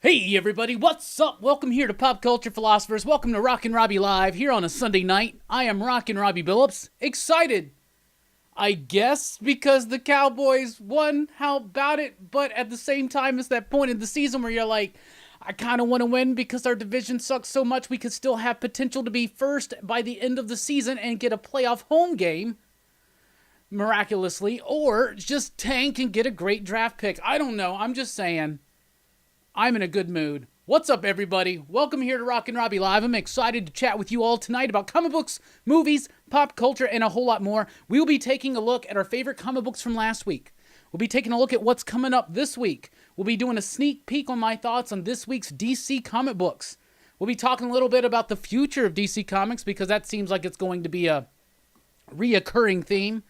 Hey everybody, what's up? Welcome here to Pop Culture Philosophers. Welcome to Rockin Robbie Live here on a Sunday night. I am Rockin Robbie Billups. Excited, I guess, because the Cowboys won. How about it? But at the same time, it's that point in the season where you're like, I kind of want to win because our division sucks so much we could still have potential to be first by the end of the season and get a playoff home game, miraculously, or just tank and get a great draft pick. I don't know. I'm just saying. I'm in a good mood. What's up, everybody? Welcome here to Rockin Robbie Live. I'm excited to chat with you all tonight about comic books, movies, pop culture, and a whole lot more. We will be taking a look at our favorite comic books from last week. We'll be taking a look at what's coming up this week. We'll be doing a sneak peek on my thoughts on this week's DC comic books. We'll be talking a little bit about the future of DC Comics because that seems like it's going to be a reoccurring theme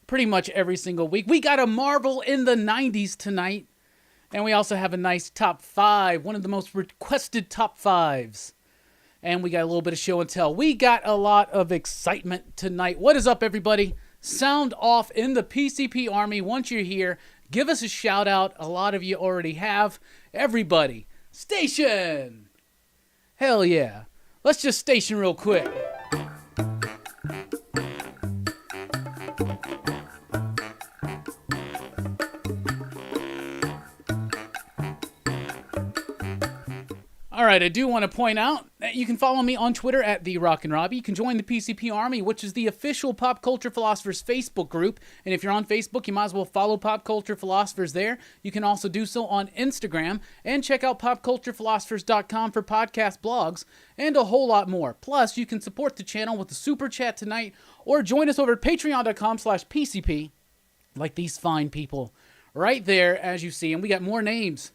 pretty much every single week. We got a Marvel in the 90s tonight. And we also have a nice top 5, one of the most requested top 5s. And we got a little bit of show and tell. We got a lot of excitement tonight. What is up, everybody? Sound off in the PCP Army. Once you're here, give us a shout out. A lot of you already have. Everybody, station! Hell yeah. Let's just station real quick. All right, I do want to point out that you can follow me on Twitter at the Rockin Robbie. You can join the PCP Army, which is the official Pop Culture Philosophers Facebook group. And if you're on Facebook, you might as well follow Pop Culture Philosophers there. You can also do so on Instagram and check out popculturephilosophers.com for podcast blogs and a whole lot more. Plus, you can support the channel with a super chat tonight or join us over at patreon.com/PCP, like these fine people right there, as you see. And we got more names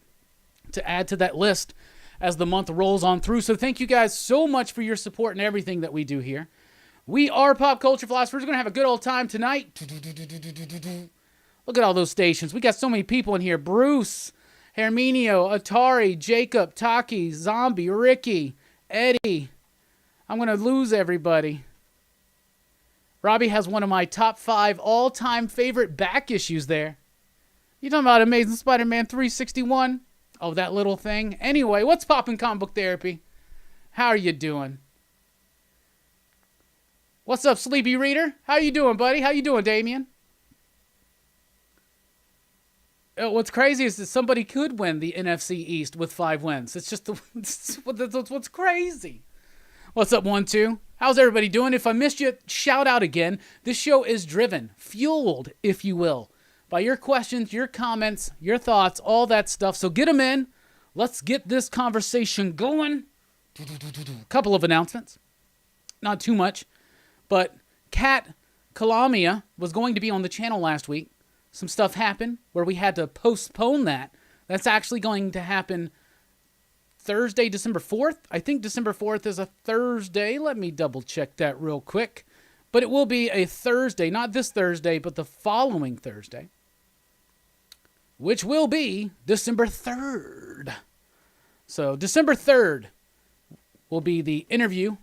to add to that list as the month rolls on through. So thank you guys so much for your support and everything that we do here. We are Pop Culture Philosophers. We're going to have a good old time tonight. Look at all those stations. We got so many people in here. Bruce, Herminio, Atari, Jacob, Taki, Zombie, Ricky, Eddie. I'm going to lose everybody. Robbie has one of my top 5 all-time favorite back issues there. You talking about Amazing Spider-Man 361? Oh, that little thing. Anyway, what's poppin' comic book therapy? How are you doing? What's up, Sleepy Reader? How you doing, buddy? How you doing, Damien? What's crazy is that somebody could win the NFC East with 5 wins. It's just what's crazy. What's up, 1-2? How's everybody doing? If I missed you, shout out again. This show is driven, fueled, if you will, by your questions, your comments, your thoughts, all that stuff. So get them in. Let's get this conversation going. A couple of announcements. Not too much. But Kat Kalamia was going to be on the channel last week. Some stuff happened where we had to postpone that. That's actually going to happen Thursday, December 4th. I think December 4th is a Thursday. Let me double check that real quick. But it will be a Thursday. Not this Thursday, but the following Thursday, which will be December 3rd. So December 3rd will be the interview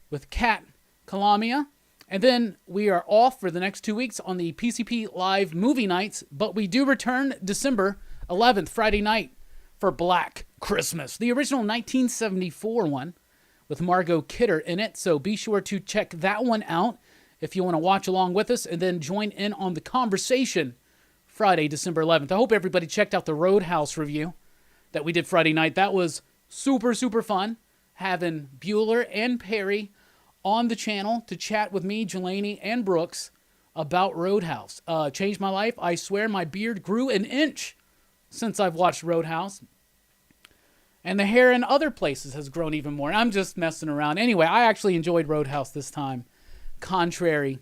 with Kat Kalamia. And then we are off for the next 2 weeks on the PCP Live movie nights. But we do return December 11th, Friday night, for Black Christmas. The original 1974 one with Margot Kidder in it. So be sure to check that one out if you want to watch along with us and then join in on the conversation Friday, December 11th. I hope everybody checked out the Roadhouse review that we did Friday night. That was super, super fun, having Bueller and Perry on the channel to chat with me, Jelani, and Brooks about Roadhouse. Changed my life. I swear my beard grew an inch since I've watched Roadhouse. And the hair in other places has grown even more. I'm just messing around. Anyway, I actually enjoyed Roadhouse this time, contrary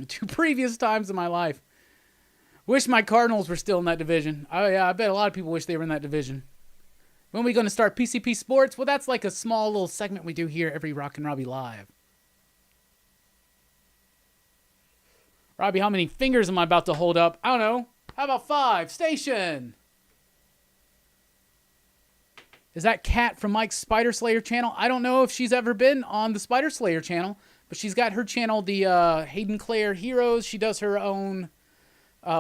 to previous times in my life. Wish my Cardinals were still in that division. Oh, yeah, I bet a lot of people wish they were in that division. When are we going to start PCP Sports? Well, that's like a small little segment we do here every Rockin Robbie Live. Robbie, how many fingers am I about to hold up? I don't know. How about 5? Station! Is that Kat from Mike's Spider Slayer channel? I don't know if she's ever been on the Spider Slayer channel, but she's got her channel, the Hayden Claire Heroes. She does her own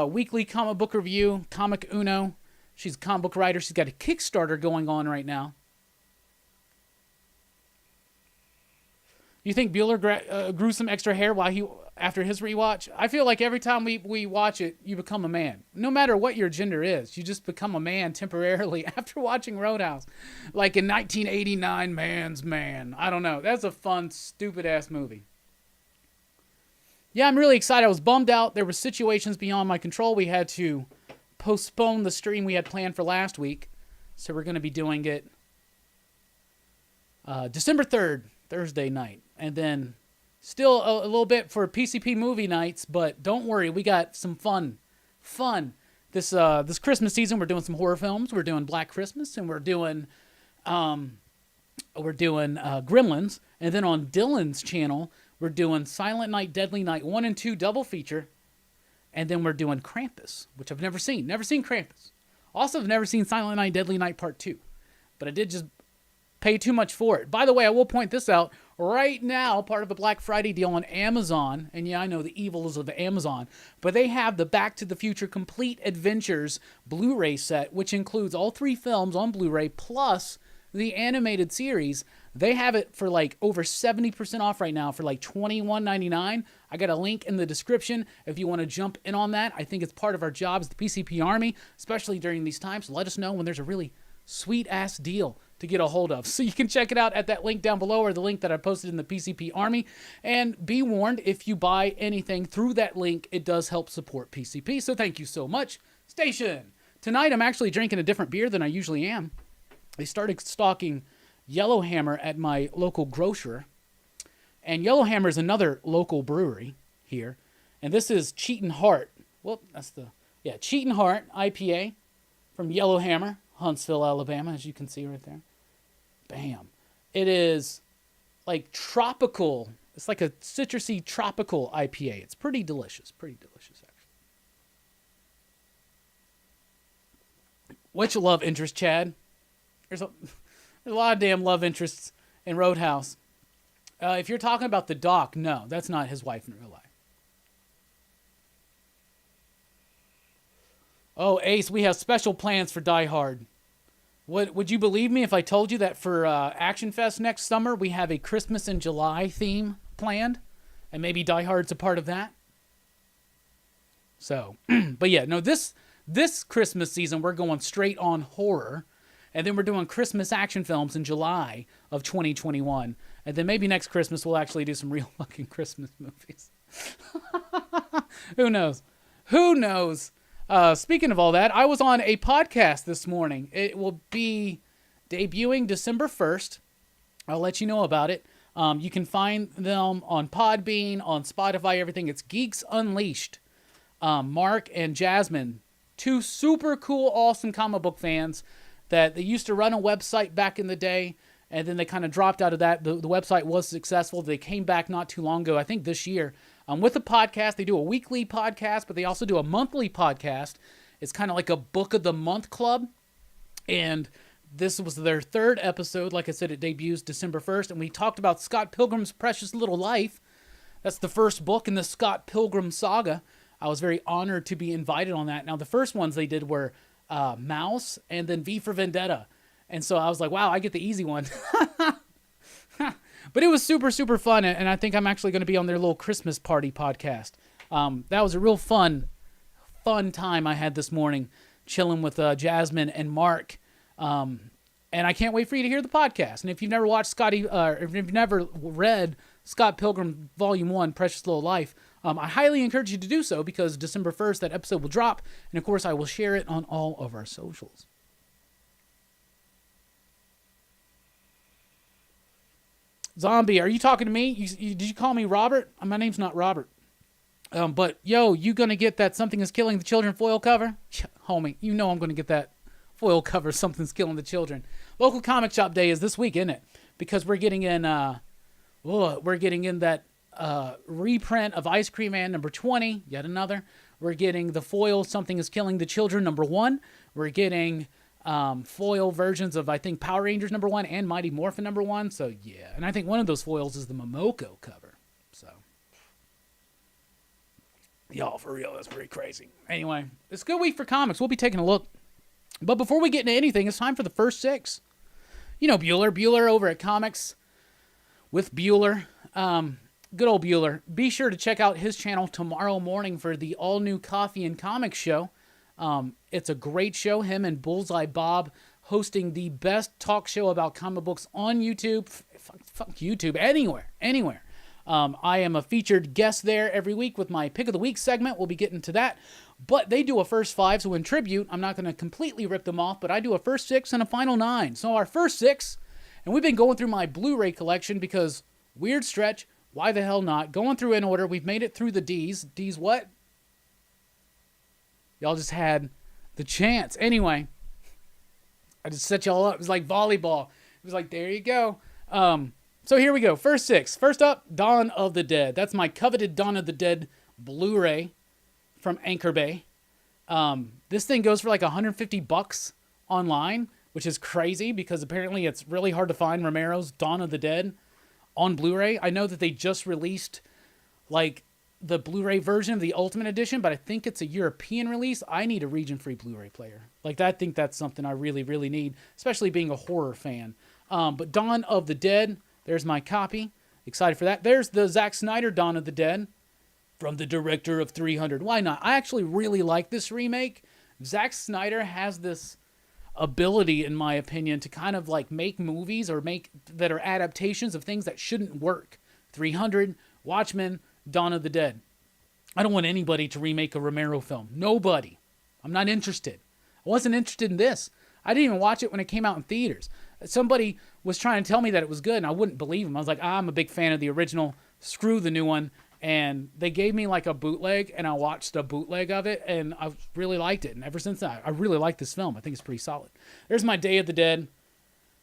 weekly comic book review, Comic Uno. She's a comic book writer. She's got a Kickstarter going on right now. You think Bueller grew some extra hair after his rewatch? I feel like every time we watch it, you become a man. No matter what your gender is, you just become a man temporarily after watching Roadhouse. Like in 1989, Man's Man. I don't know. That's a fun, stupid-ass movie. Yeah, I'm really excited. I was bummed out. There were situations beyond my control. We had to postpone the stream we had planned for last week. So we're going to be doing it December 3rd, Thursday night. And then still a little bit for PCP movie nights, but don't worry, we got some fun. This Christmas season, we're doing some horror films. We're doing Black Christmas, and we're doing Gremlins. And then on Dylan's channel, we're doing Silent Night, Deadly Night 1 and 2 double feature. And then we're doing Krampus, which I've never seen. Never seen Krampus. Also, I've never seen Silent Night, Deadly Night Part 2. But I did just pay too much for it. By the way, I will point this out. Right now, part of the Black Friday deal on Amazon, and yeah, I know the evils of Amazon, but they have the Back to the Future Complete Adventures Blu-ray set, which includes all 3 films on Blu-ray, plus the animated series. They have it for like over 70% off right now for like $21.99. I got a link in the description if you want to jump in on that. I think it's part of our job as the PCP Army, especially during these times. So let us know when there's a really sweet-ass deal to get a hold of. So you can check it out at that link down below or the link that I posted in the PCP Army. And be warned, if you buy anything through that link, it does help support PCP. So thank you so much, Station. Tonight, I'm actually drinking a different beer than I usually am. They started stocking Yellowhammer at my local grocer. And Yellowhammer is another local brewery here. And this is Cheatin' Heart. Well, Cheatin' Heart IPA from Yellowhammer, Huntsville, Alabama, as you can see right there. Bam. It is like tropical. It's like a citrusy tropical IPA. It's pretty delicious. Actually. What's your love interest, Chad? There's a lot of damn love interests in Roadhouse. If you're talking about the doc, no, that's not his wife in real life. Oh, Ace, we have special plans for Die Hard. Would you believe me if I told you that for Action Fest next summer, we have a Christmas in July theme planned? And maybe Die Hard's a part of that? So, but yeah, no, this Christmas season, we're going straight on horror. And then we're doing Christmas action films in July of 2021. And then maybe next Christmas we'll actually do some real fucking Christmas movies. Who knows? Speaking of all that, I was on a podcast this morning. It will be debuting December 1st. I'll let you know about it. You can find them on Podbean, on Spotify, everything. It's Geeks Unleashed. Mark and Jasmine, 2 super cool, awesome comic book fans that they used to run a website back in the day, and then they kind of dropped out of that. The website was successful. They came back not too long ago, I think this year, with a podcast. They do a weekly podcast, but they also do a monthly podcast. It's kind of like a Book of the Month club, and this was their 3rd episode. Like I said, it debuts December 1st, and we talked about Scott Pilgrim's Precious Little Life. That's the first book in the Scott Pilgrim saga. I was very honored to be invited on that. Now, the first ones they did were Mouse, and then V for Vendetta. And so I was like, wow, I get the easy one. But it was super, super fun, and I think I'm actually going to be on their little Christmas party podcast. That was a real fun time I had this morning, chilling with Jasmine and Mark. And I can't wait for you to hear the podcast. And if you've never watched if you've never read Scott Pilgrim Volume 1, Precious Little Life, I highly encourage you to do so, because December 1st, that episode will drop. And, of course, I will share it on all of our socials. Zombie, are you talking to me? Did you call me Robert? My name's not Robert. But, yo, you going to get that Something is Killing the Children foil cover? Homie, you know I'm going to get that foil cover, Something's Killing the Children. Local comic shop day is this week, isn't it? Because we're getting in that reprint of Ice Cream Man number 20, yet another. We're getting the foil Something is Killing the Children number 1. We're getting foil versions of, I think, Power Rangers number 1 and Mighty Morphin number 1. So yeah, and I think one of those foils is the Momoko cover. So y'all, for real, that's pretty crazy. Anyway, it's a good week for comics. We'll be taking a look But before we get into anything, it's time for the first six. You know Bueller over at Comics with Bueller. Good old Bueller. Be sure to check out his channel tomorrow morning for the all-new Coffee and Comics show. It's a great show. Him and Bullseye Bob hosting the best talk show about comic books on YouTube. Fuck YouTube. Anywhere. I am a featured guest there every week with my Pick of the Week segment. We'll be getting to that. But they do a first five, so in tribute, I'm not going to completely rip them off, but I do a first six and a final nine. So our first six, and we've been going through my Blu-ray collection because, weird stretch, why the hell not? Going through in order, we've made it through the D's. D's what? Y'all just had the chance. Anyway, I just set y'all up. It was like volleyball. It was like, there you go. So here we go. First six. First up, Dawn of the Dead. That's my coveted Dawn of the Dead Blu-ray from Anchor Bay. This thing goes for like $150 online, which is crazy because apparently it's really hard to find Romero's Dawn of the Dead on Blu-ray. I know that they just released like the Blu-ray version of the Ultimate Edition, but I think it's a European release. I need a region-free Blu-ray player. Like, I think that's something I really, really need, especially being a horror fan. But Dawn of the Dead, there's my copy. Excited for that. There's the Zack Snyder Dawn of the Dead from the director of 300. Why not? I actually really like this remake. Zack Snyder has this ability, in my opinion, to kind of like make movies or make that are adaptations of things that shouldn't work. 300, Watchmen, Dawn of the Dead. I don't want anybody to remake a Romero film. Nobody. I'm not interested. I wasn't interested in this. I didn't even watch it when it came out in theaters. Somebody was trying to tell me that it was good, and I wouldn't believe him. I was like, I'm a big fan of the original. Screw the new one. And they gave me like a bootleg, and I watched a bootleg of it, and I really liked it. And ever since then, I really like this film. I think it's pretty solid. There's my Day of the Dead.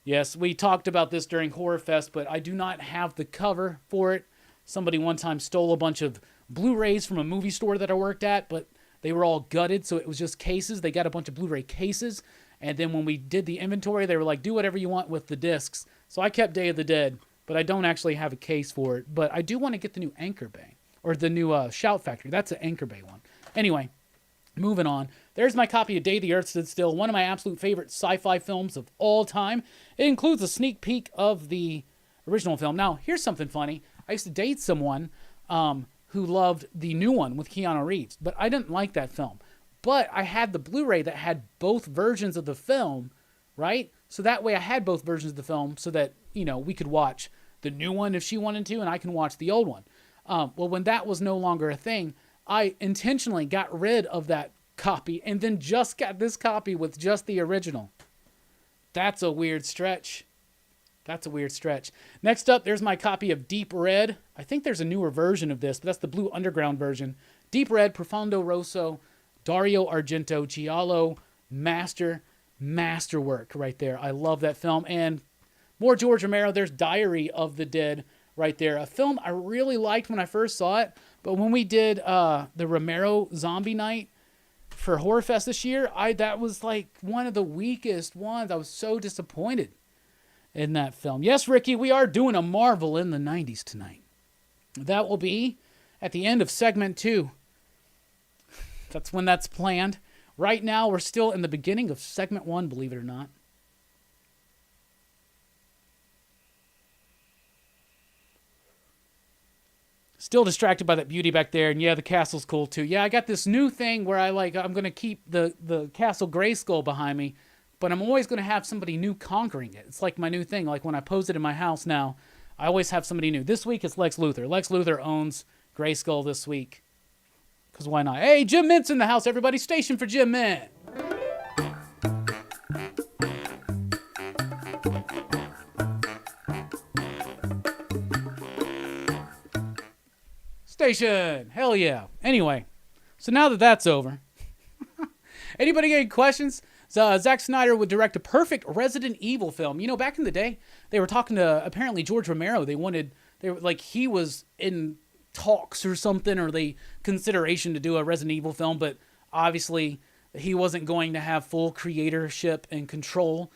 Yes, we talked about this during Horror Fest, but I do not have the cover for it. Somebody one time stole a bunch of Blu-rays from a movie store that I worked at, but they were all gutted, so it was just cases. They got a bunch of Blu-ray cases, and then when we did the inventory, they were like, do whatever you want with the discs. So I kept Day of the Dead, but I don't actually have a case for it. But I do want to get the new Anchor Bay, or the new Shout Factory. That's an Anchor Bay one. Anyway, moving on. There's my copy of Day the Earth Stood Still, one of my absolute favorite sci-fi films of all time. It includes a sneak peek of the original film. Now, here's something funny. I used to date someone who loved the new one with Keanu Reeves, but I didn't like that film. But I had the Blu-ray that had both versions of the film, right? So that way I had both versions of the film so that, you know, we could watch the new one if she wanted to, and I can watch the old one. Well, when that was no longer a thing, I intentionally got rid of that copy and then just got this copy with just the original. That's a weird stretch. That's a weird stretch. Next up, there's my copy of Deep Red. I think there's a newer version of this, but that's the Blue Underground version. Deep Red, Profondo Rosso, Dario Argento, Giallo, masterwork right there. I love that film. And more George Romero, there's Diary of the Dead right there. A film I really liked when I first saw it, but when we did the Romero Zombie Night for Horror Fest this year, that was like one of the weakest ones. I was so disappointed in that film. Yes, Ricky, we are doing a Marvel in the 90s tonight. That will be at the end of segment 2. That's when that's planned. Right now, we're still in the beginning of segment 1, believe it or not. Still distracted by that beauty back there, and yeah, the castle's cool too. Yeah, I got this new thing where I'm going to keep the Castle Grayskull behind me, but I'm always going to have somebody new conquering it. It's like my new thing. Like when I pose it in my house now, I always have somebody new. This week it's Lex Luthor. Lex Luthor owns Grayskull this week. Because why not? Hey, Jim Mint's in the house, everybody. Station for Jim Mint. Station. Hell yeah. Anyway, so now that that's over, anybody got any questions? Zack Snyder would direct a perfect Resident Evil film. You know, back in the day, they were talking to apparently George Romero. They were like, he was in talks or something, or the consideration to do a Resident Evil film, but obviously he wasn't going to have full creatorship and control.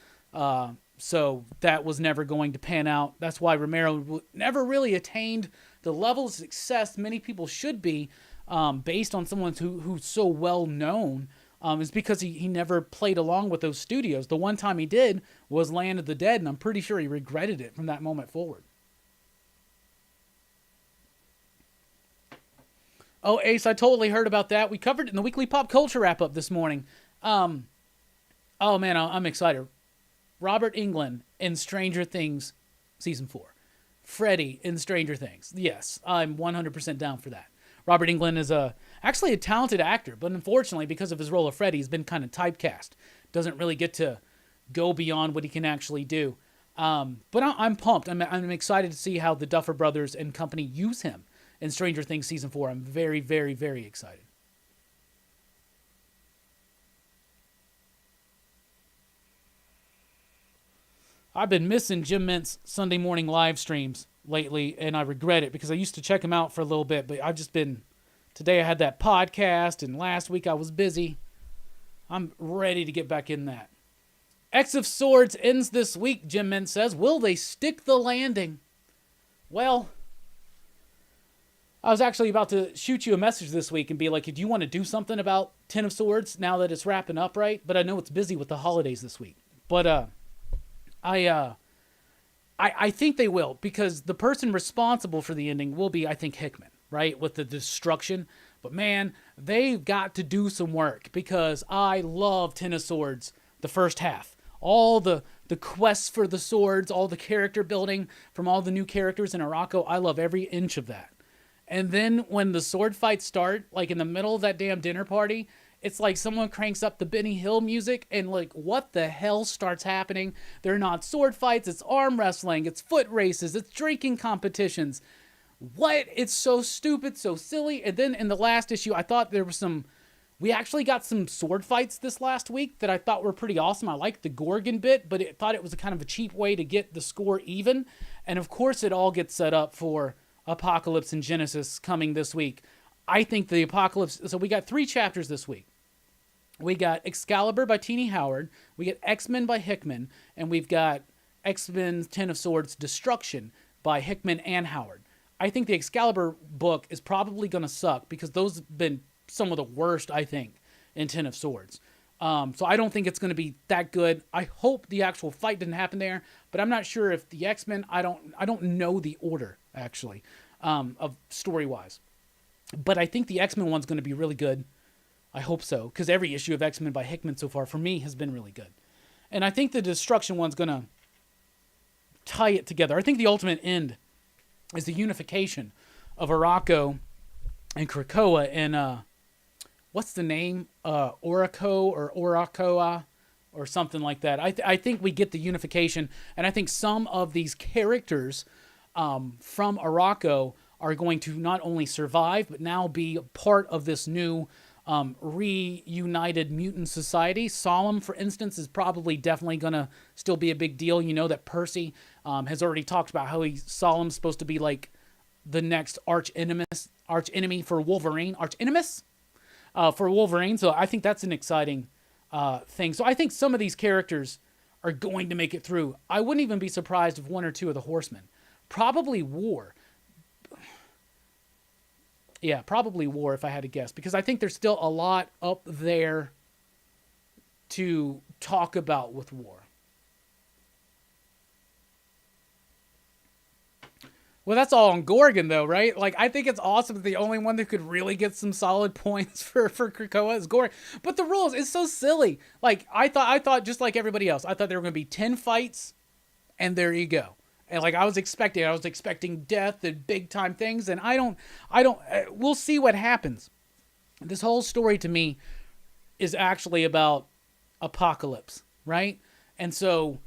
So that was never going to pan out. That's why Romero never really attained the level of success many people should be, based on someone who's so well known. is because he never played along with those studios. The one time he did was Land of the Dead, and I'm pretty sure he regretted it from that moment forward. Oh, Ace, I totally heard about that. We covered it in the weekly pop culture wrap-up this morning. Oh, man, I'm excited. Robert Englund in Stranger Things Season 4. Freddy in Stranger Things. Yes, I'm 100% down for that. Robert Englund is actually a talented actor, but unfortunately, because of his role of Freddy, he's been kind of typecast. Doesn't really get to go beyond what he can actually do. But I'm pumped. I'm excited to see how the Duffer Brothers and company use him in Stranger Things Season 4. I'm very, very, very excited. I've been missing Jim Mint's Sunday morning live streams lately, and I regret it because I used to check him out for a little bit, but I've just been... Today I had that podcast, and last week I was busy. I'm ready to get back in that. X of Swords ends this week, Jim Mint says. Will they stick the landing? Well, I was actually about to shoot you a message this week and be like, do you want to do something about Ten of Swords now that it's wrapping up, right? But I know it's busy with the holidays this week. But I think they will, because the person responsible for the ending will be, I think, Hickman, right? With the destruction. But man, they've got to do some work, because I love Ten of Swords, the first half. All the quests for the swords, all the character building from all the new characters in Arakko. I love every inch of that. And then when the sword fights start, like in the middle of that damn dinner party, it's like someone cranks up the Benny Hill music and like, what the hell starts happening? They're not sword fights, it's arm wrestling, it's foot races, it's drinking competitions. What? It's so stupid, so silly. And then in the last issue, I thought there was some... We actually got some sword fights this last week that I thought were pretty awesome. I liked the Gorgon bit, but I thought it was a kind of a cheap way to get the score even. And of course, it all gets set up for Apocalypse and Genesis coming this week. I think the Apocalypse... So we got 3 chapters this week. We got Excalibur by Teenie Howard. We got X-Men by Hickman. And we've got X-Men Ten of Swords Destruction by Hickman and Howard. I think the Excalibur book is probably going to suck, because those have been some of the worst, I think, in Ten of Swords. So I don't think it's going to be that good. I hope the actual fight didn't happen there, but I'm not sure if the X-Men... I don't know the order, actually, of story-wise. But I think the X-Men one's going to be really good. I hope so, because every issue of X-Men by Hickman so far, for me, has been really good. And I think the Destruction one's going to tie it together. I think the ultimate end is the unification of Arakko and Krakoa and... what's the name? Oraco or Oracoa or something like that. I think we get the unification, and I think some of these characters from Arakko are going to not only survive, but now be part of this new reunited mutant society. Solemn, for instance, is probably definitely going to still be a big deal. You know that Percy has already talked about how Solemn's supposed to be like the next arch enemy for Wolverine. Arch enemies? For Wolverine, so I think that's an exciting thing. So I think some of these characters are going to make it through. I wouldn't even be surprised if 1 or 2 of the Horsemen. Probably War. Yeah, probably War if I had to guess, because I think there's still a lot up there to talk about with War. Well, that's all on Gorgon, though, right? Like, I think it's awesome that the only one that could really get some solid points for Krakoa is Gorgon. But the rules is so silly. Like, I thought just like everybody else, I thought there were going to be 10 fights, and there you go. And like I was expecting death and big time things, and we'll see what happens. This whole story to me is actually about Apocalypse, right? And so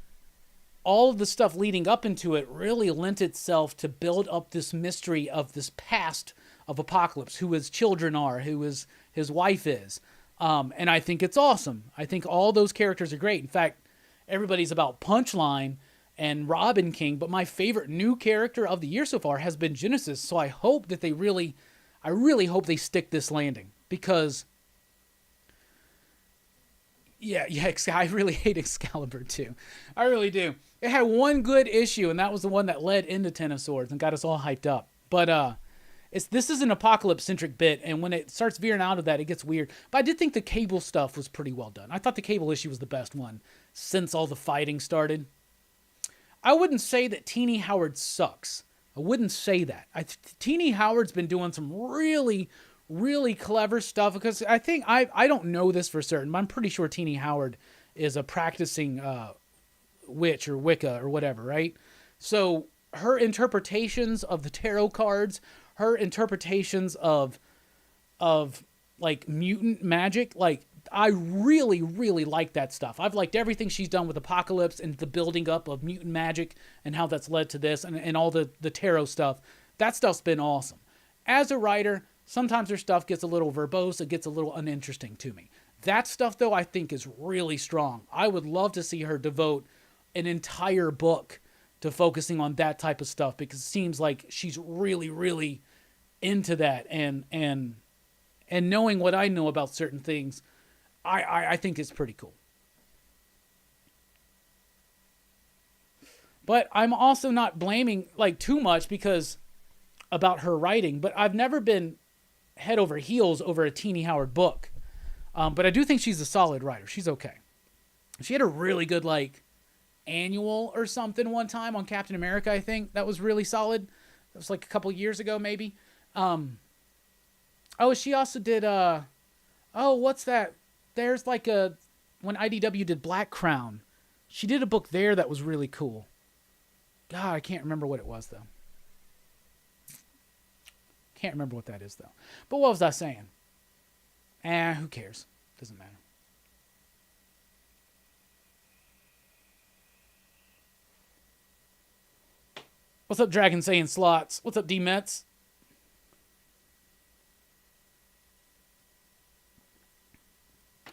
all of the stuff leading up into it really lent itself to build up this mystery of this past of Apocalypse, who his children are, who his wife is. And I think it's awesome. I think all those characters are great. In fact, everybody's about Punchline and Robin King, but my favorite new character of the year so far has been Genesis. So I hope that I really hope they stick this landing, because yeah, I really hate Excalibur too. I really do. It had one good issue, and that was the one that led into Ten of Swords and got us all hyped up. But this is an apocalypse-centric bit, and when it starts veering out of that, it gets weird. But I did think the Cable stuff was pretty well done. I thought the Cable issue was the best one since all the fighting started. I wouldn't say that Teenie Howard sucks. I wouldn't say that. Teenie Howard's been doing some really, really clever stuff, because I think, I don't know this for certain, but I'm pretty sure Teenie Howard is a practicing witch or Wicca or whatever, right? So her interpretations of the tarot cards, her interpretations of like mutant magic, like I really, really like that stuff. I've liked everything she's done with Apocalypse and the building up of mutant magic and how that's led to this, and all the tarot stuff. That stuff's been awesome. As a writer, sometimes her stuff gets a little verbose, it gets a little uninteresting to me. That stuff, though, I think is really strong. I would love to see her devote an entire book to focusing on that type of stuff, because it seems like she's really, really into that, and knowing what I know about certain things, I think it's pretty cool. But I'm also not blaming like too much because about her writing, but I've never been head over heels over a Teenie Howard book. But I do think she's a solid writer. She's okay. She had a really good like annual or something one time on Captain America, I think. That was really solid. That was like a couple years ago, maybe. Oh, she also did, what's that? There's like when IDW did Black Crown, she did a book there that was really cool. God, I can't remember what it was, though. Can't remember what that is, though. But what was I saying? Who cares? Doesn't matter. What's up, Dragon saying slots? What's up, D-Mets?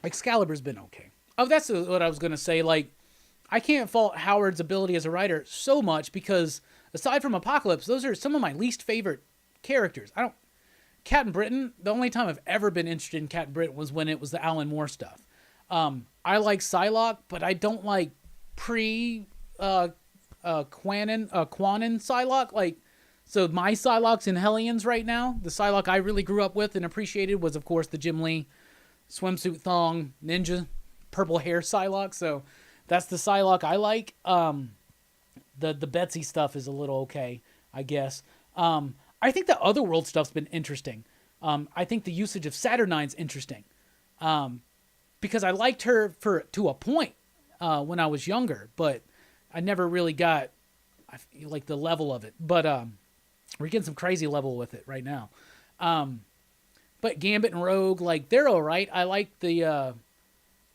Excalibur's been okay. Oh, that's what I was going to say. Like, I can't fault Howard's ability as a writer so much because, aside from Apocalypse, those are some of my least favorite characters. Captain Britain, the only time I've ever been interested in Captain Britain was when it was the Alan Moore stuff. I like Psylocke, but I don't like Quanon Psylocke. Like, so my Psylocke's in Hellions right now. The Psylocke I really grew up with and appreciated was, of course, the Jim Lee swimsuit thong ninja purple hair Psylocke. So that's the Psylocke I like. The Betsy stuff is a little okay, I guess. I think the Otherworld stuff's been interesting. I think the usage of Saturnine's interesting. Because I liked her to a point when I was younger, but I never really got like the level of it. But we're getting some crazy level with it right now. But Gambit and Rogue, like, they're all right. I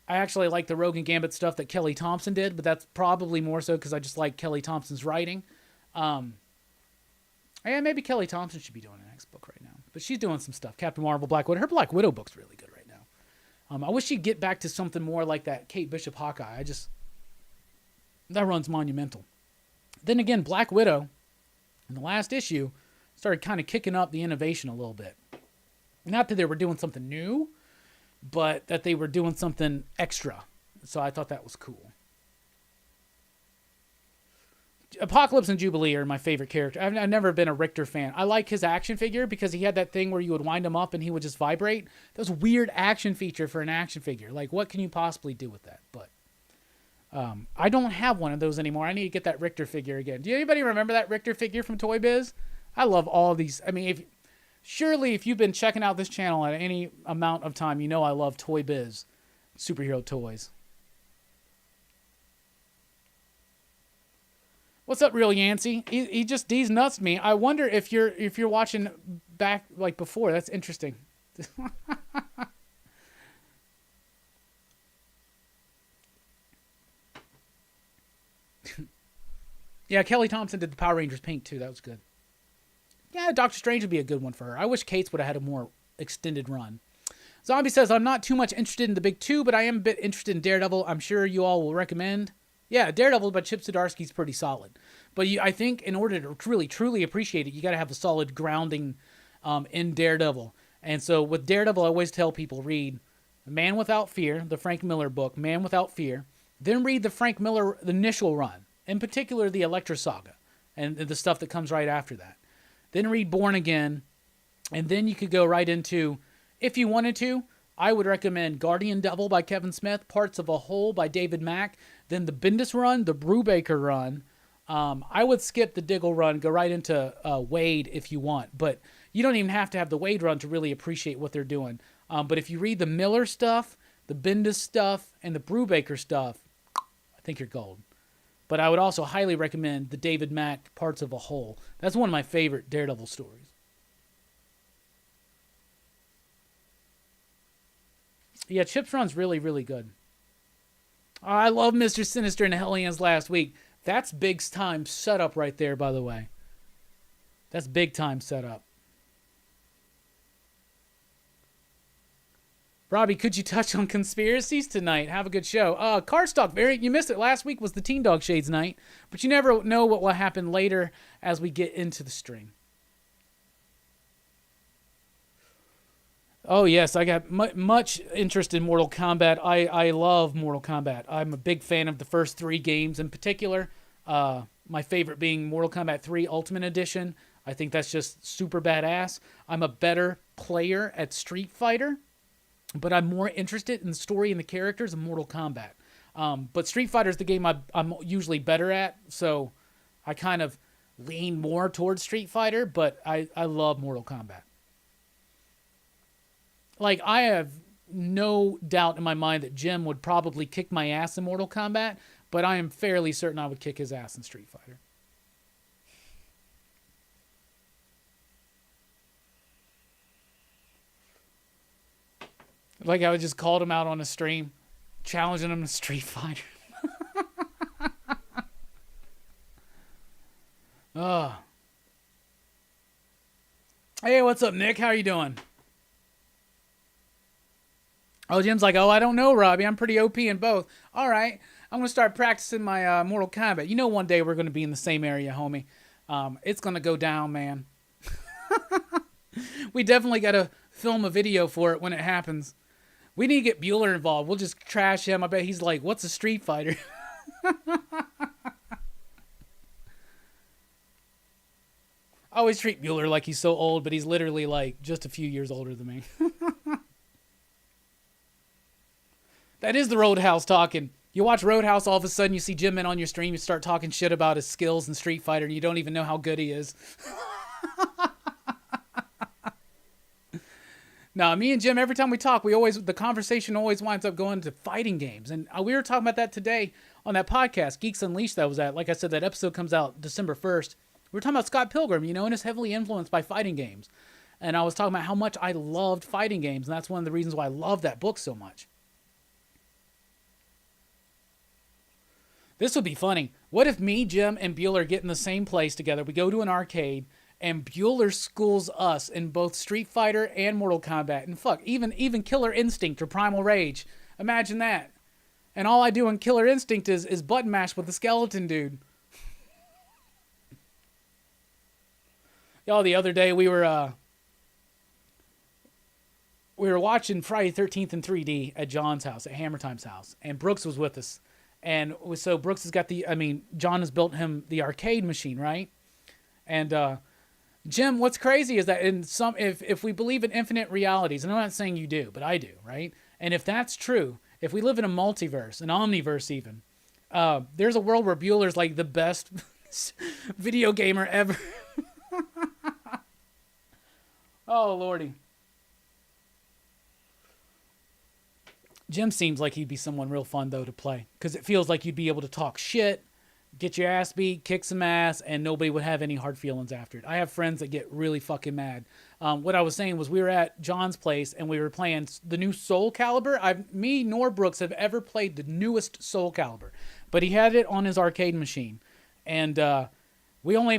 actually like the Rogue and Gambit stuff that Kelly Thompson did, but that's probably more so because I just like Kelly Thompson's writing. Yeah, maybe Kelly Thompson should be doing an next book right now. But she's doing some stuff. Captain Marvel, Black Widow. Her Black Widow book's really good right now. I wish she'd get back to something more like that Kate Bishop Hawkeye. That run's monumental. Then again, Black Widow, in the last issue, started kind of kicking up the innovation a little bit. Not that they were doing something new, but that they were doing something extra. So I thought that was cool. Apocalypse and Jubilee are my favorite character. I've never been a Richter fan. I like his action figure because he had that thing where you would wind him up and he would just vibrate. That was a weird action feature for an action figure. Like, what can you possibly do with that? But I don't have one of those anymore. I need to get that Richter figure again. Do anybody remember that Richter figure from Toy Biz? I love all these. I mean, surely if you've been checking out this channel at any amount of time, you know I love Toy Biz superhero toys. What's up, Real Yancey? He just D's nuts me. I wonder if you're watching back like before. That's interesting. Yeah, Kelly Thompson did the Power Rangers Pink too. That was good. Yeah, Doctor Strange would be a good one for her. I wish Kate's would have had a more extended run. Zombie says, I'm not too much interested in the big two, but I am a bit interested in Daredevil. I'm sure you all will recommend. Yeah, Daredevil by Chip Zdarsky is pretty solid. But I think in order to really, truly appreciate it, you got to have a solid grounding in Daredevil. And so with Daredevil, I always tell people, read Man Without Fear, the Frank Miller book, Man Without Fear. Then read the Frank Miller the initial run, in particular the Elektra Saga, and the stuff that comes right after that. Then read Born Again, And then you could go right into, if you wanted to, I would recommend Guardian Devil by Kevin Smith, Parts of a Whole by David Mack, then the Bendis run, the Brubaker run. I would skip the Diggle run, go right into Wade if you want, but you don't even have to have the Wade run to really appreciate what they're doing. But if you read the Miller stuff, the Bendis stuff, and the Brubaker stuff, I think you're gold. But I would also highly recommend the David Mack Parts of a Whole. That's one of my favorite Daredevil stories. Yeah, Chip's run's really, really good. I love Mr. Sinister and Hellions last week. That's big time setup right there, by the way. That's big time setup. Robbie, could you touch on conspiracies tonight? Have a good show. Cardstock variant, you missed it. Last week was the Teen Dog Shades night, but you never know what will happen later as we get into the stream. Oh, yes, I got much interest in Mortal Kombat. I love Mortal Kombat. I'm a big fan of the first 3 games in particular. My favorite being Mortal Kombat 3 Ultimate Edition. I think that's just super badass. I'm a better player at Street Fighter, but I'm more interested in the story and the characters of Mortal Kombat. But Street Fighter is the game I'm usually better at, so I kind of lean more towards Street Fighter, but I love Mortal Kombat. Like, I have no doubt in my mind that Jim would probably kick my ass in Mortal Kombat, but I am fairly certain I would kick his ass in Street Fighter. Like, I would just called him out on a stream, challenging him to Street Fighter. Hey, what's up, Nick? How are you doing? Oh, Jim's like, oh, I don't know, Robbie. I'm pretty OP in both. All right. I'm going to start practicing my Mortal Kombat. You know one day we're going to be in the same area, homie. It's going to go down, man. We definitely got to film a video for it when it happens. We need to get Bueller involved. We'll just trash him. I bet he's like, what's a Street Fighter? I always treat Bueller like he's so old, but he's literally like just a few years older than me. That is the Roadhouse talking. You watch Roadhouse, all of a sudden you see Jim in on your stream, you start talking shit about his skills in Street Fighter, and you don't even know how good he is. No, me and Jim, every time we talk, the conversation always winds up going to fighting games. And we were talking about that today on that podcast, Geeks Unleashed, that was at. Like I said, that episode comes out December 1st. We were talking about Scott Pilgrim, and it's heavily influenced by fighting games. And I was talking about how much I loved fighting games, and that's one of the reasons why I love that book so much. This would be funny. What if me, Jim, and Bueller get in the same place together? We go to an arcade, and Bueller schools us in both Street Fighter and Mortal Kombat. And fuck, even Killer Instinct or Primal Rage. Imagine that. And all I do in Killer Instinct is button mash with the skeleton dude. Y'all, the other day we were watching Friday 13th in 3D at John's house, at Hammer Time's house. And Brooks was with us. And so Brooks has got John has built him the arcade machine, right? And Jim, what's crazy is that if we believe in infinite realities, and I'm not saying you do, but I do, right? And if that's true, if we live in a multiverse, an omniverse even, there's a world where Bueller's like the best video gamer ever. Oh, Lordy. Jim seems like he'd be someone real fun, though, to play. Because it feels like you'd be able to talk shit, get your ass beat, kick some ass, and nobody would have any hard feelings after it. I have friends that get really fucking mad. What I was saying was we were at John's place, and we were playing the new Soul Calibur. Me nor Brooks have ever played the newest Soul Calibur. But he had it on his arcade machine. And we only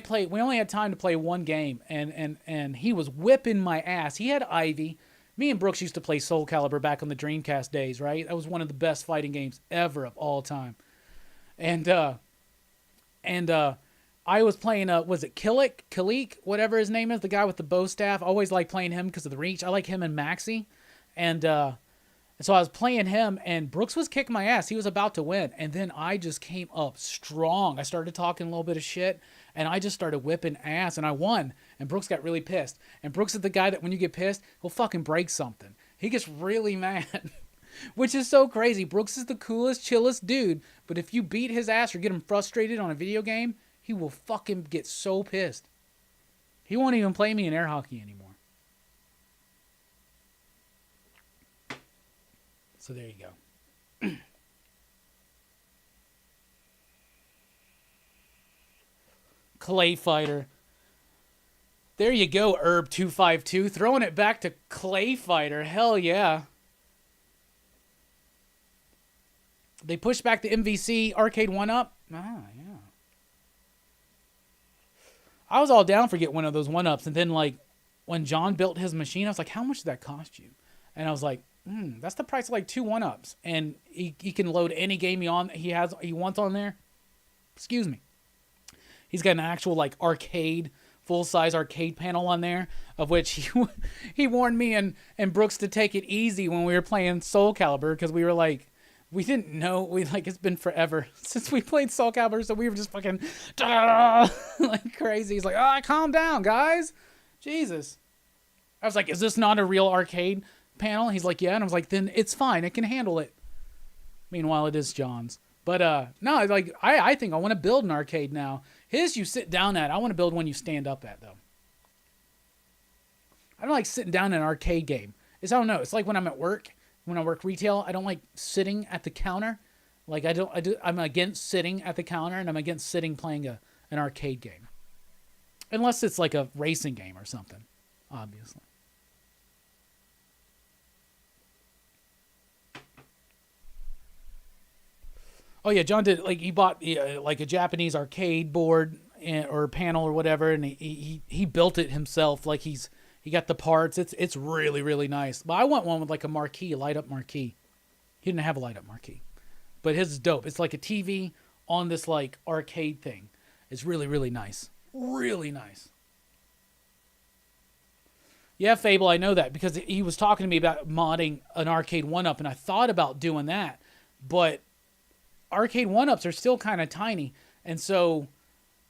had time to play one game. And he was whipping my ass. He had Ivy. Me and Brooks used to play Soul Calibur back on the Dreamcast days, right? That was one of the best fighting games ever of all time. And I was playing, was it Kilik, whatever his name is, the guy with the bow staff. I always like playing him because of the reach. I like him and Maxi. And And so I was playing him, and Brooks was kicking my ass. He was about to win. And then I just came up strong. I started talking a little bit of shit, and I just started whipping ass, and I won. And Brooks got really pissed. And Brooks is the guy that when you get pissed, he'll fucking break something. He gets really mad, which is so crazy. Brooks is the coolest, chillest dude, but if you beat his ass or get him frustrated on a video game, he will fucking get so pissed. He won't even play me in air hockey anymore. So there you go. Clay Fighter. There you go, Herb252. Throwing it back to Clay Fighter. Hell yeah. They pushed back the MVC Arcade 1-Up. Ah, yeah. I was all down for getting one of those 1-Ups. And then, like, when John built his machine, I was like, how much did that cost you? And I was like, that's the price of like 2 1-Ups. And he can load any game he wants on there. Excuse me. He's got an actual like arcade, full-size arcade panel on there, of which he warned me and Brooks to take it easy when we were playing Soul Calibur, because we were like, we didn't know, it's been forever since we played Soul Calibur, so we were just fucking like crazy. He's like, calm down, guys. Jesus. I was like, is this not a real arcade panel? He's like, yeah. And I was like, then it's fine, it can handle it. Meanwhile, it is John's. But no, like I think I want to build an arcade now. His you sit down at. I want to build one you stand up at, though. I don't like sitting down in an arcade game. I don't know, it's like when I'm at work, when I work retail, I don't like sitting at the counter. Like I'm against sitting at the counter, and I'm against sitting playing an arcade game, unless it's like a racing game or something, obviously. Oh yeah, John did, like, he bought like a Japanese arcade board or panel or whatever, and he built it himself. Like he got the parts. It's really, really nice. But I want one with like a marquee, a light up marquee. He didn't have a light up marquee, but his is dope. It's like a TV on this like arcade thing. It's really, really nice. Really nice. Yeah, Fable, I know that because he was talking to me about modding an arcade 1-Up, and I thought about doing that, but arcade 1-Ups are still kind of tiny, and so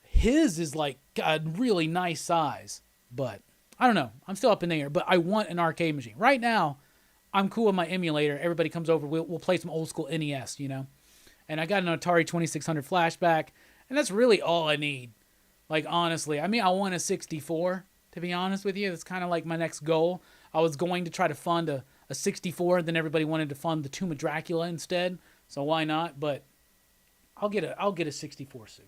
his is like a really nice size. But I don't know, I'm still up in the air. But I want an arcade machine right now. I'm cool with my emulator. Everybody comes over, we'll play some old school NES, and I got an Atari 2600 flashback, and that's really all I need. Like, honestly, I mean, I want a 64, to be honest with you. That's kind of like my next goal. I was going to try to fund a 64, and then everybody wanted to fund the Tomb of Dracula instead, so why not? But I'll get a 64 soon.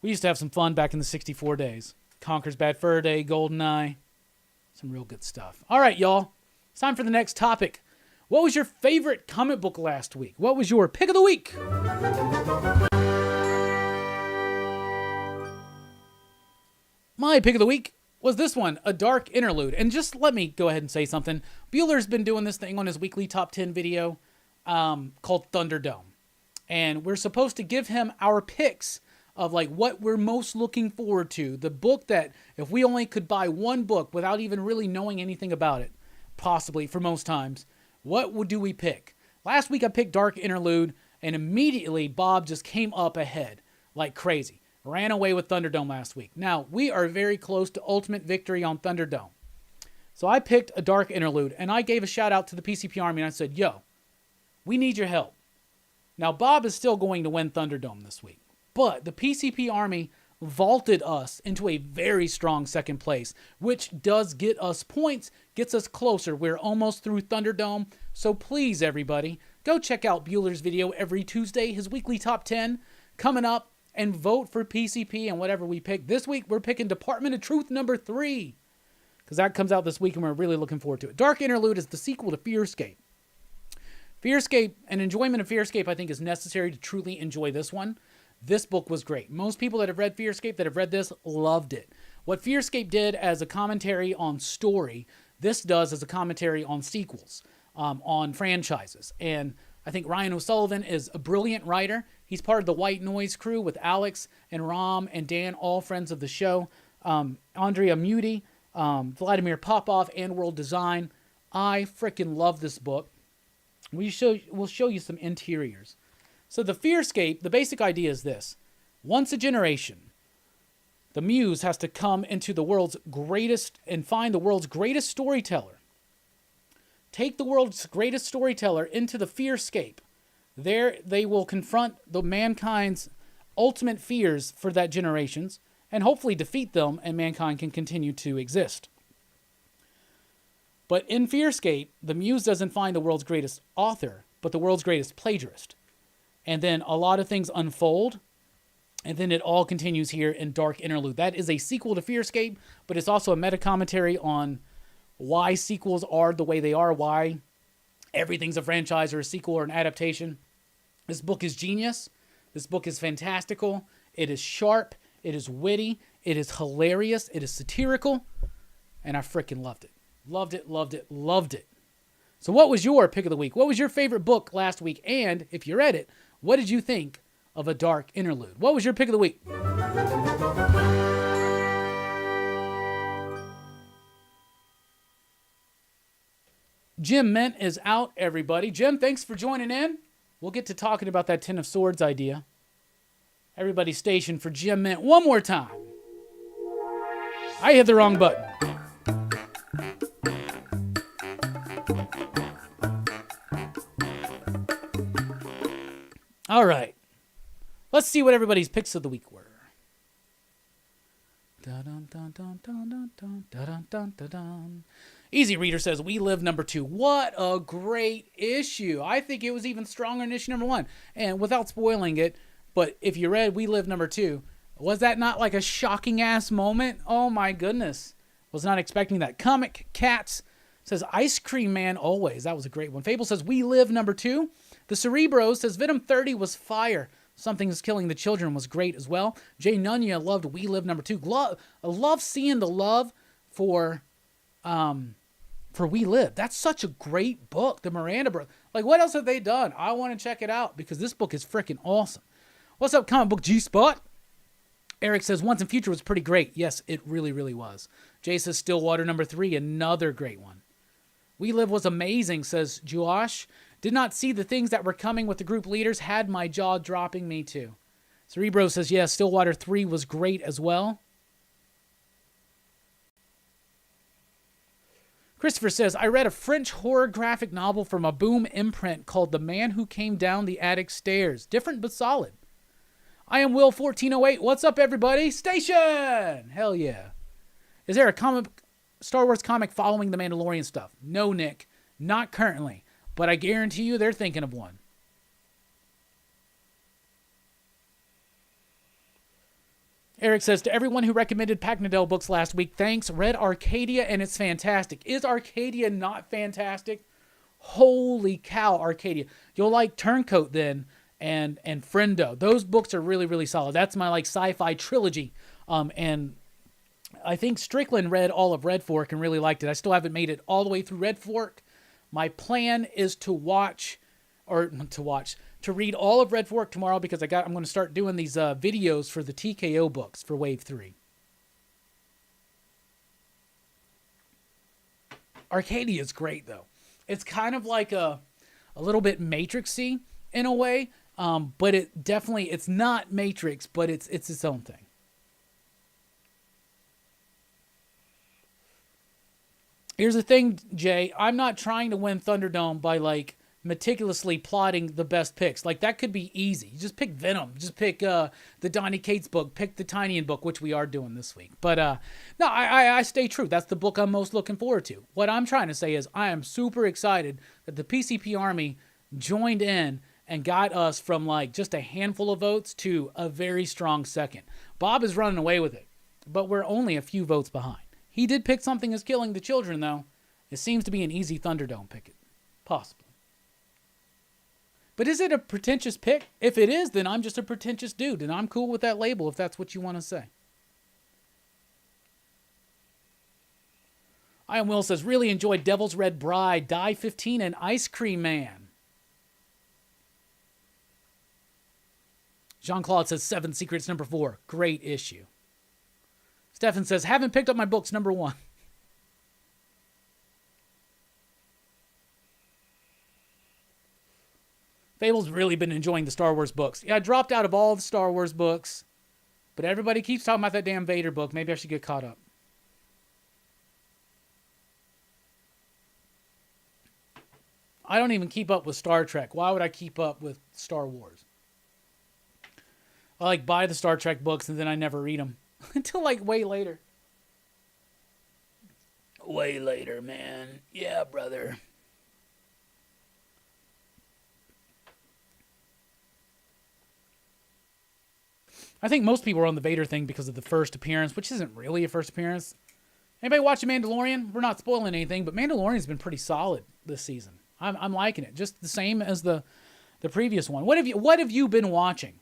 We used to have some fun back in the 64 days. Conker's Bad Fur Day, GoldenEye. Some real good stuff. All right, y'all. It's time for the next topic. What was your favorite comic book last week? What was your pick of the week? My pick of the week was this one, A Dark Interlude. And just let me go ahead and say something. Bueller's been doing this thing on his weekly top 10 video called Thunderdome. And we're supposed to give him our picks of like what we're most looking forward to. The book that if we only could buy one book without even really knowing anything about it, possibly for most times, what do we pick? Last week I picked Dark Interlude, and immediately Bob just came up ahead like crazy. Ran away with Thunderdome last week. Now, we are very close to ultimate victory on Thunderdome. So I picked A Dark Interlude, and I gave a shout out to the PCP Army, and I said, yo, we need your help. Now, Bob is still going to win Thunderdome this week, but the PCP Army vaulted us into a very strong second place, which does get us points, gets us closer. We're almost through Thunderdome, so please, everybody, go check out Bueller's video every Tuesday, his weekly top 10, coming up, and vote for PCP and whatever we pick. This week, we're picking Department of Truth number 3, because that comes out this week, and we're really looking forward to it. Dark Interlude is the sequel to Fearscape. Fearscape, and enjoyment of Fearscape, I think, is necessary to truly enjoy this one. This book was great. Most people that have read Fearscape, that have read this, loved it. What Fearscape did as a commentary on story, this does as a commentary on sequels, on franchises. And I think Ryan O'Sullivan is a brilliant writer. He's part of the White Noise crew with Alex and Ram and Dan, all friends of the show. Andrea Muti, Vladimir Popov, and World Design, I freaking love this book. We'll show you some interiors. So the Fearscape, the basic idea is this. Once a generation, the muse has to come into the world's greatest and find the world's greatest storyteller. Take the world's greatest storyteller into the Fearscape. There they will confront the mankind's ultimate fears for that generations and hopefully defeat them, and mankind can continue to exist. But in Fearscape, the muse doesn't find the world's greatest author, but the world's greatest plagiarist. And then a lot of things unfold, and then it all continues here in Dark Interlude. That is a sequel to Fearscape, but it's also a meta-commentary on why sequels are the way they are, why everything's a franchise or a sequel or an adaptation. This book is genius. This book is fantastical. It is sharp. It is witty. It is hilarious. It is satirical. And I freaking loved it. Loved it, loved it, loved it. So what was your pick of the week? What was your favorite book last week? And if you read it, what did you think of A Dark Interlude? What was your pick of the week? Jim Mint is out, everybody. Jim, thanks for joining in. We'll get to talking about that Ten of Swords idea. Everybody station for Jim Mint one more time. I hit the wrong button. All right. Let's see what everybody's picks of the week were. Dun, dun, dun, dun, dun, dun, dun, dun, dun, dun. Easy Reader says, We Live #2. What a great issue. I think it was even stronger than issue #1. And without spoiling it, but if you read We Live #2, was that not like a shocking-ass moment? Oh, my goodness. Was not expecting that. Comic Cats says, Ice Cream Man always. That was a great one. Fable says, We Live #2. The Cerebro says, Venom 30 was fire. Something is Killing the Children was great as well. Jay Nunya loved We Live #2. I love seeing the love for We Live. That's such a great book. The Miranda Brothers. Like, what else have they done? I want to check it out because this book is freaking awesome. What's up, Comic Book G-Spot? Eric says, Once and Future was pretty great. Yes, it really, really was. Jay says, Stillwater #3, another great one. We Live was amazing, says Josh. Did not see the things that were coming with the group leaders. Had my jaw dropping. Me too. Cerebro says, yes, Stillwater 3 was great as well. Christopher says, I read a French horror graphic novel from a Boom imprint called The Man Who Came Down the Attic Stairs. Different but solid. I am Will 1408. What's up, everybody? Station! Hell yeah. Is there a Star Wars comic following the Mandalorian stuff? No, Nick. Not currently. But I guarantee you they're thinking of one. Eric says, to everyone who recommended Packnadell books last week, thanks. Read Arcadia, and it's fantastic. Is Arcadia not fantastic? Holy cow, Arcadia. You'll like Turncoat then, and Friendo. Those books are really, really solid. That's my like sci-fi trilogy. And I think Strickland read all of Red Fork and really liked it. I still haven't made it all the way through Red Fork. My plan is to read all of Red Fork tomorrow because I'm going to start doing these videos for the TKO books for Wave 3. Arcadia is great, though. It's kind of like a little bit Matrix-y in a way, but it's not Matrix, but it's its own thing. Here's the thing, Jay. I'm not trying to win Thunderdome by, like, meticulously plotting the best picks. Like, that could be easy. You just pick Venom. Just pick the Donny Cates book. Pick the Tynion book, which we are doing this week. But, no, I stay true. That's the book I'm most looking forward to. What I'm trying to say is I am super excited that the PCP Army joined in and got us from, like, just a handful of votes to a very strong second. Bob is running away with it, but we're only a few votes behind. He did pick Something is Killing the Children, though. It seems to be an easy Thunderdome pick. Possibly. But is it a pretentious pick? If it is, then I'm just a pretentious dude, and I'm cool with that label if that's what you want to say. I Am Will says, really enjoyed Devil's Red Bride, Die 15, and Ice Cream Man. Jean-Claude says, Seven Secrets #4. Great issue. Stefan says, haven't picked up my books #1. Fable's really been enjoying the Star Wars books. Yeah, I dropped out of all the Star Wars books, but everybody keeps talking about that damn Vader book. Maybe I should get caught up. I don't even keep up with Star Trek. Why would I keep up with Star Wars? I like buy the Star Trek books and then I never read them until like way later. Way later, man. Yeah, brother. I think most people are on the Vader thing because of the first appearance, which isn't really a first appearance. Anybody watching Mandalorian? We're not spoiling anything, but Mandalorian's been pretty solid this season. I'm liking it. Just the same as the previous one. What have you been watching?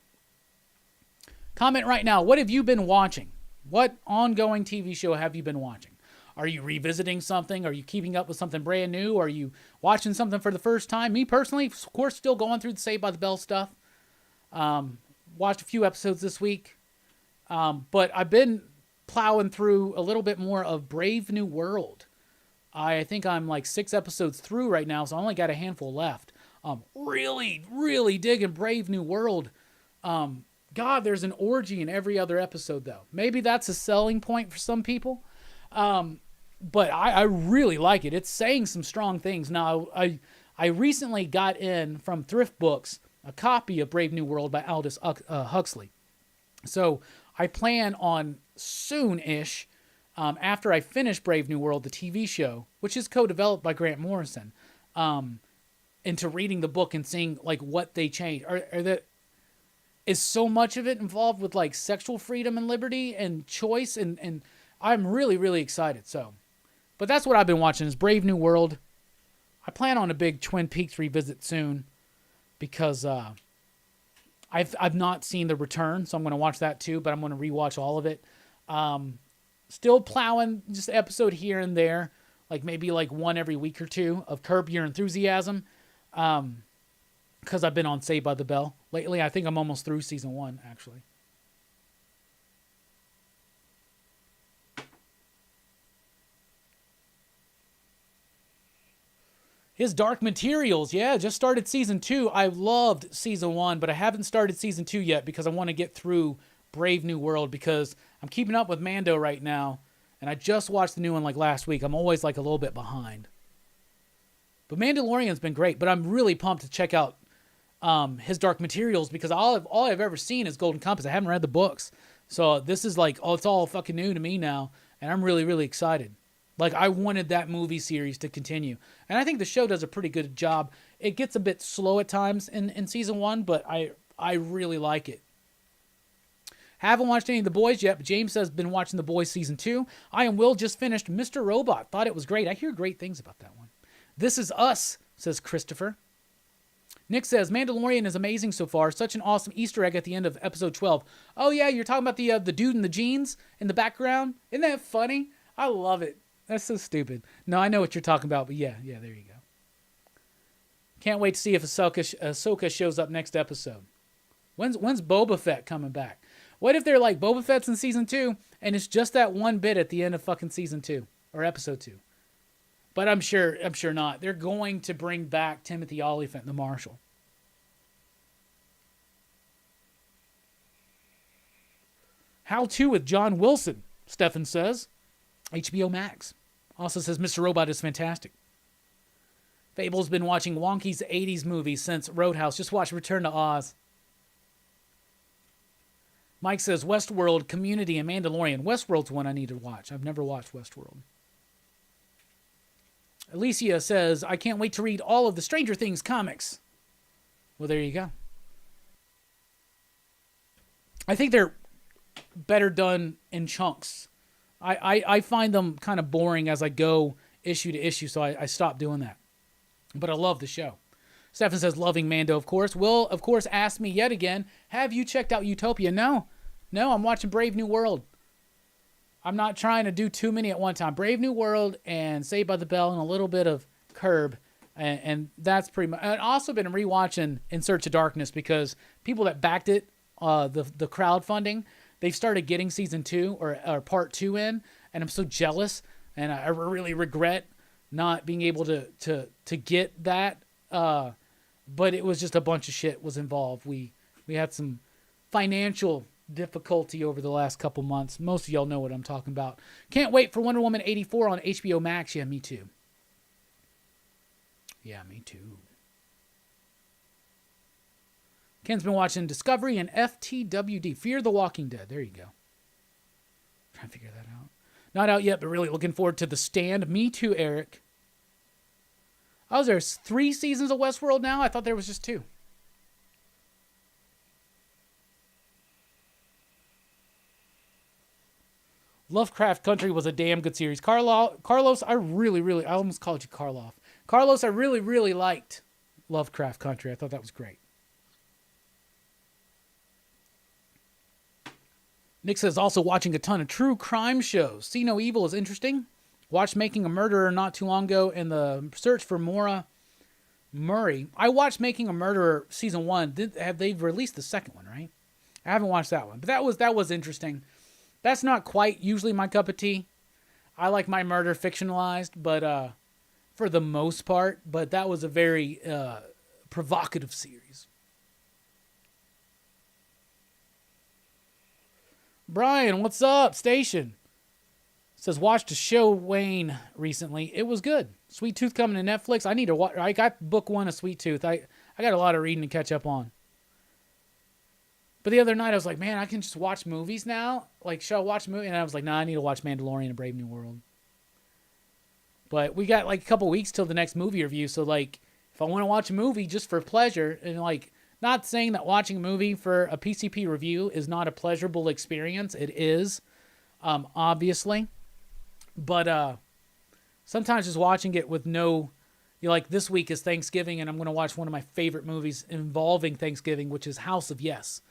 Comment right now. What have you been watching? What ongoing TV show have you been watching? Are you revisiting something? Are you keeping up with something brand new? Are you watching something for the first time? Me personally, of course, still going through the Saved by the Bell stuff. Watched a few episodes this week. But I've been plowing through a little bit more of Brave New World. I think I'm like 6 episodes through right now, so I only got a handful left. Really, really digging Brave New World. God, there's an orgy in every other episode, though. Maybe that's a selling point for some people. But I really like it. It's saying some strong things. Now, I recently got in from Thrift Books a copy of Brave New World by Aldous Huxley. So I plan on soon-ish, after I finish Brave New World, the TV show, which is co-developed by Grant Morrison, into reading the book and seeing like what they changed. Is so much of it involved with like sexual freedom and liberty and choice, and I'm really, really excited. So, but that's what I've been watching is Brave New World. I plan on a big Twin Peaks revisit soon because I've not seen The Return, so I'm going to watch that too, but I'm going to rewatch all of it. Still plowing just an episode here and there, like maybe like one every week or two of Curb Your Enthusiasm, because I've been on Saved by the Bell lately. I think I'm almost through season 1, actually. His Dark Materials, yeah, just started season 2. I loved season 1, but I haven't started season 2 yet because I want to get through Brave New World because I'm keeping up with Mando right now, and I just watched the new one like last week. I'm always like a little bit behind. But Mandalorian's been great, but I'm really pumped to check out His Dark Materials because all I've ever seen is Golden Compass. I haven't read the books. So this is like, it's all fucking new to me now, and I'm really, really excited. Like, I wanted that movie series to continue. And I think the show does a pretty good job. It gets a bit slow at times in season 1, but I really like it. Haven't watched any of The Boys yet, but James has been watching The Boys season 2. I and Will just finished Mr. Robot. Thought it was great. I hear great things about that one. This Is Us, says Christopher. Nick says, Mandalorian is amazing so far. Such an awesome Easter egg at the end of episode 12. Oh, yeah, you're talking about the dude in the jeans in the background? Isn't that funny? I love it. That's so stupid. No, I know what you're talking about, but yeah, there you go. Can't wait to see if Ahsoka shows up next episode. When's Boba Fett coming back? What if they're like Boba Fett's in season 2 and it's just that one bit at the end of fucking season 2 or episode 2? But I'm sure not. They're going to bring back Timothy Olyphant, the Marshal. How To with John Wilson, Stefan says. HBO Max. Also says Mr. Robot is fantastic. Fable's been watching Wonky's 80s movies since Roadhouse. Just watch Return to Oz. Mike says Westworld, Community, and Mandalorian. Westworld's one I need to watch. I've never watched Westworld. Alicia says, I can't wait to read all of the Stranger Things comics. Well, there you go. I think they're better done in chunks. I find them kind of boring as I go issue to issue, so I stopped doing that. But I love the show. Stefan says, loving Mando, of course. Will, of course, asked me yet again, have you checked out Utopia? No, I'm watching Brave New World. I'm not trying to do too many at one time. Brave New World and Saved by the Bell and a little bit of Curb. And that's pretty much... I've also been rewatching In Search of Darkness because people that backed it, the crowdfunding, they've started getting season 2 or part 2 in. And I'm so jealous. And I really regret not being able to get that but it was just a bunch of shit was involved. We had some financial difficulty over the last couple months. Most of y'all know what I'm talking about. Can't wait for Wonder Woman 84 on HBO Max. Yeah, me too. Yeah, me too. Ken's been watching Discovery and FTWD, Fear the Walking Dead. There you go. Trying to figure that out. Not out yet, but really looking forward to The Stand. Me too, Eric. Oh, there's 3 seasons of Westworld now? I thought there was just 2. Lovecraft Country was a damn good series. Carlos, I almost called you Karloff. Carlos, I really liked Lovecraft Country. I thought that was great. Nick says, also watching a ton of true crime shows. See No Evil is interesting. Watched Making a Murderer not too long ago and the search for Maura Murray. I watched Making a Murderer season 1. They've released the second one, right? I haven't watched that one, but that was interesting. That's not quite usually my cup of tea. I like my murder fictionalized, but for the most part. But that was a very provocative series. Brian, what's up? Station says, watched a show Wayne recently. It was good. Sweet Tooth coming to Netflix. I need to watch. I got book 1 of Sweet Tooth. I got a lot of reading to catch up on. But the other night I was like, man, I can just watch movies now. Like, should I watch a movie? And I was like, nah, I need to watch Mandalorian and Brave New World. But we got like a couple weeks till the next movie review. So like, if I want to watch a movie just for pleasure, and like, not saying that watching a movie for a PCP review is not a pleasurable experience. It is, obviously. But sometimes just watching it with no, like this week is Thanksgiving, and I'm going to watch one of my favorite movies involving Thanksgiving, which is House of Yes,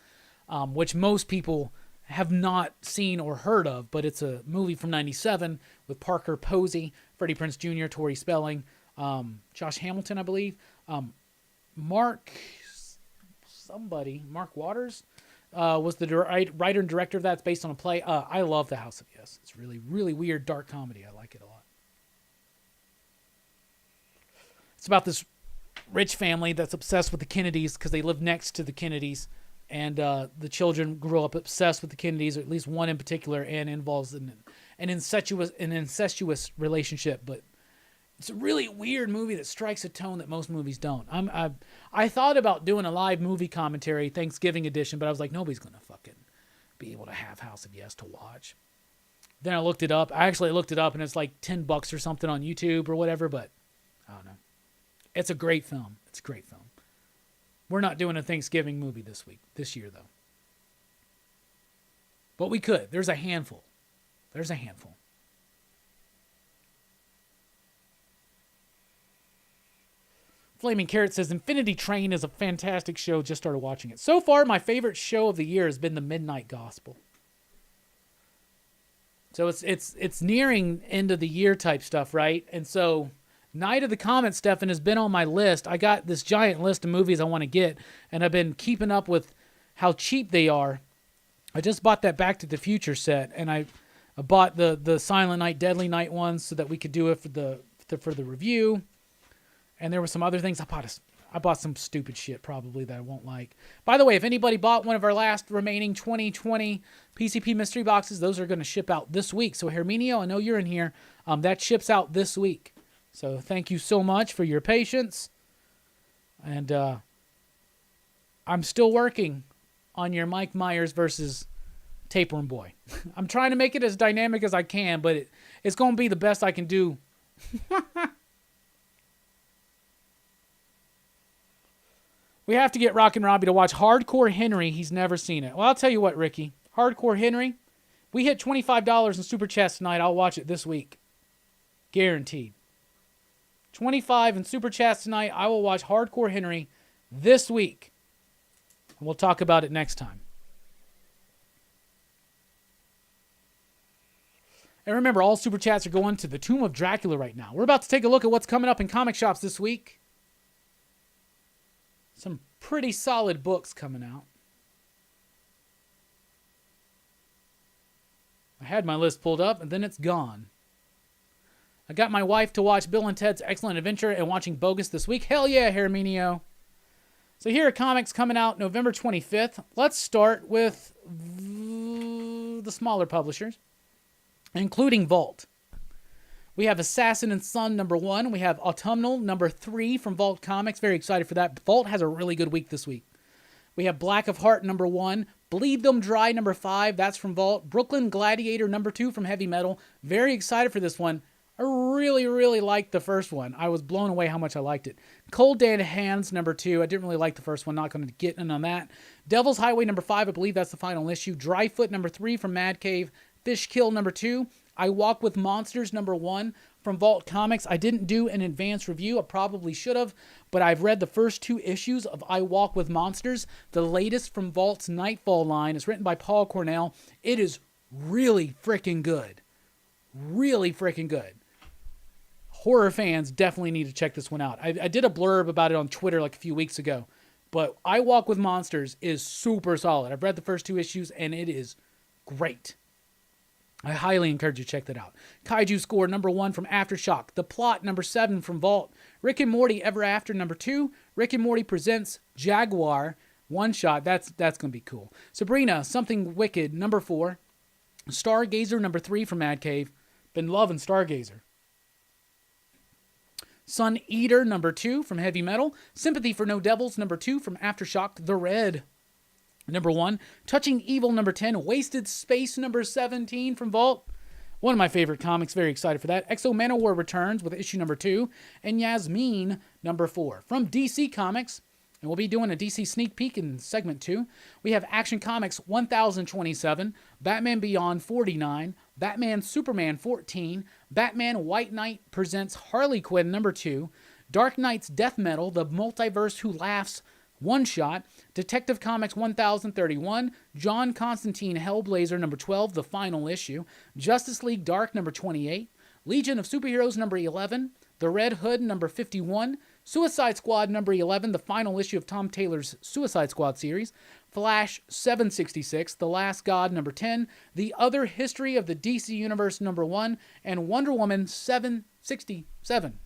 which most people have not seen or heard of, but it's a movie from '97 with Parker Posey, Freddie Prinze Jr., Tori Spelling, Josh Hamilton, I believe, Mark Waters was the writer and director of that. It's based on a play. I love The House of Yes. It's really, really weird, dark comedy. I like it a lot. It's about this rich family that's obsessed with the Kennedys because they live next to the Kennedys, and the children grew up obsessed with the Kennedys, or at least one in particular, and involves an incestuous relationship. But it's a really weird movie that strikes a tone that most movies don't. I thought about doing a live movie commentary, Thanksgiving edition, but I was like, nobody's going to fucking be able to have House of Yes to watch. Then I looked it up. I actually looked it up, and it's like $10 or something on YouTube or whatever, but I don't know. It's a great film. It's a great film. We're not doing a Thanksgiving movie this year, though. But we could. There's a handful. Flaming Carrot says, Infinity Train is a fantastic show. Just started watching it. So far, my favorite show of the year has been The Midnight Gospel. So it's nearing end of the year type stuff, right? And so Night of the Comet, Stefan, has been on my list. I got this giant list of movies I want to get, and I've been keeping up with how cheap they are. I just bought that Back to the Future set, and I bought the Silent Night, Deadly Night ones so that we could do it for the review. And there were some other things. I bought some stupid shit probably that I won't like. By the way, if anybody bought one of our last remaining 2020 PCP mystery boxes, those are going to ship out this week. So Herminio, I know you're in here. That ships out this week. So thank you so much for your patience. And I'm still working on your Mike Myers versus Tapeworm Boy. I'm trying to make it as dynamic as I can, but it's going to be the best I can do. We have to get Rockin Robbie to watch Hardcore Henry. He's never seen it. Well, I'll tell you what, Ricky. Hardcore Henry, we hit $25 in Super Chats tonight. I'll watch it this week. Guaranteed. 25 in Super Chats tonight. I will watch Hardcore Henry this week. And we'll talk about it next time. And remember, all Super Chats are going to the Tomb of Dracula right now. We're about to take a look at what's coming up in comic shops this week. Some pretty solid books coming out. I had my list pulled up, and then it's gone. I got my wife to watch Bill and Ted's Excellent Adventure and watching Bogus this week. Hell yeah, Herminio. So here are comics coming out November 25th. Let's start with the smaller publishers, including Vault. We have Assassin and Son #1. We have Autumnal #3 from Vault Comics. Very excited for that. Vault has a really good week this week. We have Black of Heart #1. Bleed Them Dry #5. That's from Vault. Brooklyn Gladiator #2 from Heavy Metal. Very excited for this one. I really, really liked the first one. I was blown away how much I liked it. Cold Dead Hands #2. I didn't really like the first one. Not going to get in on that. Devil's Highway #5. I believe that's the final issue. Dryfoot #3 from Mad Cave. Fish Kill #2. I Walk with Monsters #1 from Vault Comics. I didn't do an advanced review. I probably should have, but I've read the first 2 issues of I Walk with Monsters. The latest from Vault's Nightfall line is written by Paul Cornell. It is really freaking good. Really freaking good. Horror fans definitely need to check this one out. I did a blurb about it on Twitter like a few weeks ago, but I Walk with Monsters is super solid. I've read the first 2 issues, and it is great. I highly encourage you to check that out. Kaiju Score #1 from Aftershock. The Plot #7 from Vault. Rick and Morty Ever After #2. Rick and Morty Presents Jaguar. One shot. That's going to be cool. Sabrina Something Wicked #4. Stargazer #3 from Mad Cave. Been loving Stargazer. Sun Eater #2 from Heavy Metal. Sympathy for No Devils #2 from Aftershock. The Red #1. Touching Evil #10. Wasted Space #17 from Vault. One of my favorite comics. Very excited for that. Exo Manowar returns with issue #2. And Yasmin #4. From DC Comics, and we'll be doing a DC sneak peek in segment 2. We have Action Comics 1027. Batman Beyond 49. Batman Superman 14. Batman White Knight presents Harley Quinn #2. Dark Knight's Death Metal, The Multiverse Who Laughs one shot. Detective Comics 1031. John Constantine Hellblazer #12, the final issue. Justice League Dark #28. Legion of Superheroes #11. The Red Hood #51. Suicide Squad #11, the final issue of Tom Taylor's Suicide Squad series. Flash 766, The Last God #10, The Other History of the DC Universe #1, and Wonder Woman 767.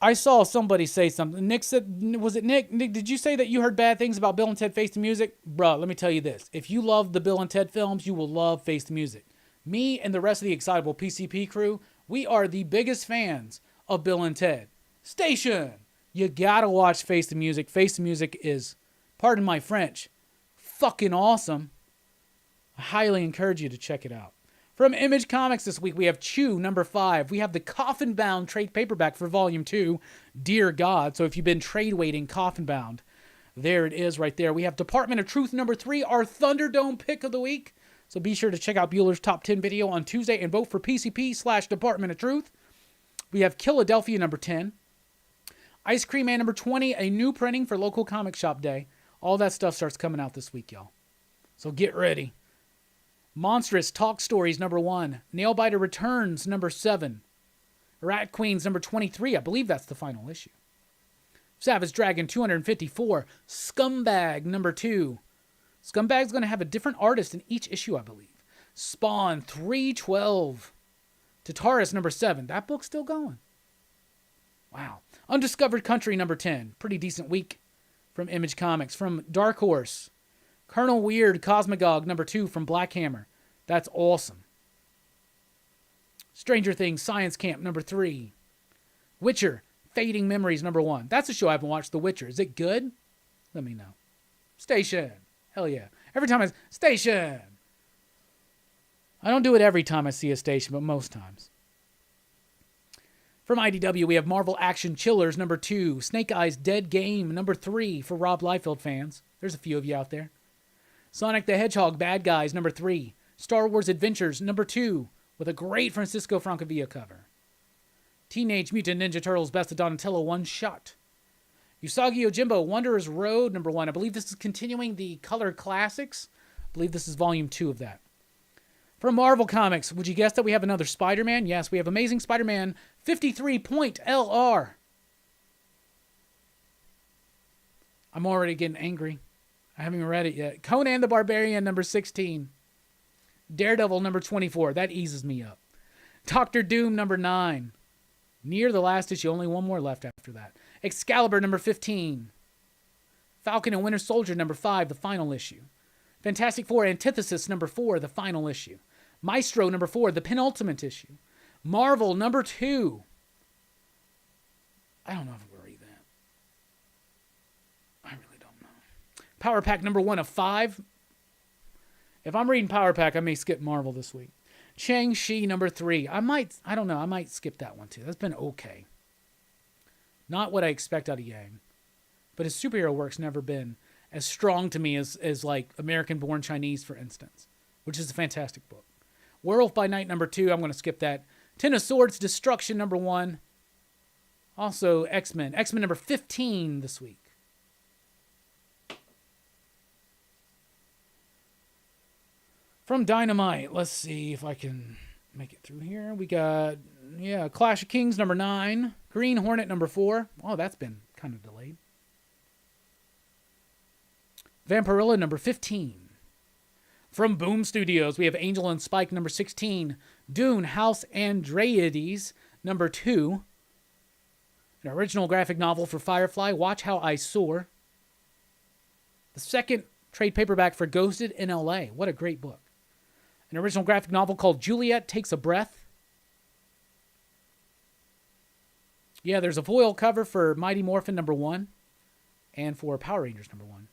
I saw somebody say something. Nick said, was it Nick? Nick, did you say that you heard bad things about Bill and Ted Face the Music? Bruh, let me tell you this. If you love the Bill and Ted films, you will love Face the Music. Me and the rest of the Excitable PCP crew, we are the biggest fans of Bill and Ted. Station! You gotta watch Face the Music. Face the Music is, pardon my French, fucking awesome. I highly encourage you to check it out. From Image Comics this week, we have Chew #5. We have the Coffin Bound trade paperback for Volume 2. Dear God. So if you've been trade waiting Coffin Bound, there it is right there. We have Department of Truth #3, our Thunderdome pick of the week. So be sure to check out Bueller's Top 10 video on Tuesday and vote for PCP/Department of Truth. We have Philadelphia #10. Ice Cream Man #20, a new printing for local comic shop day. All that stuff starts coming out this week, y'all. So get ready. Monstrous Talk Stories #1. Nailbiter Returns #7. Rat Queens #23. I believe that's the final issue. Savage Dragon 254. Scumbag #2. Scumbag's going to have a different artist in each issue, I believe. Spawn 312. Tataris #7. That book's still going. Wow. Undiscovered Country #10. Pretty decent week from Image Comics. From Dark Horse, Colonel Weird Cosmagog #2 from Black Hammer. That's awesome. Stranger Things Science Camp #3. Witcher Fading Memories #1. That's a show I haven't watched, The Witcher. Is it good? Let me know. Station. Hell yeah. Every time Station. I don't do it every time I see a station, but most times. From IDW, we have Marvel Action Chillers #2. Snake Eyes Dead Game #3 for Rob Liefeld fans. There's a few of you out there. Sonic the Hedgehog Bad Guys #3. Star Wars Adventures #2 with a great Francisco Francavilla cover. Teenage Mutant Ninja Turtles Best of Donatello one shot. Usagi Yojimbo Wanderer's Road #1. I believe this is continuing the Color Classics. I believe this is volume 2 of that. From Marvel Comics, would you guess that we have another Spider-Man? Yes, we have Amazing Spider-Man 53.LR. I'm already getting angry. I haven't even read it yet. Conan the Barbarian #16. Daredevil #24. That eases me up. Doctor Doom #9. Near the last issue, only one more left after that. Excalibur number 15. Falcon and Winter Soldier number 5, the final issue. Fantastic Four Antithesis number 4, the final issue. Maestro number 4, the penultimate issue. Marvel number 2. I don't know if I'm going to read that. I really don't know. Power Pack number 1 of 5. If I'm reading Power Pack, I may skip Marvel this week. Shang-Chi number 3. I might skip that one too. That's been okay. Not what I expect out of Yang. But his superhero work's never been as strong to me as like American Born Chinese, for instance, which is a fantastic book. Werewolf by Night number 2. I'm going to skip that. Ten of Swords Destruction number 1. Also X-Men. X-Men number 15 this week. From Dynamite, let's see if I can make it through here. We got, Clash of Kings number 9. Green Hornet number 4. Oh, that's been kind of delayed. Vampirella number 15. From Boom Studios, we have Angel and Spike number 16. Dune House Andreides number 2. An original graphic novel for Firefly, Watch How I Soar. The second trade paperback for Ghosted in L.A. What a great book. An original graphic novel called Juliet Takes a Breath. Yeah, there's a foil cover for Mighty Morphin number 1. And for Power Rangers number 1.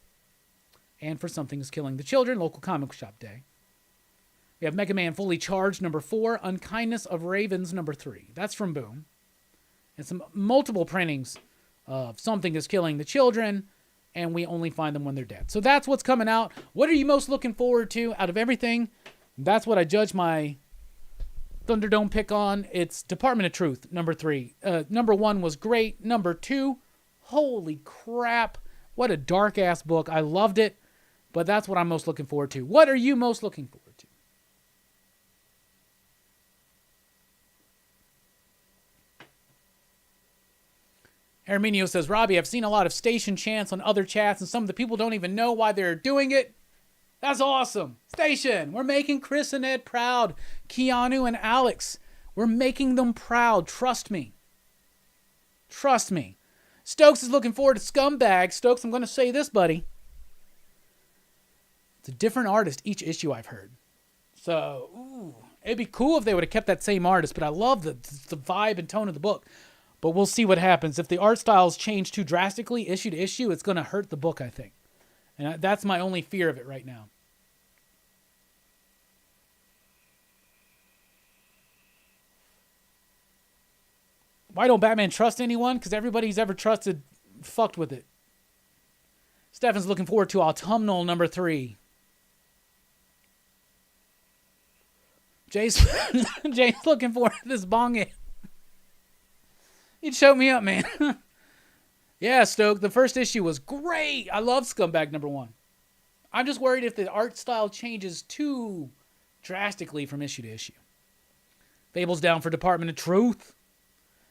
And for Something's Killing the Children, local comic shop day. We have Mega Man Fully Charged number 4. Unkindness of Ravens number 3. That's from Boom. And some multiple printings of Something is Killing the Children. And we only find them when they're dead. So that's what's coming out. What are you most looking forward to out of everything? That's what I judge my Thunderdome pick on. It's Department of Truth, number 3. Number 1 was great. Number 2, holy crap. What a dark-ass book. I loved it. But that's what I'm most looking forward to. What are you most looking forward to? Herminio says, Robbie, I've seen a lot of station chants on other chats, and some of the people don't even know why they're doing it. That's awesome. Station. We're making Chris and Ed proud. Keanu and Alex. We're making them proud. Trust me. Trust me. Stokes is looking forward to Scumbag. Stokes, I'm going to say this, buddy. It's a different artist each issue I've heard. So, it'd be cool if they would have kept that same artist, but I love the vibe and tone of the book. But we'll see what happens. If the art styles change too drastically issue to issue, it's going to hurt the book, I think. And that's my only fear of it right now. Why don't Batman trust anyone? Because everybody he's ever trusted fucked with it. Stefan's looking forward to Autumnal number 3. Jay's looking forward to this bong hit. You'd show me up, man. Yeah, Stoke, the first issue was great. I love Scumbag number 1. I'm just worried if the art style changes too drastically from issue to issue. Fable's down for Department of Truth.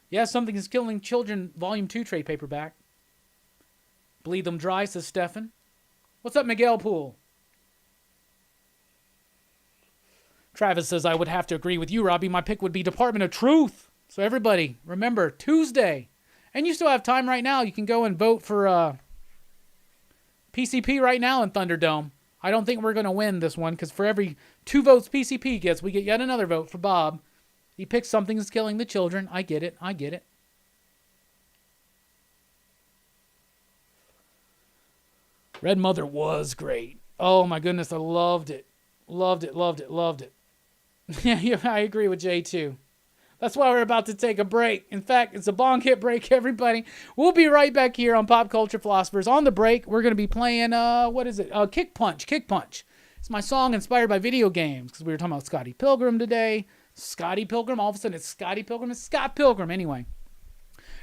Yeah, Something is Killing Children, Volume 2 trade paperback. Bleed them dry, says Stefan. What's up, Miguel Poole? Travis says, I would have to agree with you, Robbie. My pick would be Department of Truth. So everybody, remember, Tuesday. And you still have time right now. You can go and vote for PCP right now in Thunderdome. I don't think we're going to win this one, because for every 2 votes PCP gets, we get yet another vote for Bob. He picks Something is Killing the Children. I get it. I get it. Red Mother was great. Oh my goodness, I loved it. Loved it, loved it, loved it. Yeah, I agree with Jay too. That's why we're about to take a break. In fact, it's a bong hit break, everybody. We'll be right back here on Pop Culture Philosophers. On the break, we're going to be playing, Kick Punch. Kick Punch. It's my song inspired by video games, because we were talking about Scotty Pilgrim today. Scotty Pilgrim, all of a sudden it's Scotty Pilgrim. It's Scott Pilgrim, anyway.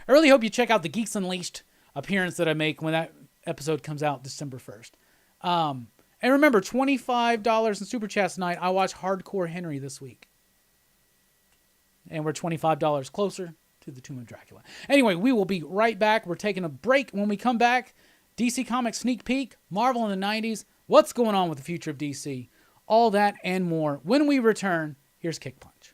I really hope you check out the Geeks Unleashed appearance that I make when that episode comes out December 1st. And remember, $25 in Super Chats tonight. I watched Hardcore Henry this week. And we're $25 closer to the Tomb of Dracula. Anyway, we will be right back. We're taking a break. When we come back, DC Comics sneak peek, Marvel in the 90s, what's going on with the future of DC, all that and more. When we return, here's Kick Punch.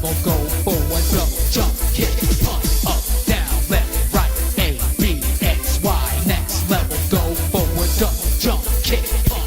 level, go forward, double jump, kick, punch, up, down, left, right, A, B, X, Y, next level, go forward, double jump, kick, punch.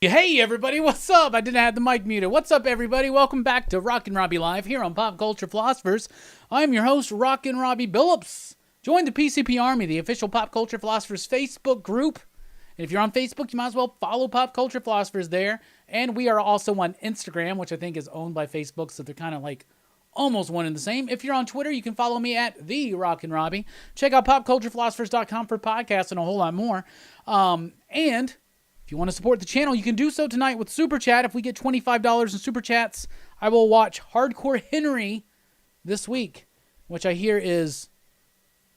Hey everybody, what's up? I didn't have the mic muted. What's up everybody? Welcome back to Rockin Robbie Live here on Pop Culture Philosophers. I'm your host, Rockin Robbie Billups. Join the PCP Army, the official Pop Culture Philosophers Facebook group. And if you're on Facebook, you might as well follow Pop Culture Philosophers there. And we are also on Instagram, which I think is owned by Facebook, so they're kind of like almost one and the same. If you're on Twitter, you can follow me at the Rockin Robbie. Check out popculturephilosophers.com for podcasts and a whole lot more. And if you want to support the channel, you can do so tonight with Super Chat. If we get $25 in Super Chats, I will watch Hardcore Henry this week, which I hear is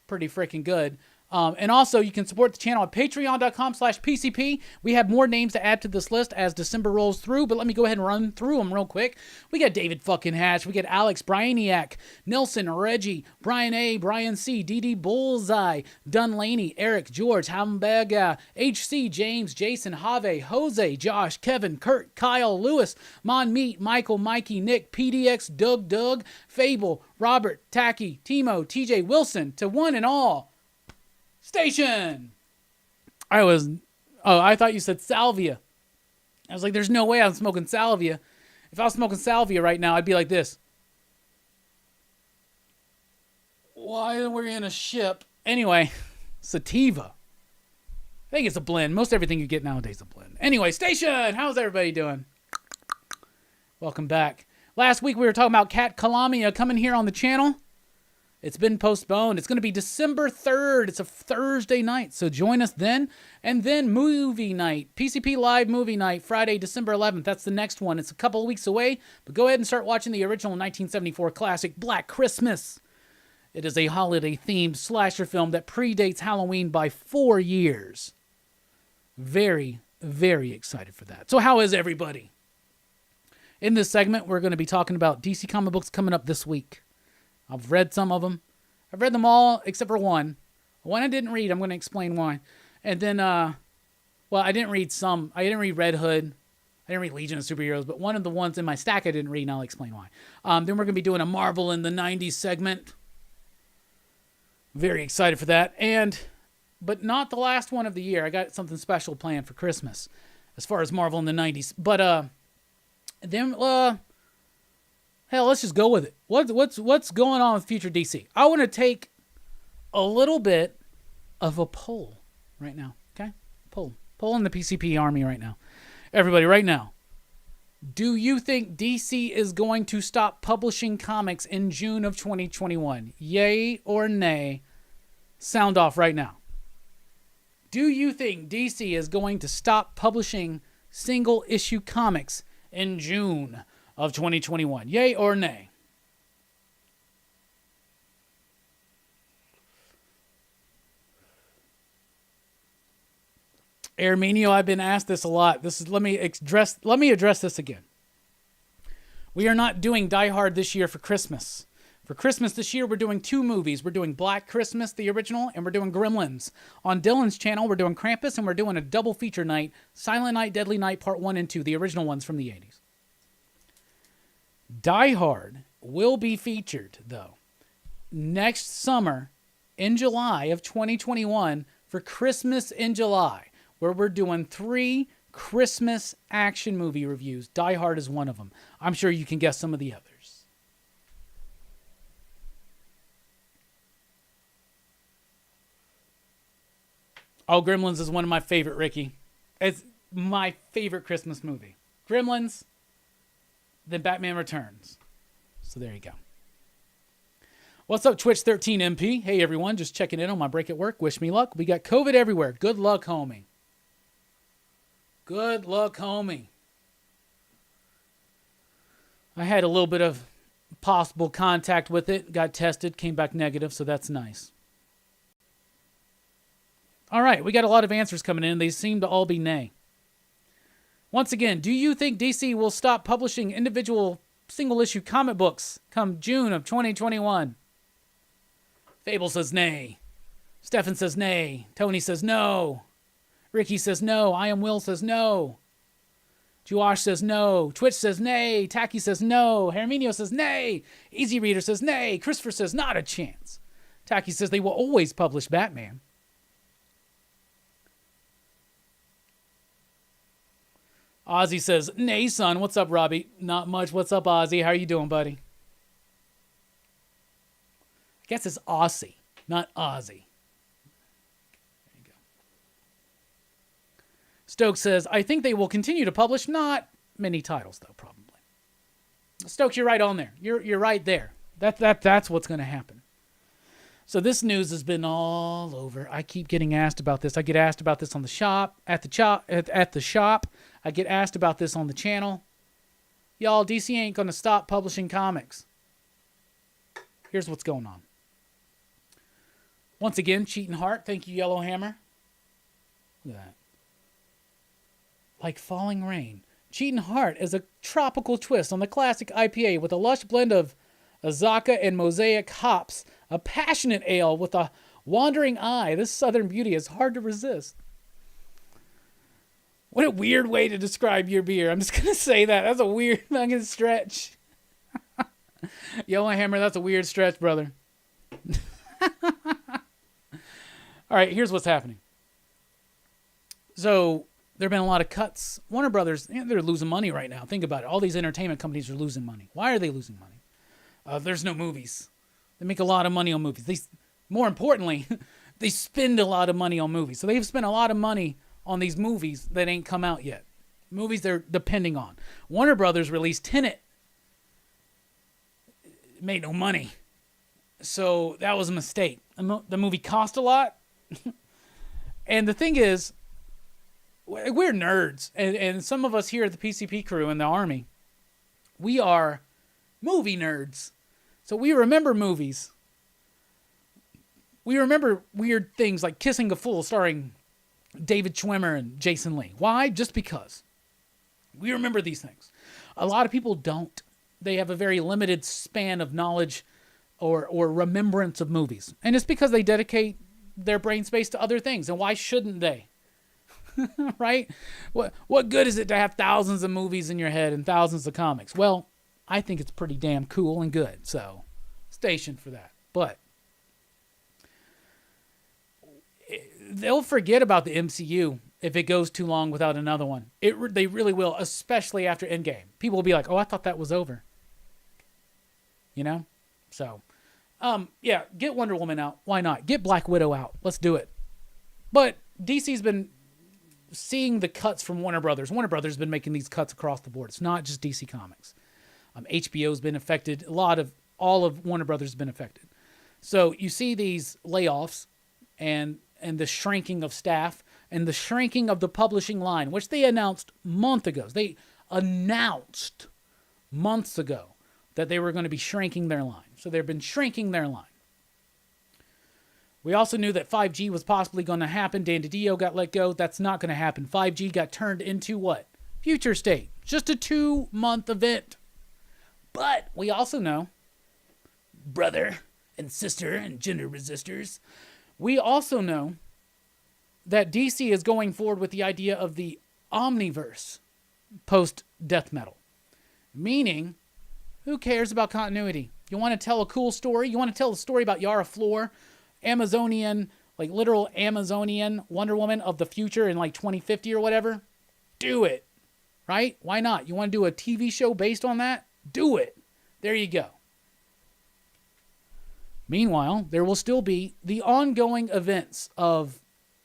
pretty freaking good. And also, you can support the channel at patreon.com/PCP. We have more names to add to this list as December rolls through, but let me go ahead and run through them real quick. We got David fucking Hatch. We got Alex Bryaniak, Nelson, Reggie, Brian A, Brian C, DD Bullseye, Dunlaney, Eric, George, Hamburger, HC, James, Jason, Have, Jose, Josh, Kevin, Kurt, Kyle, Lewis, Mon Meat, Michael, Mikey, Nick, PDX, Doug, Fable, Robert, Tacky, Timo, TJ Wilson, to one and all. Station! I thought you said salvia. I was like, there's no way I'm smoking salvia. If I was smoking salvia right now, I'd be like this. Why are we in a ship? Anyway, sativa. I think it's a blend. Most everything you get nowadays is a blend. Anyway, Station! How's everybody doing? Welcome back. Last week we were talking about Cat Calamia coming here on the channel. It's been postponed. It's going to be December 3rd. It's a Thursday night, so join us then. And then movie night, PCP Live movie night, Friday, December 11th. That's the next one. It's a couple of weeks away, but go ahead and start watching the original 1974 classic, Black Christmas. It is a holiday-themed slasher film that predates Halloween by 4 years. Very, very excited for that. So how is everybody? In this segment, we're going to be talking about DC comic books coming up this week. I've read some of them. I've read them all except for one. One I didn't read. I'm going to explain why. And then, I didn't read some. I didn't read Red Hood. I didn't read Legion of Superheroes. But one of the ones in my stack I didn't read, and I'll explain why. Then we're going to be doing a Marvel in the 90s segment. Very excited for that. But not the last one of the year. I got something special planned for Christmas as far as Marvel in the 90s. But hell, let's just go with it. What's going on with future DC? I want to take a little bit of a poll right now. Okay, poll in the PCP Army right now. Everybody, right now, do you think DC is going to stop publishing comics in June of 2021? Yay or nay? Sound off right now. Do you think DC is going to stop publishing single issue comics in June of 2021? Yay or nay? Arminio, I've been asked this a lot. Let me address this again. We are not doing Die Hard this year for Christmas. For Christmas this year, we're doing 2 movies. We're doing Black Christmas, the original, and we're doing Gremlins. On Dylan's channel, we're doing Krampus, and we're doing a double feature night, Silent Night, Deadly Night, Part 1 and 2, the original ones from the 80s. Die Hard will be featured, though, next summer in July of 2021 for Christmas in July, where we're doing 3 Christmas action movie reviews. Die Hard is one of them. I'm sure you can guess some of the others. Oh, Gremlins is one of my favorite, Ricky. It's my favorite Christmas movie. Gremlins, then Batman Returns. So there you go. What's up, Twitch13MP? Hey, everyone. Just checking in on my break at work. Wish me luck. We got COVID everywhere. Good luck, homie. Good luck, homie. I had a little bit of possible contact with it. Got tested. Came back negative, so that's nice. All right, we got a lot of answers coming in. They seem to all be nay. Once again, do you think DC will stop publishing individual single-issue comic books come June of 2021? Fable says nay. Stefan says nay. Tony says no. Ricky says no. I Am Will says no. Josh says no. Twitch says nay. Tacky says no. Herminio says nay. Easy Reader says nay. Christopher says not a chance. Tacky says they will always publish Batman. Ozzy says, nay, son. What's up, Robbie? Not much. What's up, Ozzy? How are you doing, buddy? I guess it's Aussie, not Ozzy. There you go. Stokes says, I think they will continue to publish not many titles, though, probably. Stokes, you're right on there. You're right there. That's what's going to happen. So this news has been all over. I keep getting asked about this. I get asked about this on the shop, at the shop. I get asked about this on the channel. Y'all, DC ain't going to stop publishing comics. Here's what's going on. Once again, Cheating Heart. Thank you, Yellow Hammer. Look at that. Like falling rain. Cheating Heart is a tropical twist on the classic IPA with a lush blend of Azaka and Mosaic hops. A passionate ale with a wandering eye. This southern beauty is hard to resist. What a weird way to describe your beer. I'm just going to say that. That's a weird fucking stretch. Yellow Hammer, that's a weird stretch, brother. All right, here's what's happening. So there have been a lot of cuts. Warner Brothers, they're losing money right now. Think about it. All these entertainment companies are losing money. Why are they losing money? There's no movies. They make a lot of money on movies. More importantly, they spend a lot of money on movies. So they've spent a lot of money on these movies that ain't come out yet. Movies they're depending on. Warner Brothers released Tenet. It made no money. So that was a mistake. The movie cost a lot. And the thing is, we're nerds. And some of us here at the PCP crew in the Army, we are movie nerds. So we remember movies. We remember weird things like Kissing a Fool starring David Schwimmer and Jason Lee. Why? Just because. We remember these things. A lot of people don't. They have a very limited span of knowledge or remembrance of movies. And it's because they dedicate their brain space to other things. And why shouldn't they? Right? What good is it to have thousands of movies in your head and thousands of comics? Well, I think it's pretty damn cool and good. So, station for that. But they'll forget about the MCU if it goes too long without another one. They really will, especially after Endgame. People will be like, oh, I thought that was over. You know? So, yeah, get Wonder Woman out. Why not? Get Black Widow out. Let's do it. But DC's been seeing the cuts from Warner Brothers. Warner Brothers has been making these cuts across the board. It's not just DC Comics. HBO's been affected. All of Warner Brothers has been affected. So you see these layoffs and the shrinking of staff and the shrinking of the publishing line, which they announced months ago. They announced months ago that they were going to be shrinking their line. So they've been shrinking their line. We also knew that 5G was possibly going to happen. Dan DiDio got let go. That's not going to happen. 5G got turned into what? Future state. Just a 2-month event. But we also know, brother and sister and gender resistors, we also know that DC is going forward with the idea of the Omniverse post-death metal. Meaning, who cares about continuity? You want to tell a cool story? You want to tell a story about Yara Flor, Amazonian, like literal Amazonian Wonder Woman of the future in like 2050 or whatever? Do it. Right? Why not? You want to do a TV show based on that? Do it. There you go. Meanwhile, there will still be the ongoing events of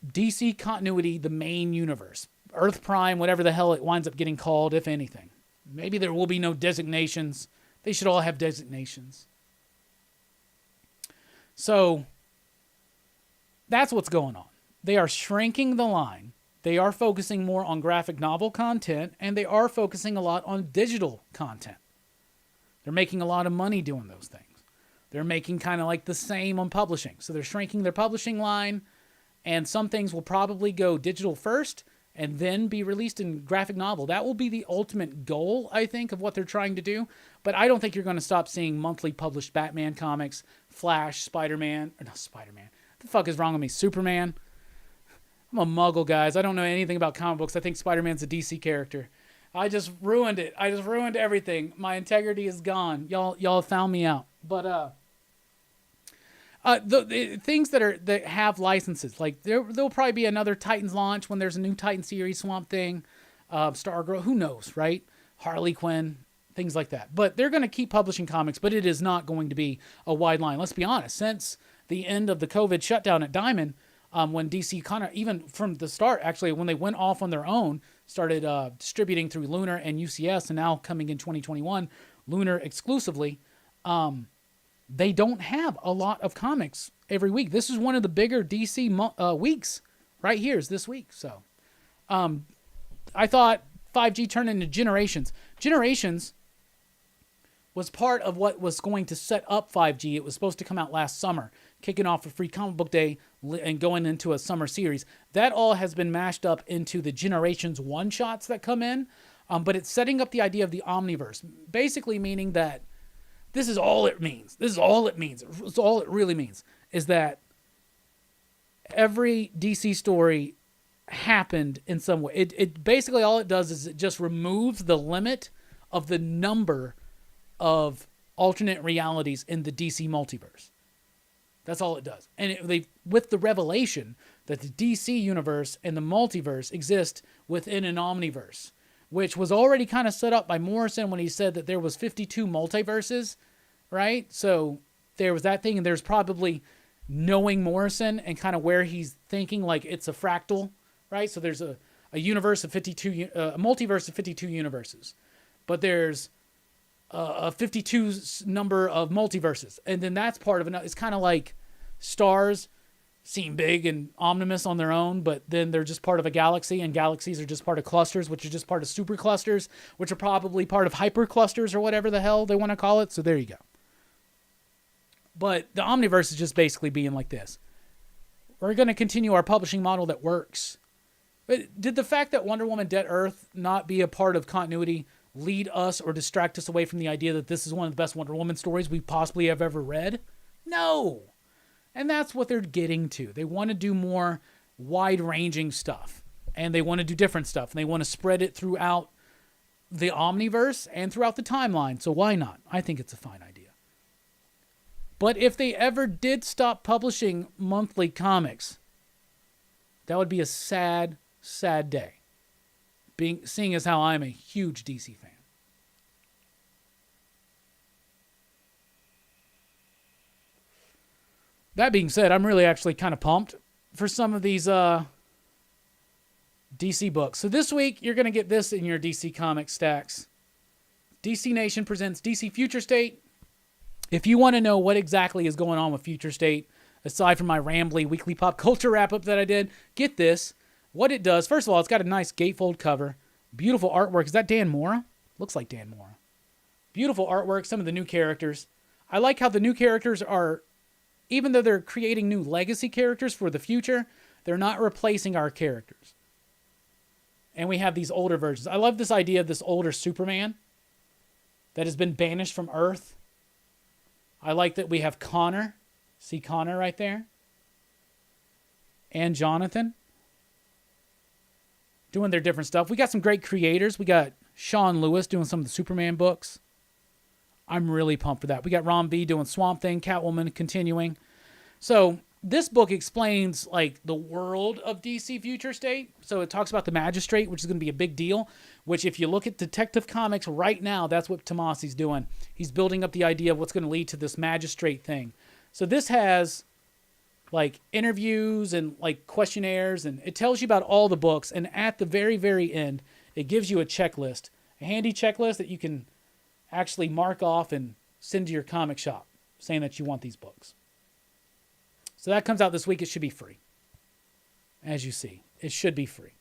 DC continuity, the main universe. Earth Prime, whatever the hell it winds up getting called, if anything. Maybe there will be no designations. They should all have designations. So, that's what's going on. They are shrinking the line. They are focusing more on graphic novel content, and they are focusing a lot on digital content. They're making a lot of money doing those things. They're making kind of like the same on publishing. So they're shrinking their publishing line, and some things will probably go digital first and then be released in graphic novel. That will be the ultimate goal, I think, of what they're trying to do. But I don't think you're going to stop seeing monthly published Batman comics, Flash, Spider-Man. Or not Spider-Man. What the fuck is wrong with me? Superman? I'm a muggle, guys. I don't know anything about comic books. I think Spider-Man's a DC character. I just ruined it. I just ruined everything. My integrity is gone. Y'all found me out. But the things that have licenses, like there'll probably be another Titans launch when there's a new Titan series, Swamp Thing, Stargirl, who knows, right? Harley Quinn, things like that. But they're going to keep publishing comics, but it is not going to be a wide line. Let's be honest. Since the end of the COVID shutdown at Diamond, when DC kind of, even from the start, actually, when they went off on their own, started distributing through Lunar and UCS, and now coming in 2021, Lunar exclusively, they don't have a lot of comics every week. This is one of the bigger DC weeks right here is this week. So I thought 5G turned into Generations. Generations was part of what was going to set up 5G. It was supposed to come out last summer, kicking off a free comic book day and going into a summer series. That all has been mashed up into the Generations one-shots that come in, but it's setting up the idea of the Omniverse, basically meaning that this is all it means. This is all it means. It's all it really means is that every DC story happened in some way. It basically all it does is it just removes the limit of the number of alternate realities in the DC multiverse. That's all it does. And with the revelation that the DC universe and the multiverse exist within an omniverse, which was already kind of set up by Morrison when he said that there was 52 multiverses, right? So there was that thing, and there's probably knowing Morrison and kind of where he's thinking like it's a fractal, right? So there's a universe of 52, a multiverse of 52 universes, but there's a 52 number of multiverses. And then that's part of it. It's kind of like stars seem big and ominous on their own, but then they're just part of a galaxy, and galaxies are just part of clusters, which are just part of superclusters, which are probably part of hyperclusters or whatever the hell they want to call it. So there you go. But the omniverse is just basically being like this. We're going to continue our publishing model that works. But did the fact that Wonder Woman Dead Earth not be a part of continuity lead us or distract us away from the idea that this is one of the best Wonder Woman stories we possibly have ever read? No. And that's what they're getting to. They want to do more wide-ranging stuff. And they want to do different stuff. And they want to spread it throughout the omniverse and throughout the timeline. So why not? I think it's a fine idea. But if they ever did stop publishing monthly comics, that would be a sad, sad day. Seeing as how I'm a huge DC fan. That being said, I'm really actually kind of pumped for some of these DC books. So this week, you're going to get this in your DC Comics stacks. DC Nation presents DC Future State. If you want to know what exactly is going on with Future State, aside from my rambly weekly pop culture wrap-up that I did, get this. What it does, first of all, it's got a nice gatefold cover. Beautiful artwork. Is that Dan Mora? Looks like Dan Mora. Beautiful artwork. Some of the new characters. I like how the new characters are even though they're creating new legacy characters for the future, they're not replacing our characters. And we have these older versions. I love this idea of this older Superman that has been banished from Earth. I like that we have Connor. See Connor right there? And Jonathan doing their different stuff. We got some great creators. We got Sean Lewis doing some of the Superman books. I'm really pumped for that. We got Ron B doing Swamp Thing, Catwoman continuing. So this book explains like the world of DC Future State. So it talks about the Magistrate, which is going to be a big deal, which if you look at Detective Comics right now, that's what Tomasi's doing. He's building up the idea of what's going to lead to this Magistrate thing. So this has like interviews and like questionnaires, and it tells you about all the books. And at the very, very end, it gives you a checklist, a handy checklist that you can actually mark off and send to your comic shop saying that you want these books. So that comes out this week. It should be free. As you see, it should be free.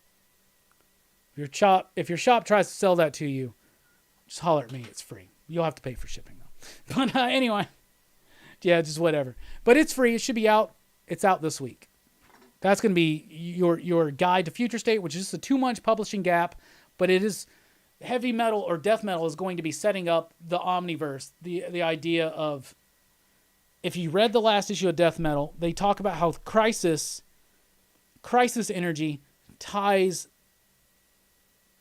If your shop tries to sell that to you, just holler at me. It's free. You'll have to pay for shipping though. But anyway, yeah, just whatever. But it's free. It should be out. It's out this week. That's going to be your guide to Future State, which is just a 2-month publishing gap, but it is heavy metal or death metal is going to be setting up the Omniverse. The idea of, if you read the last issue of Death Metal, they talk about how crisis energy ties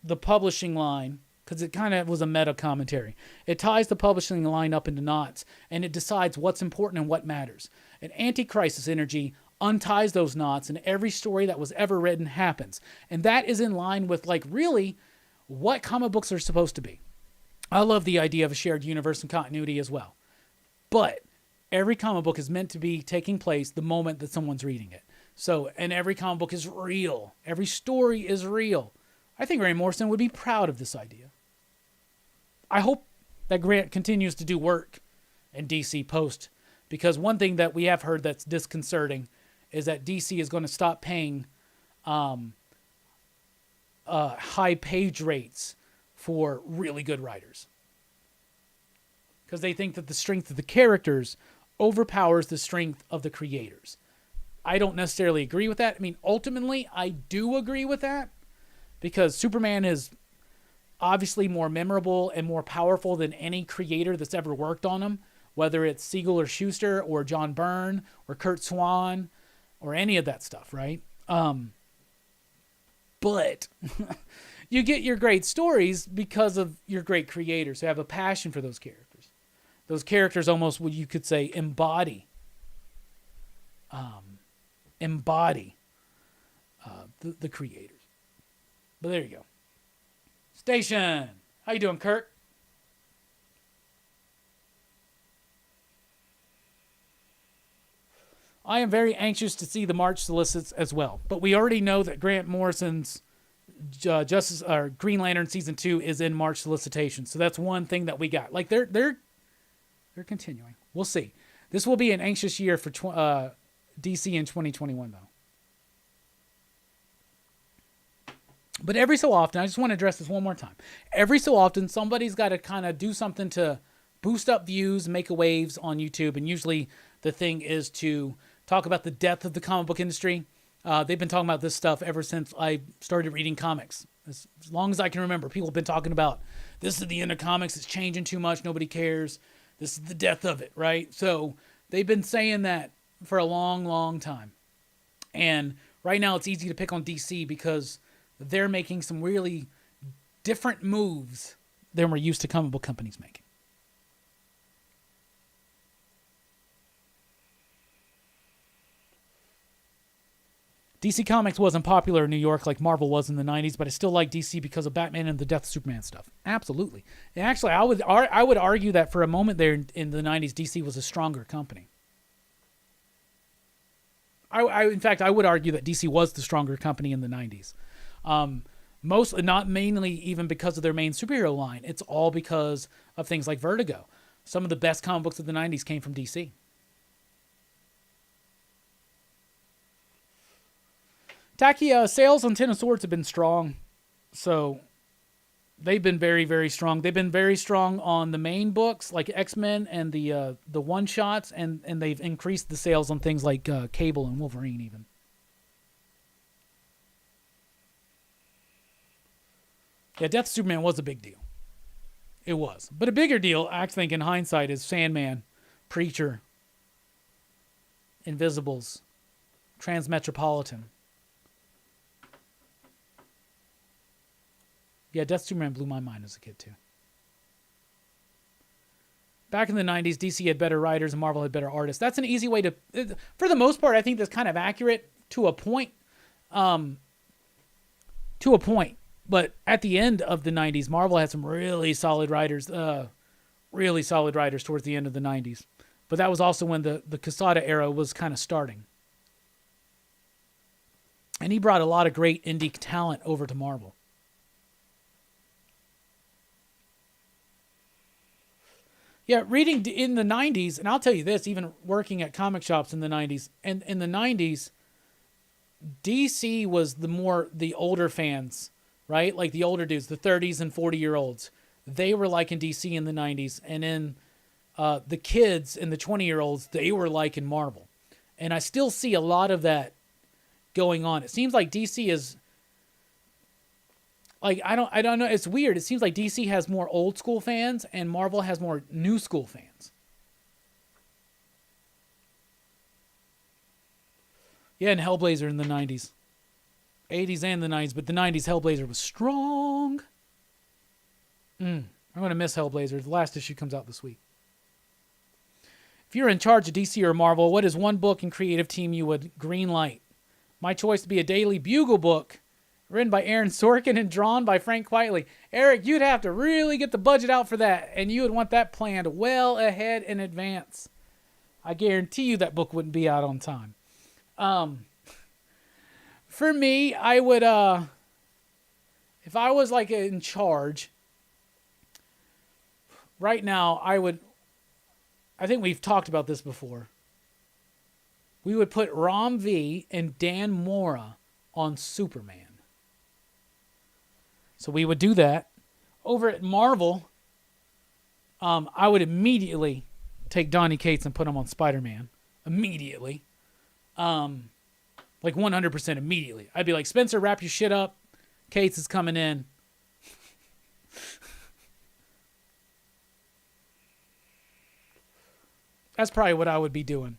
the publishing line, because it kind of was a meta commentary. It ties the publishing line up into knots, and it decides what's important and what matters. And anti-crisis energy unties those knots, and every story that was ever written happens. And that is in line with, like, really what comic books are supposed to be. I love the idea of a shared universe and continuity as well. But every comic book is meant to be taking place the moment that someone's reading it. So, and every comic book is real. Every story is real. I think Grant Morrison would be proud of this idea. I hope that Grant continues to do work in DC post, because one thing that we have heard that's disconcerting is that DC is going to stop paying high page rates for really good writers, because they think that the strength of the characters overpowers the strength of the creators. I don't necessarily agree with that. I mean, ultimately, I do agree with that, because Superman is obviously more memorable and more powerful than any creator that's ever worked on him, whether it's Siegel or Schuster or John Byrne or Kurt Swan or any of that stuff, right? But you get your great stories because of your great creators who have a passion for those characters. Those characters almost, what you could say, embody the creators. But there you go. Station. How you doing, Kirk? I am very anxious to see the March solicits as well. But we already know that Grant Morrison's Green Lantern Season 2 is in March solicitation. So that's one thing that we got. Like, they're continuing. We'll see. This will be an anxious year for DC in 2021, though. But every so often, I just want to address this one more time. Every so often, somebody's got to kind of do something to boost up views, make waves on YouTube. And usually the thing is to talk about the death of the comic book industry. They've been talking about this stuff ever since I started reading comics. As long as I can remember, people have been talking about, this is the end of comics. It's changing too much. Nobody cares. This is the death of it, right? So they've been saying that for a long, long time. And right now it's easy to pick on DC because they're making some really different moves than we're used to comic book companies making. DC Comics wasn't popular in New York like Marvel was in the 90s, but I still like DC because of Batman and the Death of Superman stuff. Absolutely. And actually, I would argue that for a moment there in the 90s, DC was a stronger company. In fact, I would argue that DC was the stronger company in the 90s. Mostly, not mainly even because of their main superhero line. It's all because of things like Vertigo. Some of the best comic books of the 90s came from DC. Taki, sales on Ten of Swords have been strong. So they've been very, very strong. They've been very strong on the main books like X-Men and the one shots, and they've increased the sales on things like Cable and Wolverine even. Yeah, Death of Superman was a big deal. It was. But a bigger deal, I think in hindsight, is Sandman, Preacher, Invisibles, Transmetropolitan. Yeah, Death of Superman blew my mind as a kid too. Back in the 90s, DC had better writers and Marvel had better artists. That's an easy way to... For the most part, I think that's kind of accurate to a point. But at the end of the 90s, Marvel had some really solid writers towards the end of the 90s. But that was also when the Quesada era was kind of starting. And he brought a lot of great indie talent over to Marvel. Yeah, reading in the 90s, and I'll tell you this, even working at comic shops in the 90s, and in the 90s, DC was the older fans, right? Like the older dudes, the 30s and 40-year-olds. They were liking DC in the 90s. And then the kids and the 20-year-olds, they were liking Marvel. And I still see a lot of that going on. It seems like DC is... Like, I don't know. It's weird. It seems like DC has more old school fans and Marvel has more new school fans. Yeah, and Hellblazer in the 90s. 80s and the 90s, but the 90s Hellblazer was strong. I'm going to miss Hellblazer. The last issue comes out this week. If you're in charge of DC or Marvel, what is one book and creative team you would greenlight? My choice would be a Daily Bugle book written by Aaron Sorkin and drawn by Frank Quitely. Eric, you'd have to really get the budget out for that, and you would want that planned well ahead in advance. I guarantee you that book wouldn't be out on time. For me, I would, if I was like in charge, right now, I think we've talked about this before. We would put Ram V and Dan Mora on Superman. So we would do that. Over at Marvel, I would immediately take Donny Cates and put him on Spider-Man. Immediately. Like 100% immediately. I'd be like, Spencer, wrap your shit up. Cates is coming in. That's probably what I would be doing.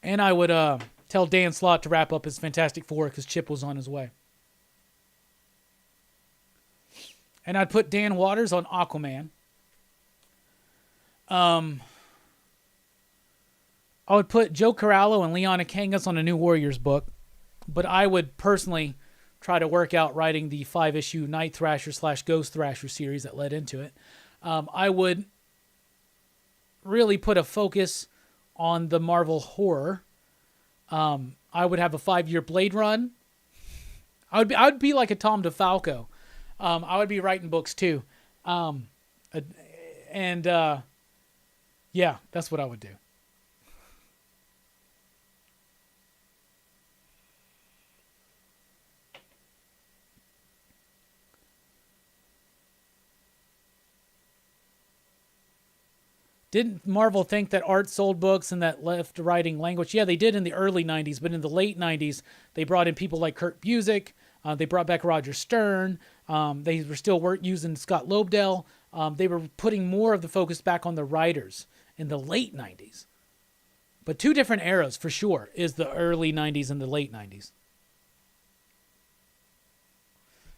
And I would tell Dan Slott to wrap up his Fantastic Four because Chip was on his way. And I'd put Dan Waters on Aquaman. I would put Joe Corallo and Leon Kangas on a New Warriors book. But I would personally try to work out writing the 5-issue Night Thrasher / Ghost Thrasher series that led into it. I would really put a focus on the Marvel horror. I would have a 5-year Blade run. I would be like a Tom DeFalco. I would be writing books too. Yeah, that's what I would do. Didn't Marvel think that art sold books and that left writing language? Yeah, they did in the early 90s, but in the late 90s, they brought in people like Kurt Busiek. They brought back Roger Stern. They were still using Scott Lobdell. They were putting more of the focus back on the writers in the late 90s. But two different eras, for sure, is the early 90s and the late 90s.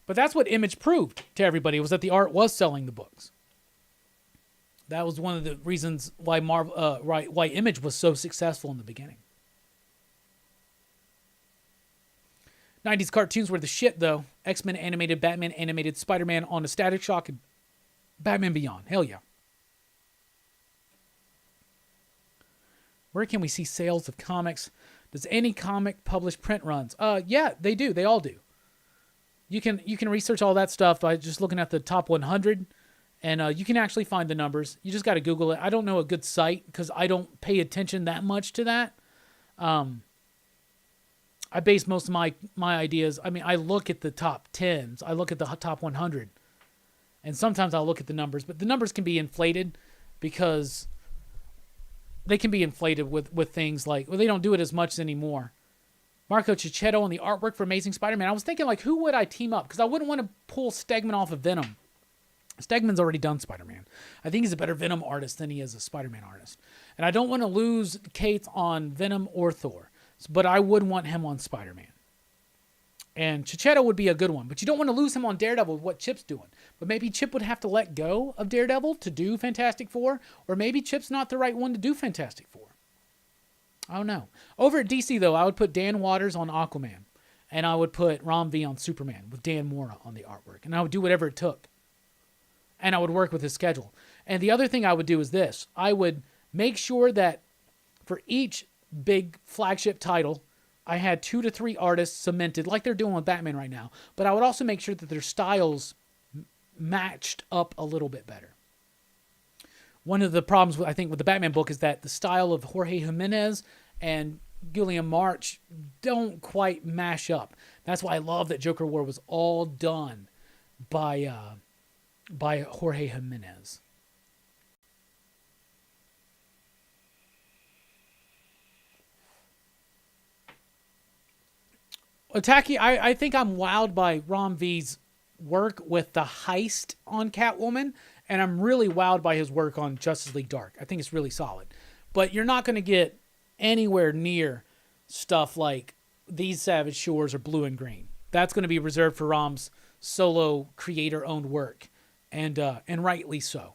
But that's what Image proved to everybody, was that the art was selling the books. That was one of the reasons why why Image was so successful in the beginning. 90s cartoons were the shit, though. X-Men animated, Batman animated, Spider-Man on a Static Shock, and Batman Beyond. Hell yeah. Where can we see sales of comics? Does any comic publish print runs? Yeah, they do. They all do. You can research all that stuff by just looking at the top 100. And you can actually find the numbers. You just got to Google it. I don't know a good site because I don't pay attention that much to that. I base most of my ideas. I mean, I look at the top 10s. I look at the top 100. And sometimes I'll look at the numbers. But the numbers can be inflated because they can be inflated with things like, well, they don't do it as much anymore. Marco Cicchetto on the artwork for Amazing Spider-Man. I was thinking, like, who would I team up? Because I wouldn't want to pull Stegman off of Venom. Stegman's already done Spider-Man. I think he's a better Venom artist than he is a Spider-Man artist. And I don't want to lose Cates on Venom or Thor. But I would want him on Spider-Man. And Cicchetto would be a good one. But you don't want to lose him on Daredevil with what Chip's doing. But maybe Chip would have to let go of Daredevil to do Fantastic Four. Or maybe Chip's not the right one to do Fantastic Four. I don't know. Over at DC, though, I would put Dan Waters on Aquaman. And I would put Ram V on Superman with Dan Mora on the artwork. And I would do whatever it took. And I would work with his schedule. And the other thing I would do is this. I would make sure that for each big flagship title, I had 2 to 3 artists cemented, like they're doing with Batman right now. But I would also make sure that their styles matched up a little bit better. One of the problems, I think, with the Batman book is that the style of Jorge Jimenez and Guillaume March don't quite mash up. That's why I love that Joker War was all done by Jorge Jimenez. Taki, I think I'm wowed by Ram V's work with the heist on Catwoman, and I'm really wowed by his work on Justice League Dark. I think it's really solid. But you're not going to get anywhere near stuff like These Savage Shores or Blue and Green. That's going to be reserved for Ram's solo creator-owned work, and rightly so.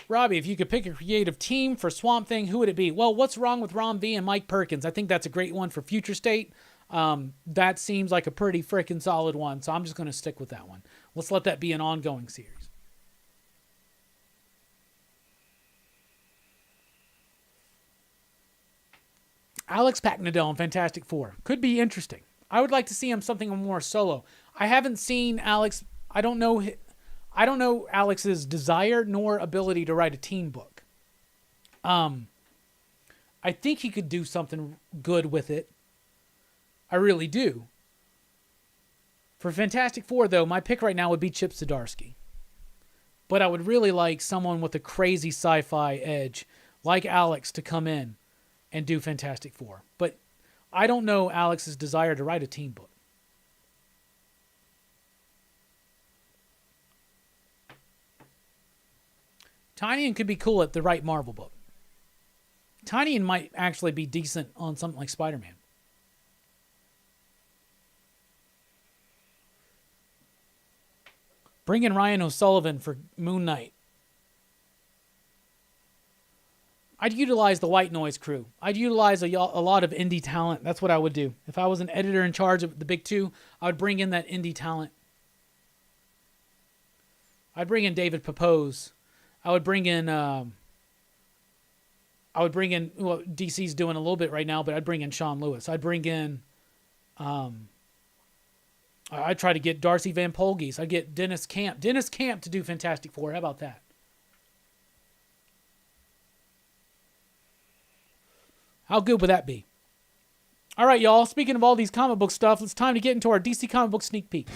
Robbie, if you could pick a creative team for Swamp Thing, who would it be? Well, what's wrong with Ram V and Mike Perkins? I think that's a great one for Future State. That seems like a pretty freaking solid one, so I'm just going to stick with that one. Let's let that be an ongoing series. Alex Packnadell in Fantastic Four. Could be interesting. I would like to see him something more solo. I haven't seen Alex. I don't know Alex's desire nor ability to write a team book. I think he could do something good with it. I really do. For Fantastic Four, though, my pick right now would be Chip Zdarsky. But I would really like someone with a crazy sci-fi edge, like Alex, to come in and do Fantastic Four. But I don't know Alex's desire to write a team book. Tynion could be cool at the right Marvel book. Tynion might actually be decent on something like Spider-Man. Bring in Ryan O'Sullivan for Moon Knight. I'd utilize the White Noise crew. I'd utilize a lot of indie talent. That's what I would do. If I was an editor in charge of the big two, I would bring in that indie talent. I'd bring in David Pepose. I would bring in, well, DC's doing a little bit right now, but I'd bring in Sean Lewis. I'd bring in, I'd try to get Darcy Van Polges. I'd get Dennis Camp to do Fantastic Four. How about that? How good would that be? All right, y'all. Speaking of all these comic book stuff, it's time to get into our DC comic book sneak peek.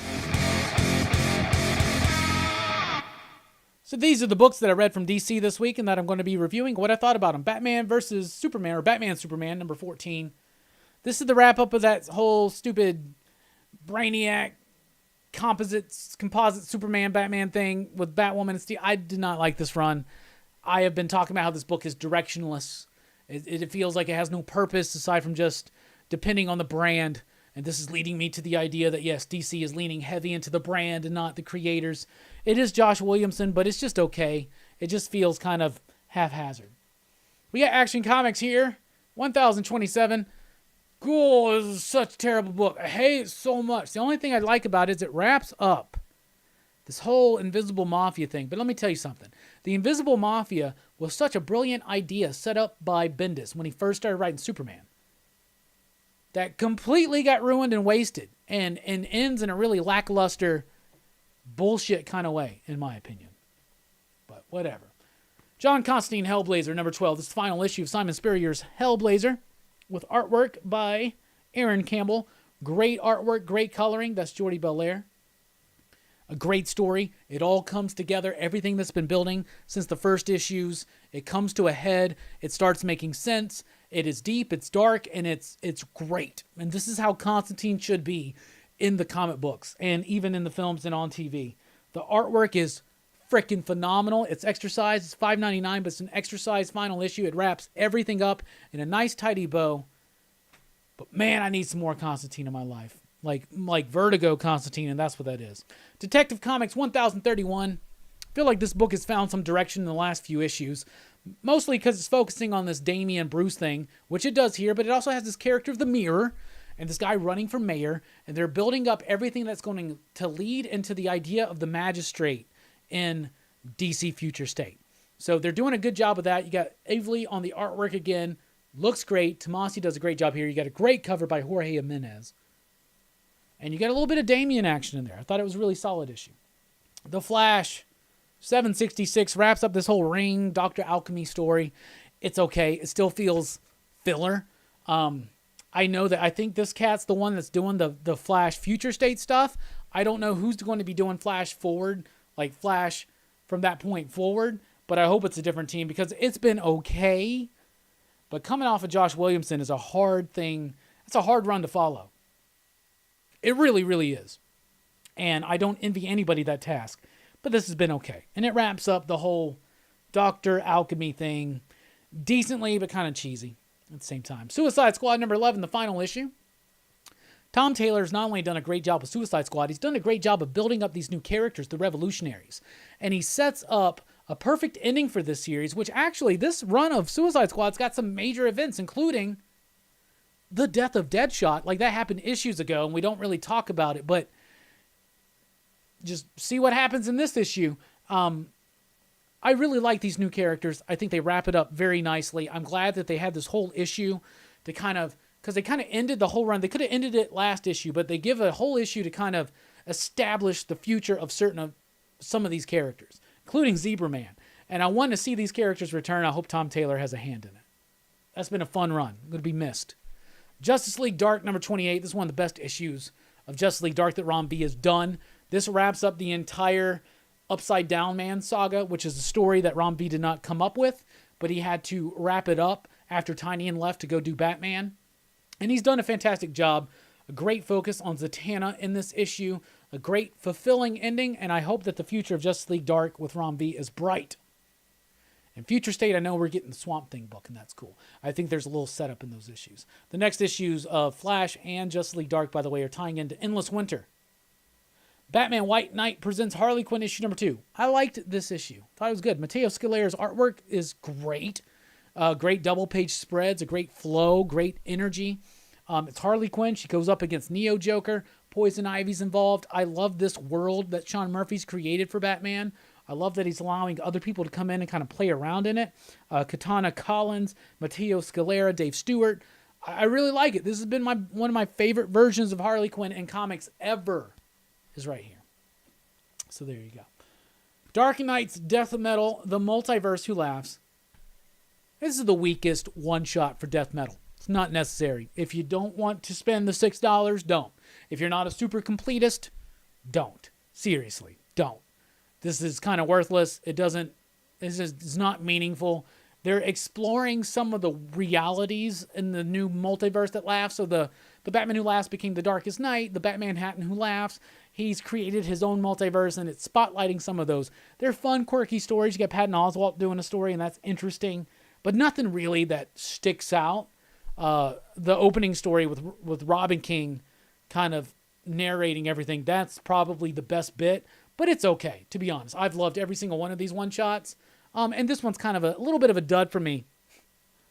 So these are the books that I read from DC this week and that I'm going to be reviewing, what I thought about them. Batman vs. Superman, or Batman Superman, number 14. This is the wrap-up of that whole stupid Brainiac composite Superman Batman thing with Batwoman and Steve. I did not like this run. I have been talking about how this book is directionless. It feels like it has no purpose aside from just depending on the brand. And this is leading me to the idea that, yes, DC is leaning heavy into the brand and not the creators. It is Josh Williamson, but it's just okay. It just feels kind of haphazard. We got Action Comics here, 1027. Cool, this is such a terrible book. I hate it so much. The only thing I like about it is it wraps up this whole Invisible Mafia thing. But let me tell you something. The Invisible Mafia was such a brilliant idea set up by Bendis when he first started writing Superman. That completely got ruined and wasted and ends in a really lackluster bullshit kind of way, in my opinion. But whatever. John Constantine Hellblazer, number 12. This is the final issue of Simon Spurrier's Hellblazer with artwork by Aaron Campbell. Great artwork, great coloring. That's Jordi Belair. A great story. It all comes together. Everything that's been building since the first issues, it comes to a head. It starts making sense. It is deep, it's dark, and it's great. And this is how Constantine should be in the comic books and even in the films and on TV. The artwork is freaking phenomenal. It's extra size. It's $5.99, but it's an extra size final issue. It wraps everything up in a nice, tidy bow. But man, I need some more Constantine in my life. Like Vertigo Constantine, and that's what that is. Detective Comics 1031. I feel like this book has found some direction in the last few issues. Mostly because it's focusing on this Damian Bruce thing, which it does here, but it also has this character of the Mirror and this guy running for mayor, and they're building up everything that's going to lead into the idea of the magistrate in DC Future State. So they're doing a good job of that. You got Avely on the artwork again. Looks great. Tomasi does a great job here. You got a great cover by Jorge Jimenez. And you got a little bit of Damian action in there. I thought it was a really solid issue. The Flash 766 wraps up this whole Ring Dr. Alchemy story. It's okay. It still feels filler. I know that I think this cat's the one that's doing the Flash Future State stuff. I don't know who's going to be doing Flash forward, like Flash from that point forward, but I hope it's a different team because it's been okay. But coming off of Josh Williamson is a hard thing. It's a hard run to follow. It really, really is. And I don't envy anybody that task. But this has been okay. And it wraps up the whole Dr. Alchemy thing decently, but kind of cheesy at the same time. Suicide Squad number 11, the final issue. Tom Taylor's not only done a great job with Suicide Squad, he's done a great job of building up these new characters, the Revolutionaries. And he sets up a perfect ending for this series, which actually, this run of Suicide Squad's got some major events, including the death of Deadshot. Like, that happened issues ago, and we don't really talk about it, but just see what happens in this issue. I really like these new characters. I think they wrap it up very nicely. I'm glad that they had this whole issue to kind of, because they kind of ended the whole run. They could have ended it last issue, but they give a whole issue to kind of establish the future of some of these characters, including Zebra Man. And I want to see these characters return. I hope Tom Taylor has a hand in it. That's been a fun run. Going to be missed. Justice League Dark number 28. This is one of the best issues of Justice League Dark that Ron B has done. This wraps up the entire Upside Down Man saga, which is a story that Ron B did not come up with, but he had to wrap it up after Tynion left to go do Batman. And he's done a fantastic job. A great focus on Zatanna in this issue. A great fulfilling ending, and I hope that the future of Justice League Dark with Ron B is bright. In Future State, I know we're getting the Swamp Thing book, and that's cool. I think there's a little setup in those issues. The next issues of Flash and Justice League Dark, by the way, are tying into Endless Winter. Batman White Knight presents Harley Quinn issue number 2. I liked this issue. Thought it was good. Matteo Scalera's artwork is great. Great double-page spreads, a great flow, great energy. It's Harley Quinn. She goes up against Neo Joker. Poison Ivy's involved. I love this world that Sean Murphy's created for Batman. I love that he's allowing other people to come in and kind of play around in it. Katana Collins, Matteo Scalera, Dave Stewart. I really like it. This has been one of my favorite versions of Harley Quinn in comics ever. Is right here. So there you go. Dark Knight's Death Metal, The Multiverse Who Laughs. This is the weakest one-shot for Death Metal. It's not necessary. If you don't want to spend the $6, don't. If you're not a super completist, don't. Seriously, don't. This is kind of worthless. It's not meaningful. They're exploring some of the realities in the new multiverse that laughs. So the Batman Who Laughs became the Darkest Knight. The Batman Manhattan Who Laughs. He's created his own multiverse, and it's spotlighting some of those. They're fun, quirky stories. You got Patton Oswalt doing a story, and that's interesting. But nothing really that sticks out. The opening story with Robin King kind of narrating everything, that's probably the best bit. But it's okay, to be honest. I've loved every single one of these one-shots. And this one's kind of a little bit of a dud for me.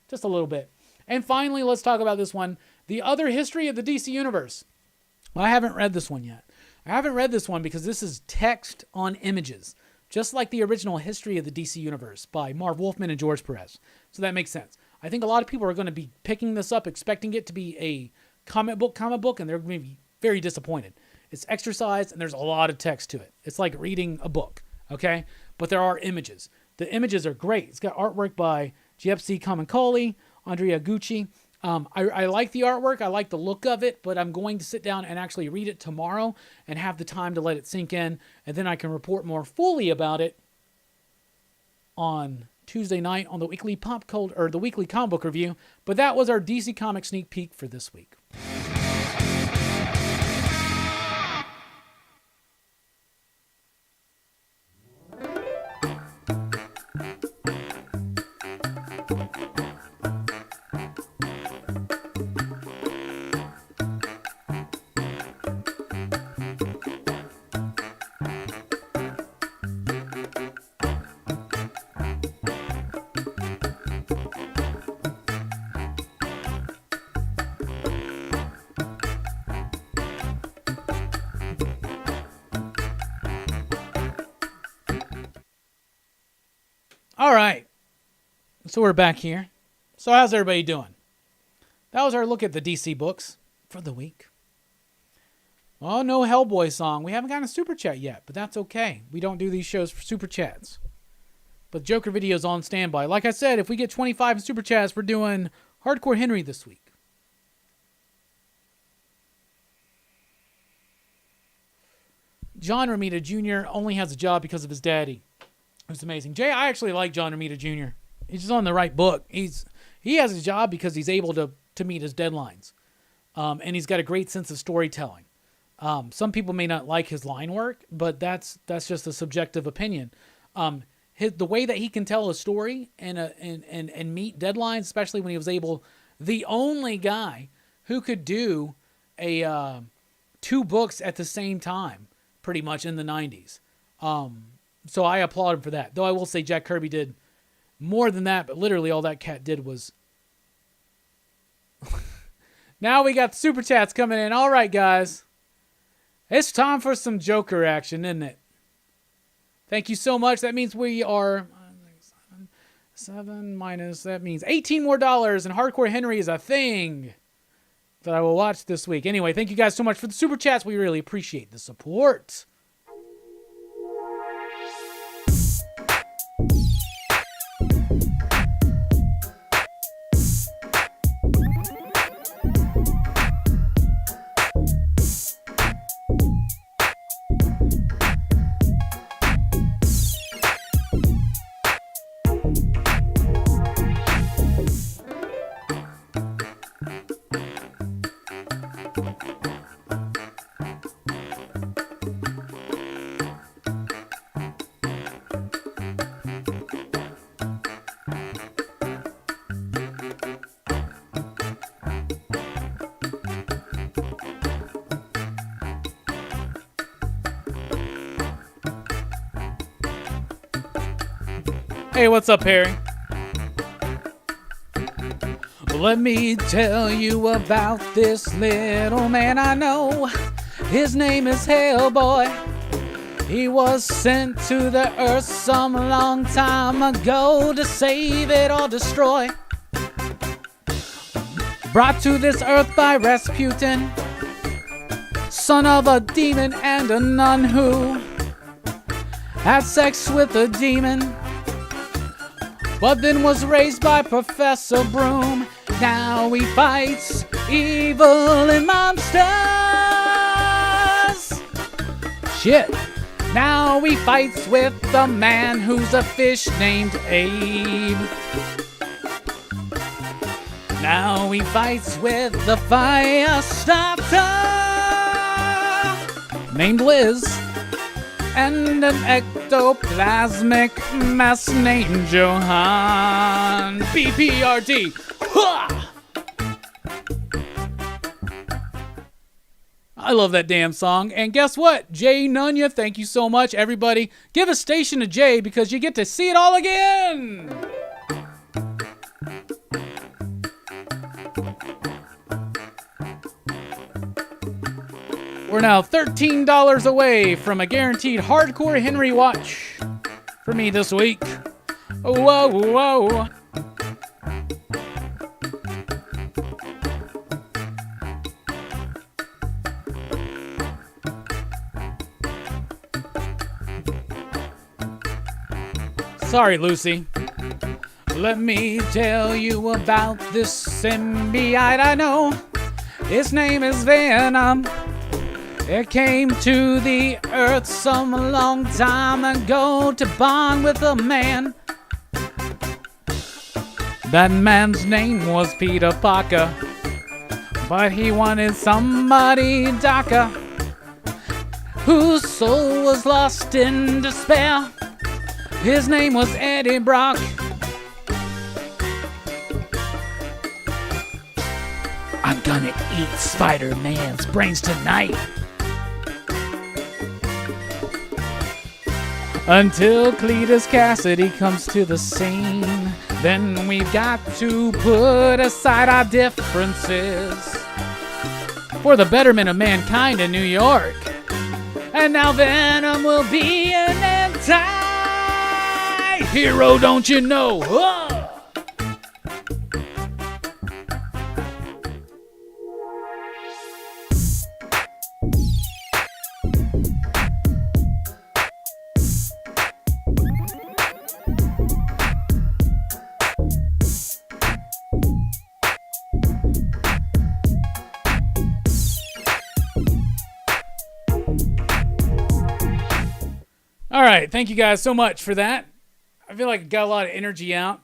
Just a little bit. And finally, let's talk about this one. The Other History of the DC Universe. Well, I haven't read this one yet. I haven't read this one because this is text on images. Just like the original History of the DC Universe by Marv Wolfman and George Perez. So that makes sense. I think a lot of people are going to be picking this up, expecting it to be a comic book, and they're going to be very disappointed. It's exercised, and there's a lot of text to it. It's like reading a book, okay? But there are images. The images are great. It's got artwork by Giuseppe Camuncoli, Andrea Gucci. I like the artwork. I like the look of it, but I'm going to sit down and actually read it tomorrow and have the time to let it sink in, and then I can report more fully about it on Tuesday night on the weekly the weekly comic book review. But that was our DC Comics sneak peek for this week. All right, so we're back here. So how's everybody doing? That was our look at the DC books for the week. Oh, no Hellboy song. We haven't gotten a super chat yet, but that's okay. We don't do these shows for super chats. But Joker video's on standby. Like I said, if we get 25 in super chats, we're doing Hardcore Henry this week. John Romita Jr. only has a job because of his daddy. It's amazing. Jay, I actually like John Romita Jr. He's just on the right book. He has a job because he's able to meet his deadlines. And he's got a great sense of storytelling. Some people may not like his line work, but that's just a subjective opinion. The way that he can tell a story and meet deadlines, especially when he was the only guy who could do a 2 books at the same time, pretty much in the 90s. So I applaud him for that. Though I will say Jack Kirby did more than that, but literally all that cat did was... Now we got super chats coming in. All right, guys. It's time for some Joker action, isn't it? Thank you so much. That means we are... 7 minus... That means $18 more, and Hardcore Henry is a thing that I will watch this week. Anyway, thank you guys so much for the super chats. We really appreciate the support. Hey, what's up, Harry? Let me tell you about this little man I know. His name is Hellboy. He was sent to the earth some long time ago to save it or destroy. Brought to this earth by Rasputin, son of a demon and a nun who had sex with a demon, but then was raised by Professor Broom. Now he fights evil and monsters. Shit. Now he fights with a man who's a fish named Abe. Now he fights with the fire starter named Liz, and an ectoplasmic mess named Johan. BPRD. I love that damn song. And guess what? Jay Nunya, thank you so much. Everybody, give a station to Jay because you get to see it all again. We're now $13 away from a guaranteed Hardcore Henry watch for me this week. Whoa, whoa. Sorry, Lucy. Let me tell you about this symbiote I know. His name is Venom. It came to the earth some long time ago to bond with a man. That man's name was Peter Parker, but he wanted somebody darker, whose soul was lost in despair. His name was Eddie Brock. I'm gonna eat Spider-Man's brains tonight. Until Cletus Cassidy comes to the scene, then we've got to put aside our differences for the betterment of mankind in New York. And now Venom will be an anti-hero, don't you know? Whoa! All right, thank you guys so much for that. I feel like I got a lot of energy out.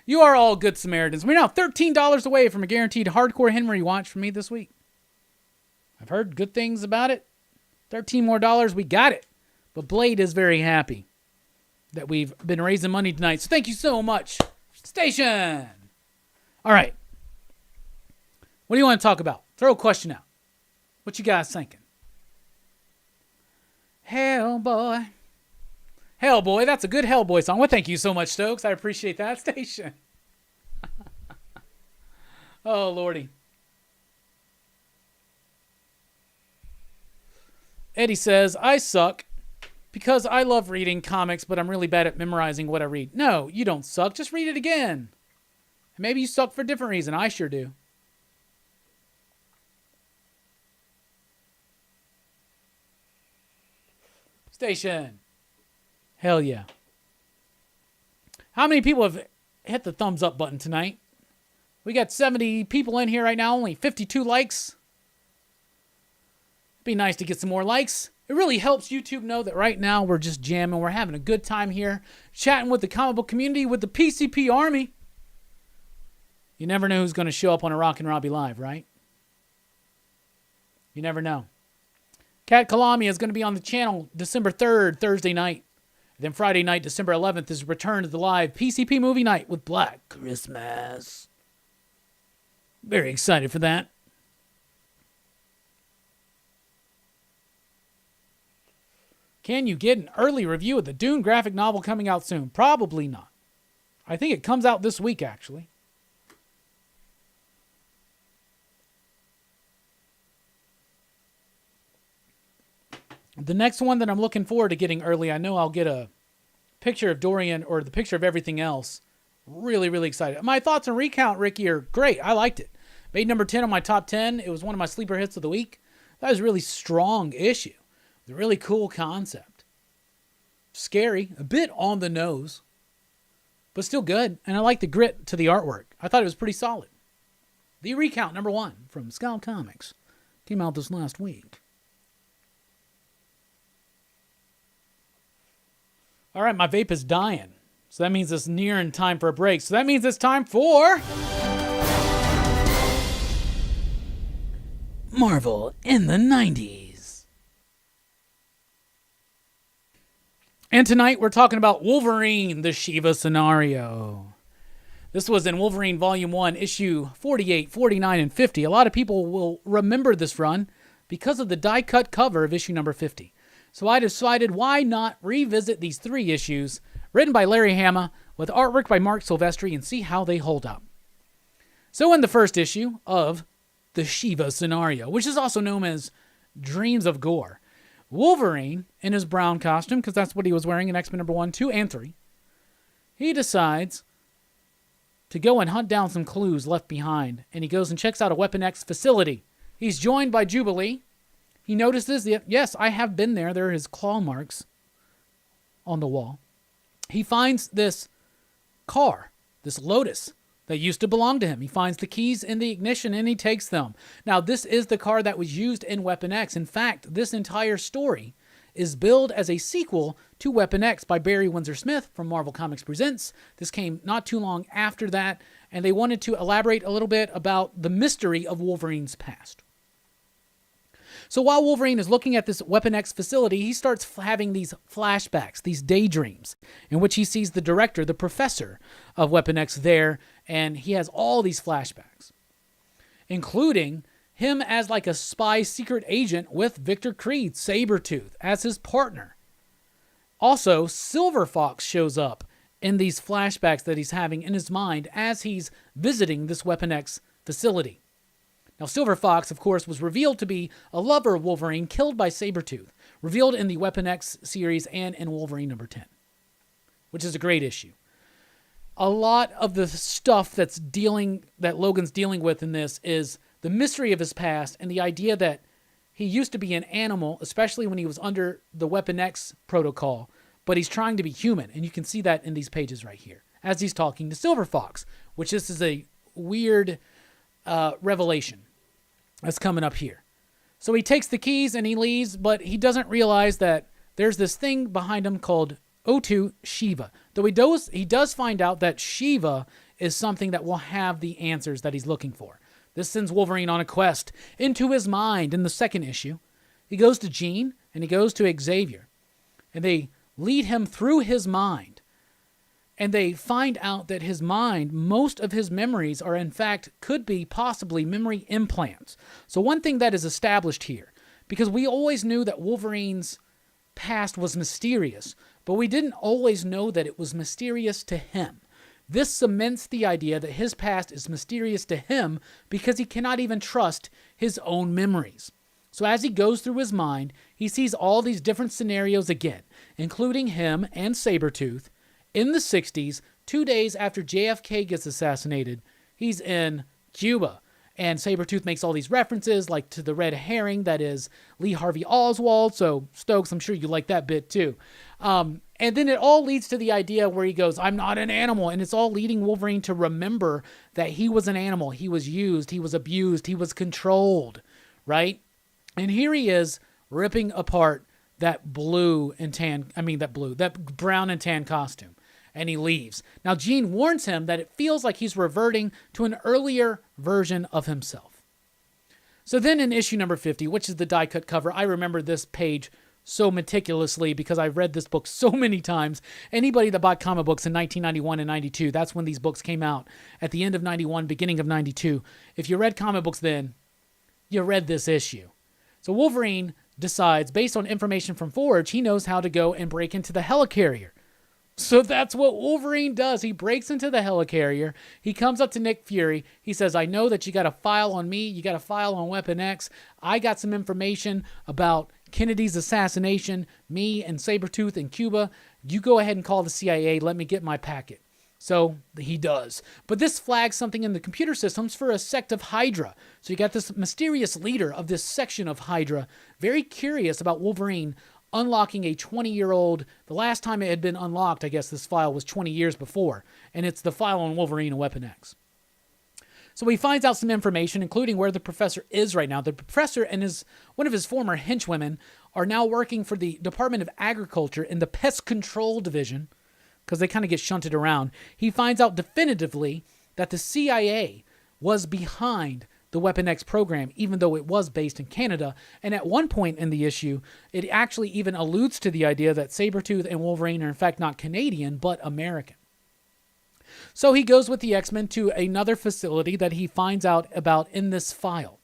You are all good Samaritans. We're now $13 away from a guaranteed hardcore Henry watch from me this week. I've heard good things about it. $13 more, we got it. But Blade is very happy that we've been raising money tonight. So thank you so much, station. All right. What do you want to talk about? Throw a question out. What you guys thinking? Hellboy. Hellboy, that's a good Hellboy song. Well, thank you so much, Stokes. I appreciate that, station. Oh, Lordy. Eddie says, I suck because I love reading comics, but I'm really bad at memorizing what I read. No, you don't suck. Just read it again. Maybe you suck for a different reason. I sure do. Station. Hell yeah. How many people have hit the thumbs up button tonight? We got 70 people in here right now, only 52 likes. It'd be nice to get some more likes. It really helps YouTube know that right now we're just jamming. We're having a good time here, chatting with the comic book community, with the PCP army. You never know who's going to show up on a Rockin Robbie Live, right? You never know. Cat Kalami is going to be on the channel December 3rd, Thursday night. Then Friday night, December 11th, is return to the live PCP movie night with Black Christmas. Very excited for that. Can you get an early review of the Dune graphic novel coming out soon? Probably not. I think it comes out this week, actually. The next one that I'm looking forward to getting early, I know I'll get a picture of Dorian or the picture of everything else. Really, really excited. My thoughts on Recount, Ricky, are great. I liked it. Made number 10 on my top 10. It was one of my sleeper hits of the week. That was a really strong issue. It was a really cool concept. Scary, a bit on the nose, but still good. And I like the grit to the artwork. I thought it was pretty solid. The Recount, number 1 from Scout Comics. Came out this last week. All right, my vape is dying. So that means it's nearing time for a break. So that means it's time for Marvel in the 90s. And tonight we're talking about Wolverine, the Shiva scenario. This was in Wolverine Volume 1, issue 48, 49, and 50. A lot of people will remember this run because of the die-cut cover of issue number 50. So I decided, why not revisit these 3 issues, written by Larry Hama, with artwork by Mark Silvestri, and see how they hold up. So in the first issue of the Shiva scenario, which is also known as Dreams of Gore, Wolverine, in his brown costume, because that's what he was wearing in X-Men number 1, 2, and 3, he decides to go and hunt down some clues left behind, and he goes and checks out a Weapon X facility. He's joined by Jubilee. He notices that, yes, I have been there. There are his claw marks on the wall, he finds this car, this Lotus, that used to belong to him. He finds the keys in the ignition and he takes them. Now, this is the car that was used in Weapon X. In fact, this entire story is billed as a sequel to Weapon X by Barry Windsor Smith from Marvel Comics Presents. This came not too long after that, and they wanted to elaborate a little bit about the mystery of Wolverine's past. So while Wolverine is looking at this Weapon X facility, he starts having these flashbacks, these daydreams, in which he sees the director, the professor of Weapon X there, and he has all these flashbacks, including him as like a spy secret agent with Victor Creed, Sabretooth, as his partner. Also, Silver Fox shows up in these flashbacks that he's having in his mind as he's visiting this Weapon X facility. Now, Silver Fox, of course, was revealed to be a lover of Wolverine killed by Sabretooth, revealed in the Weapon X series and in Wolverine number 10, which is a great issue. A lot of the stuff that Logan's dealing with in this is the mystery of his past and the idea that he used to be an animal, especially when he was under the Weapon X protocol, but he's trying to be human, and you can see that in these pages right here, as he's talking to Silver Fox, which this is a weird revelation that's coming up here. So he takes the keys and he leaves, but he doesn't realize that there's this thing behind him called O2 Shiva. Though he does find out that Shiva is something that will have the answers that he's looking for. This sends Wolverine on a quest into his mind in the second issue. He goes to Jean and he goes to Xavier, and they lead him through his mind. And they find out that his mind, most of his memories are in fact, could be possibly memory implants. So one thing that is established here, because we always knew that Wolverine's past was mysterious, but we didn't always know that it was mysterious to him. This cements the idea that his past is mysterious to him because he cannot even trust his own memories. So as he goes through his mind, he sees all these different scenarios again, including him and Sabretooth, in the 60s, 2 days after JFK gets assassinated. He's in Cuba, and Sabretooth makes all these references, like to the red herring that is Lee Harvey Oswald. So, Stokes, I'm sure you like that bit too. And then it all leads to the idea where he goes, I'm not an animal. And it's all leading Wolverine to remember that he was an animal. He was used, he was abused, he was controlled, right? And here he is ripping apart that brown and tan costume. And he leaves. Now, Jean warns him that it feels like he's reverting to an earlier version of himself. So then in issue number 50, which is the die-cut cover, I remember this page so meticulously because I've read this book so many times. Anybody that bought comic books in 1991 and 92, that's when these books came out, at the end of 91, beginning of 92. If you read comic books then, you read this issue. So Wolverine decides, based on information from Forge, he knows how to go and break into the helicarrier. So that's what Wolverine does. He breaks into the helicarrier. He comes up to Nick Fury. He says, I know that you got a file on me. You got a file on Weapon X. I got some information about Kennedy's assassination, me and Sabretooth in Cuba. You go ahead and call the CIA. Let me get my packet. So he does. But this flags something in the computer systems for a sect of Hydra. So you got this mysterious leader of this section of Hydra, very curious about Wolverine unlocking a 20-year-old. The last time it had been unlocked, I guess this file was 20 years before, and it's the file on Wolverine and Weapon X. So he finds out some information, including where the professor is right now. The professor and one of his former henchwomen are now working for the Department of Agriculture in the Pest Control Division, because they kind of get shunted around. He finds out definitively that the CIA was behind the Weapon X program, even though it was based in Canada. And at one point in the issue, it actually even alludes to the idea that Sabretooth and Wolverine are in fact not Canadian, but American. So he goes with the X-Men to another facility that he finds out about in this file.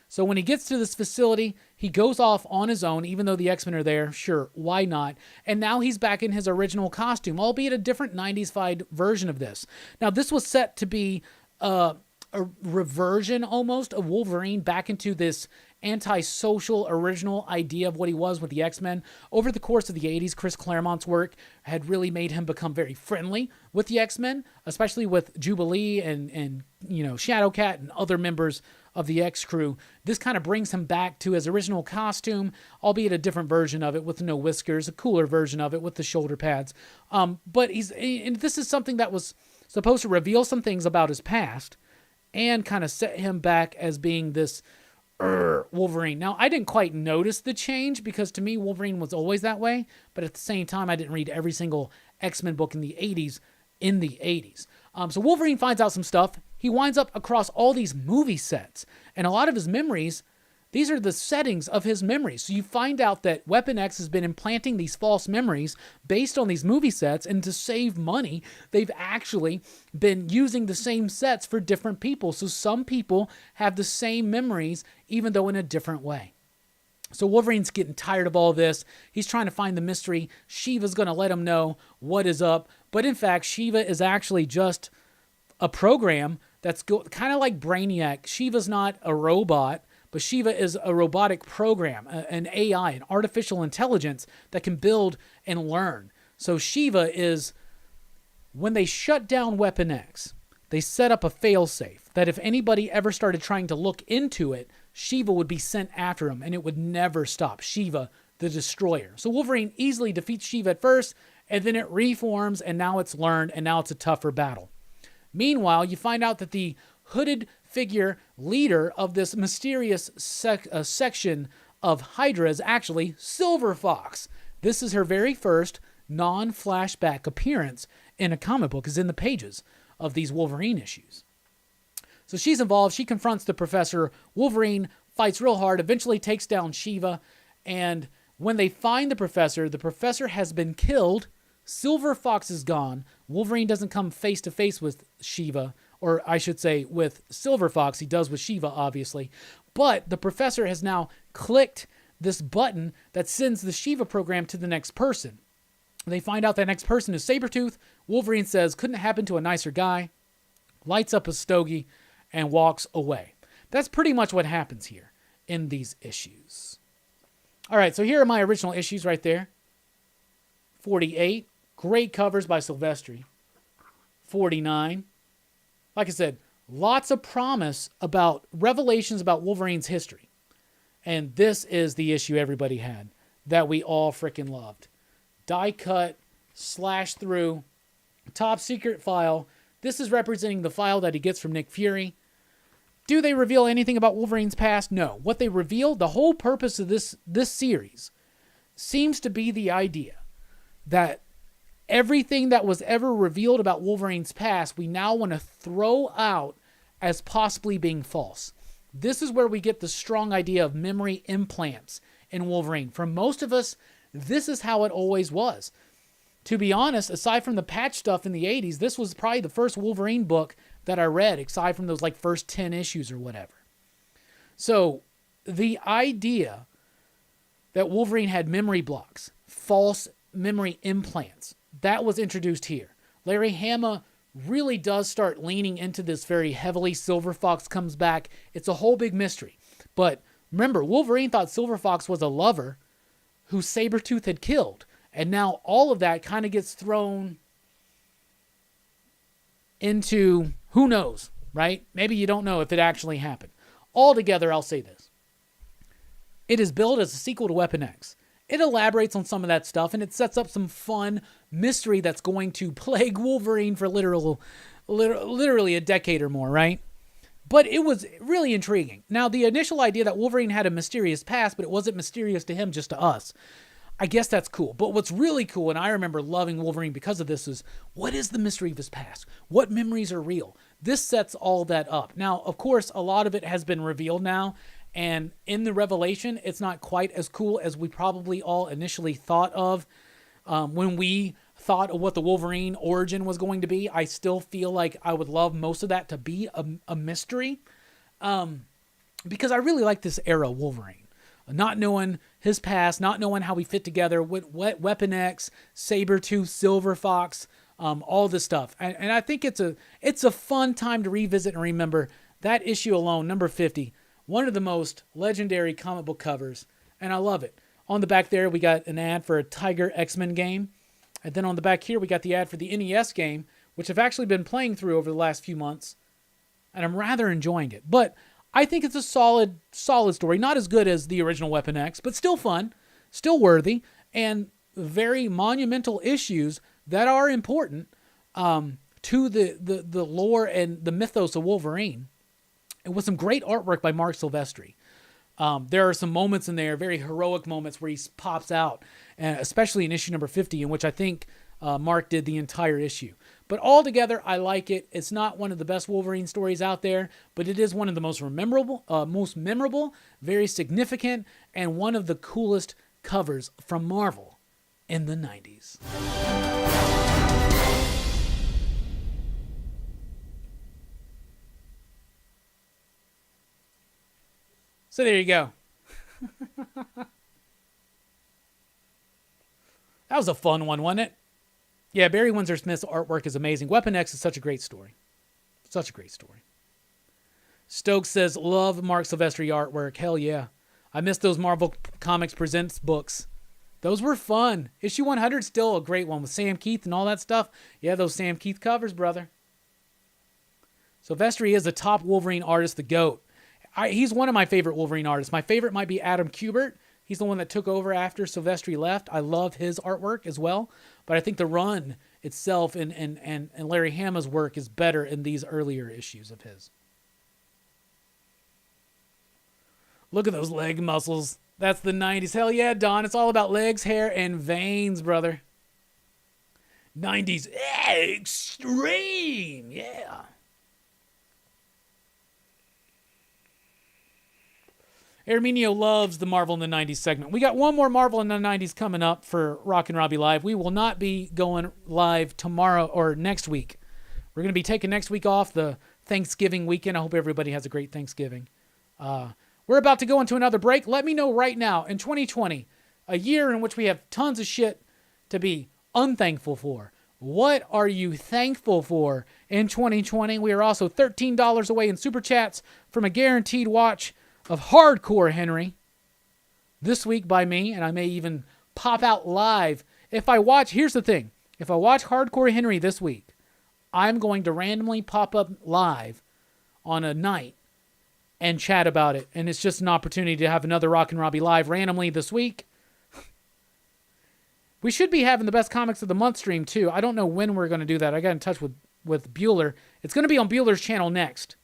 So when he gets to this facility, he goes off on his own, even though the X-Men are there. Sure, why not? And now he's back in his original costume, albeit a different 90s-fied version of this. Now, this was set to be a reversion almost of Wolverine back into this antisocial original idea of what he was with the X-Men. Over the course of the 80s, Chris Claremont's work had really made him become very friendly with the X-Men, especially with Jubilee and Shadowcat and other members of the X crew. This kind of brings him back to his original costume, albeit a different version of it with no whiskers, a cooler version of it with the shoulder pads. But and this is something that was supposed to reveal some things about his past and kind of set him back as being this Wolverine. Now, I didn't quite notice the change because to me, Wolverine was always that way. But at the same time, I didn't read every single X-Men book in the 80s. So Wolverine finds out some stuff. He winds up across all these movie sets. And a lot of his memories, these are the settings of his memories. So you find out that Weapon X has been implanting these false memories based on these movie sets. And to save money, they've actually been using the same sets for different people. So some people have the same memories, even though in a different way. So Wolverine's getting tired of all this. He's trying to find the mystery. Shiva's going to let him know what is up. But in fact, Shiva is actually just a program that's kind of like Brainiac. Shiva's not a robot, but Shiva is a robotic program, an AI, an artificial intelligence that can build and learn. So Shiva is, when they shut down Weapon X, they set up a failsafe that if anybody ever started trying to look into it, Shiva would be sent after him, and it would never stop. Shiva, the Destroyer. So Wolverine easily defeats Shiva at first, and then it reforms, and now it's learned, and now it's a tougher battle. Meanwhile, you find out that the hooded figure leader of this mysterious section of Hydra is actually Silver Fox. This is her very first non-flashback appearance in a comic book, is in the pages of these Wolverine issues. So she's involved. She confronts the professor. Wolverine fights real hard, eventually takes down Shiva. And when they find the professor has been killed. Silver Fox is gone. Wolverine doesn't come face to face with Shiva, or I should say with Silver Fox. He does with Shiva, obviously. But the professor has now clicked this button that sends the Shiva program to the next person. They find out that next person is Sabretooth. Wolverine says, couldn't it happen to a nicer guy? Lights up a stogie and walks away. That's pretty much what happens here in these issues. All right, so here are my original issues right there. 48, great covers by Silvestri. 49, like I said, lots of promise about revelations about Wolverine's history. And this is the issue everybody had that we all freaking loved. Die cut, slash through, top secret file. This is representing the file that he gets from Nick Fury. Do they reveal anything about Wolverine's past? No. What they reveal, the whole purpose of this series, seems to be the idea that everything that was ever revealed about Wolverine's past, we now want to throw out as possibly being false. This is where we get the strong idea of memory implants in Wolverine. For most of us, this is how it always was. To be honest, aside from the patch stuff in the 80s, this was probably the first Wolverine book that I read, aside from those like first 10 issues or whatever. So the idea that Wolverine had memory blocks, false memory implants, that was introduced here. Larry Hama really does start leaning into this very heavily. Silver Fox comes back. It's a whole big mystery. But remember, Wolverine thought Silver Fox was a lover who Sabretooth had killed. And now all of that kind of gets thrown into who knows, right? Maybe you don't know if it actually happened. Altogether, I'll say this. It is billed as a sequel to Weapon X. It elaborates on some of that stuff, and it sets up some fun mystery that's going to plague Wolverine for literally a decade or more, right? But it was really intriguing. Now, the initial idea that Wolverine had a mysterious past, but it wasn't mysterious to him, just to us, I guess that's cool. But what's really cool, and I remember loving Wolverine because of this, is what is the mystery of his past? What memories are real? This sets all that up. Now, of course, a lot of it has been revealed now, and in the revelation, it's not quite as cool as we probably all initially thought of when we thought of what the Wolverine origin was going to be. I still feel like I would love most of that to be a mystery because I really like this era Wolverine. Not knowing his past, not knowing how we fit together with Weapon X, Sabretooth, Silver Fox, all this stuff. And I think it's a fun time to revisit and remember that issue alone, number 50, one of the most legendary comic book covers, and I love it. On the back there, we got an ad for a Tiger X-Men game. And then on the back here, we got the ad for the NES game, which I've actually been playing through over the last few months, and I'm rather enjoying it. But I think it's a solid story. Not as good as the original Weapon X, but still fun, still worthy, and very monumental issues that are important to the lore and the mythos of Wolverine. And with some great artwork by Mark Silvestri. There are some moments in there, very heroic moments where he pops out, especially in issue number 50, in which I think Mark did the entire issue. But altogether, I like it. It's not one of the best Wolverine stories out there, but it is one of the most memorable, very significant, and one of the coolest covers from Marvel in the 90s. So there you go. That was a fun one, wasn't it? Yeah, Barry Windsor Smith's artwork is amazing. Weapon X is such a great story. Such a great story. Stokes says, love Mark Silvestri artwork. Hell yeah. I missed those Marvel Comics Presents books. Those were fun. Issue 100 still a great one with Sam Keith and all that stuff. Yeah, those Sam Keith covers, brother. Silvestri is a top Wolverine artist, the GOAT. He's one of my favorite Wolverine artists. My favorite might be Adam Kubert. He's the one that took over after Silvestri left. I love his artwork as well. But I think the run itself and Larry Hama's work is better in these earlier issues of his. Look at those leg muscles. That's the 90s. Hell yeah, Don. It's all about legs, hair, and veins, brother. 90s extreme. Yeah. Arminio loves the Marvel in the 90s segment. We got one more Marvel in the 90s coming up for Rockin Robbie Live. We will not be going live tomorrow or next week. We're going to be taking next week off, the Thanksgiving weekend. I hope everybody has a great Thanksgiving. We're about to go into another break. Let me know right now, in 2020, a year in which we have tons of shit to be unthankful for. What are you thankful for in 2020? We are also $13 away in Super Chats from a guaranteed watch of Hardcore Henry this week by me, and I may even pop out live. Here's the thing. If I watch Hardcore Henry this week, I'm going to randomly pop up live on a night and chat about it. And it's just an opportunity to have another Rockin Robbie Live randomly this week. We should be having the Best Comics of the Month stream, too. I don't know when we're going to do that. I got in touch with Bueller. It's going to be on Bueller's channel next.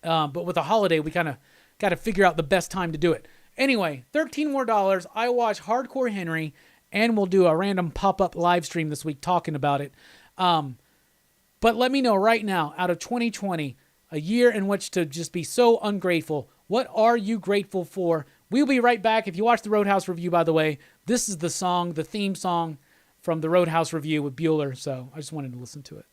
But with a holiday, we kind of got to figure out the best time to do it. Anyway, $13 more. I watch Hardcore Henry, and we'll do a random pop-up live stream this week talking about it. But let me know right now, out of 2020, a year in which to just be so ungrateful, what are you grateful for? We'll be right back. If you watch the Roadhouse review, by the way, this is the song, the theme song from the Roadhouse review with Bueller. So I just wanted to listen to it.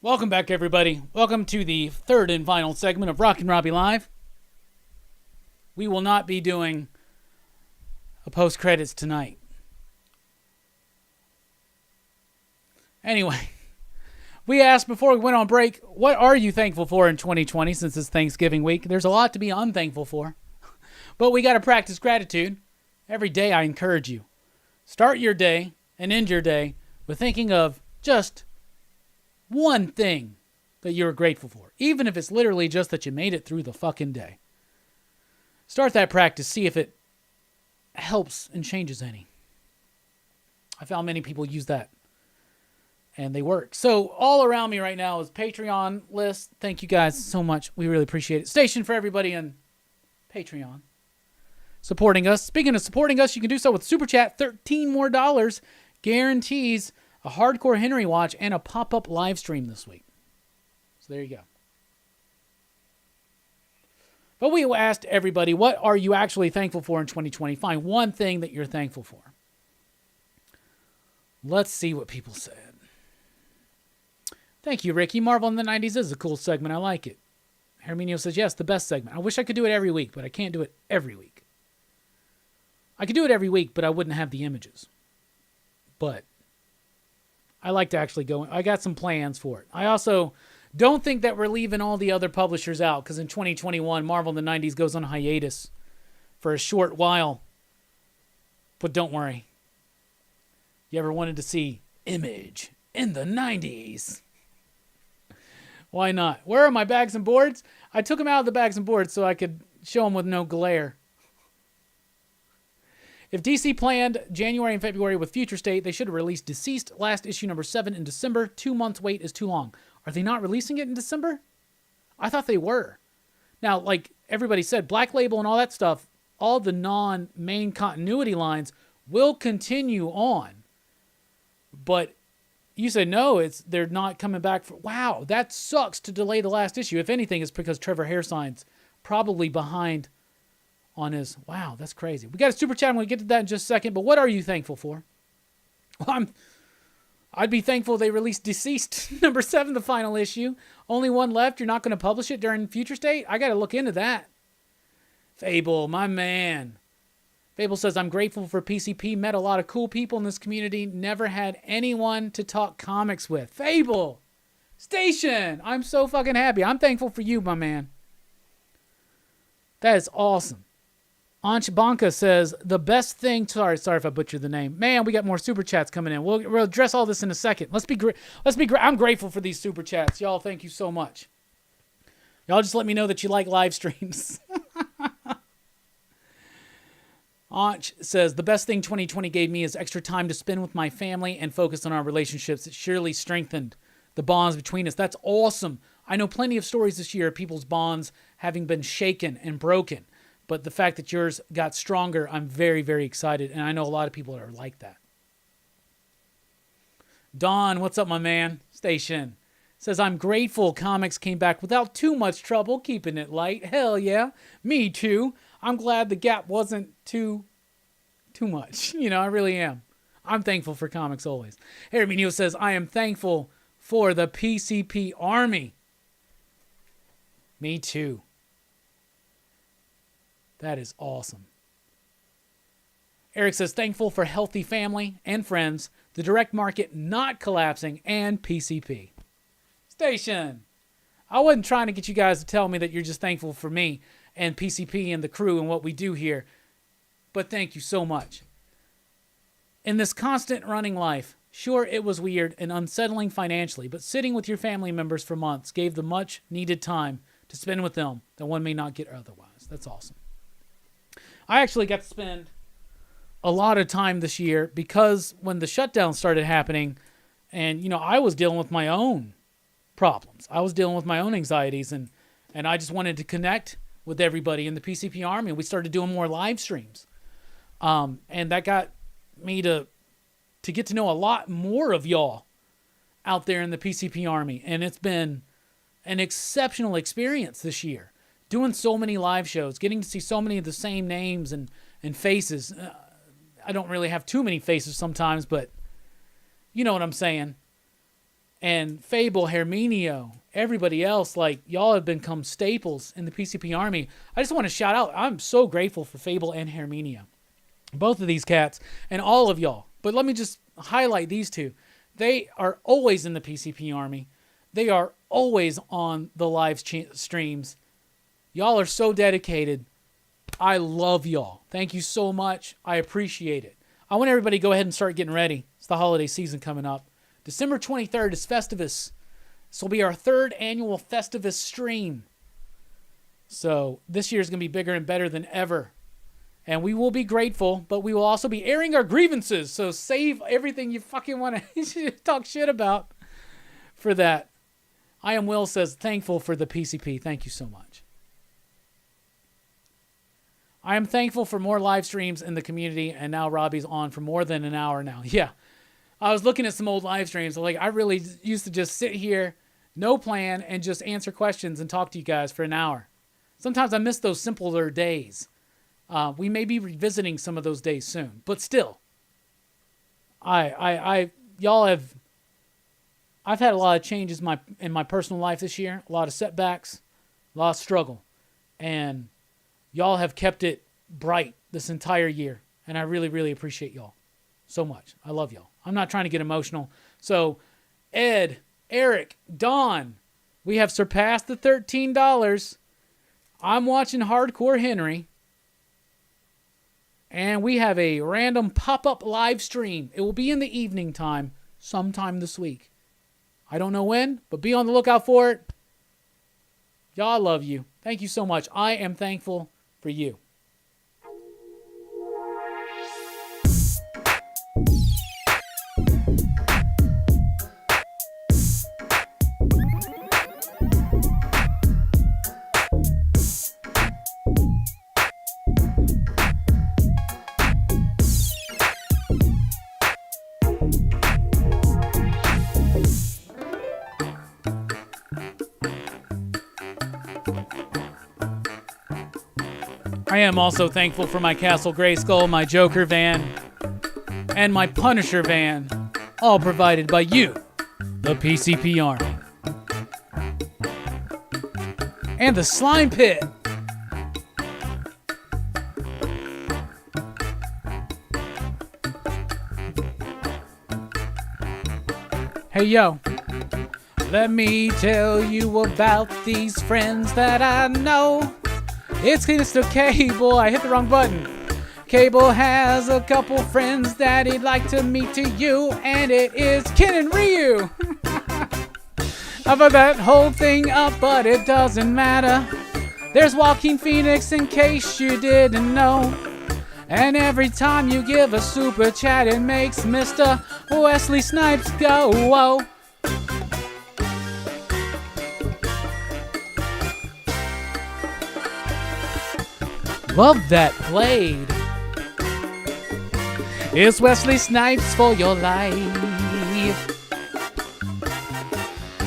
Welcome back, everybody. Welcome to the third and final segment of Rockin Robbie Live. We will not be doing a post-credits tonight. Anyway, we asked before we went on break, what are you thankful for in 2020 since it's Thanksgiving week? There's a lot to be unthankful for, but we got to practice gratitude. Every day I encourage you. Start your day and end your day with thinking of just one thing that you're grateful for, even if it's literally just that you made it through the fucking day. Start that practice. See if it helps and changes any. I found many people use that, and they work. So all around me right now is Patreon list. Thank you guys so much. We really appreciate it. Station for everybody on Patreon supporting us. Speaking of supporting us, you can do so with Super Chat. $13 more guarantees a Hardcore Henry watch and a pop-up live stream this week. So there you go. But we asked everybody, what are you actually thankful for in 2020? Find one thing that you're thankful for. Let's see what people said. Thank you, Ricky. Marvel in the 90s is a cool segment. I like it. Herminio says, yes, the best segment. I wish I could do it every week, but I can't do it every week. I could do it every week, but I wouldn't have the images. But I like to actually go. I got some plans for it. I also don't think that we're leaving all the other publishers out, because in 2021, Marvel in the 90s goes on hiatus for a short while. But don't worry. You ever wanted to see Image in the 90s? Why not? Where are my bags and boards? I took them out of the bags and boards so I could show them with no glare. If DC planned January and February with Future State, they should have released Deceased last issue number 7 in December. 2 months wait is too long. Are they not releasing it in December? I thought they were. Now, like everybody said, Black Label and all that stuff, all the non-main continuity lines will continue on. But you said no, they're not coming back. Wow, that sucks to delay the last issue. If anything, it's because Trevor Hairsine's probably behind on his, wow, that's crazy. We got a super chat. I'm going to get to that in just a second. But what are you thankful for? Well, I'd be thankful they released Deceased number 7, the final issue. Only one left. You're not going to publish it during Future State? I got to look into that. Fable, my man. Fable says, I'm grateful for PCP. Met a lot of cool people in this community. Never had anyone to talk comics with. Fable. Station. I'm so fucking happy. I'm thankful for you, my man. That is awesome. Anch Banca says, the best thing... Sorry if I butchered the name. Man, we got more super chats coming in. We'll address all this in a second. I'm grateful for these super chats. Y'all, thank you so much. Y'all just let me know that you like live streams. Anch says, the best thing 2020 gave me is extra time to spend with my family and focus on our relationships. It surely strengthened the bonds between us. That's awesome. I know plenty of stories this year of people's bonds having been shaken and broken. But the fact that yours got stronger, I'm very, very excited. And I know a lot of people are like that. Don, what's up, my man? Station says, I'm grateful comics came back without too much trouble, keeping it light. Hell yeah. Me too. I'm glad the gap wasn't too much. I really am. I'm thankful for comics always. Harry Neal says, I am thankful for the PCP Army. Me too. That is awesome. Eric says, thankful for healthy family and friends, the direct market not collapsing, and PCP. Station. I wasn't trying to get you guys to tell me that you're just thankful for me and PCP and the crew and what we do here. But thank you so much. In this constant running life, sure, it was weird and unsettling financially, but sitting with your family members for months gave the much needed time to spend with them that one may not get otherwise. That's awesome. I actually got to spend a lot of time this year because when the shutdown started happening and, I was dealing with my own problems. I was dealing with my own anxieties and I just wanted to connect with everybody in the PCP Army. We started doing more live streams. And that got me to get to know a lot more of y'all out there in the PCP Army. And it's been an exceptional experience this year. Doing so many live shows, getting to see so many of the same names and faces. I don't really have too many faces sometimes, but you know what I'm saying. and Fable, Herminio, everybody else, like, y'all have become staples in the PCP Army. I just want to shout out, I'm so grateful for Fable and Herminio. Both of these cats and all of y'all. But let me just highlight these two. They are always in the PCP Army. They are always on the live streams. Y'all are so dedicated. I love y'all. Thank you so much. I appreciate it. I want everybody to go ahead and start getting ready. It's the holiday season coming up. December 23rd is Festivus. This will be our 3rd annual Festivus stream. So this year is going to be bigger and better than ever. And we will be grateful, but we will also be airing our grievances. So save everything you fucking want to talk shit about for that. I Am Will says, thankful for the PCP. Thank you so much. I am thankful for more live streams in the community, and now Robbie's on for more than an hour now. Yeah. I was looking at some old live streams. Like, I really used to just sit here, no plan, and just answer questions and talk to you guys for an hour. Sometimes I miss those simpler days. We may be revisiting some of those days soon, but still, y'all have, I've had a lot of changes in my personal life this year, a lot of setbacks, a lot of struggle, and y'all have kept it bright this entire year, and I really, really appreciate y'all so much. I love y'all. I'm not trying to get emotional. So, Ed, Eric, Dawn, we have surpassed the $13. I'm watching Hardcore Henry. And we have a random pop-up live stream. It will be in the evening time sometime this week. I don't know when, but be on the lookout for it. Y'all, I love you. Thank you so much. I am thankful for you. I am also thankful for my Castle Grayskull, my Joker van, and my Punisher van, all provided by you, the PCP Army. And the Slime Pit. Hey, yo. Let me tell you about these friends that I know. It's Mr. Cable. I hit the wrong button. Cable has a couple friends that he'd like to meet to you, and it is Ken and Ryu. I put that whole thing up, but it doesn't matter. There's Joaquin Phoenix in case you didn't know. And every time you give a super chat, it makes Mr. Wesley Snipes go, whoa. Love that blade. It's Wesley Snipes for your life.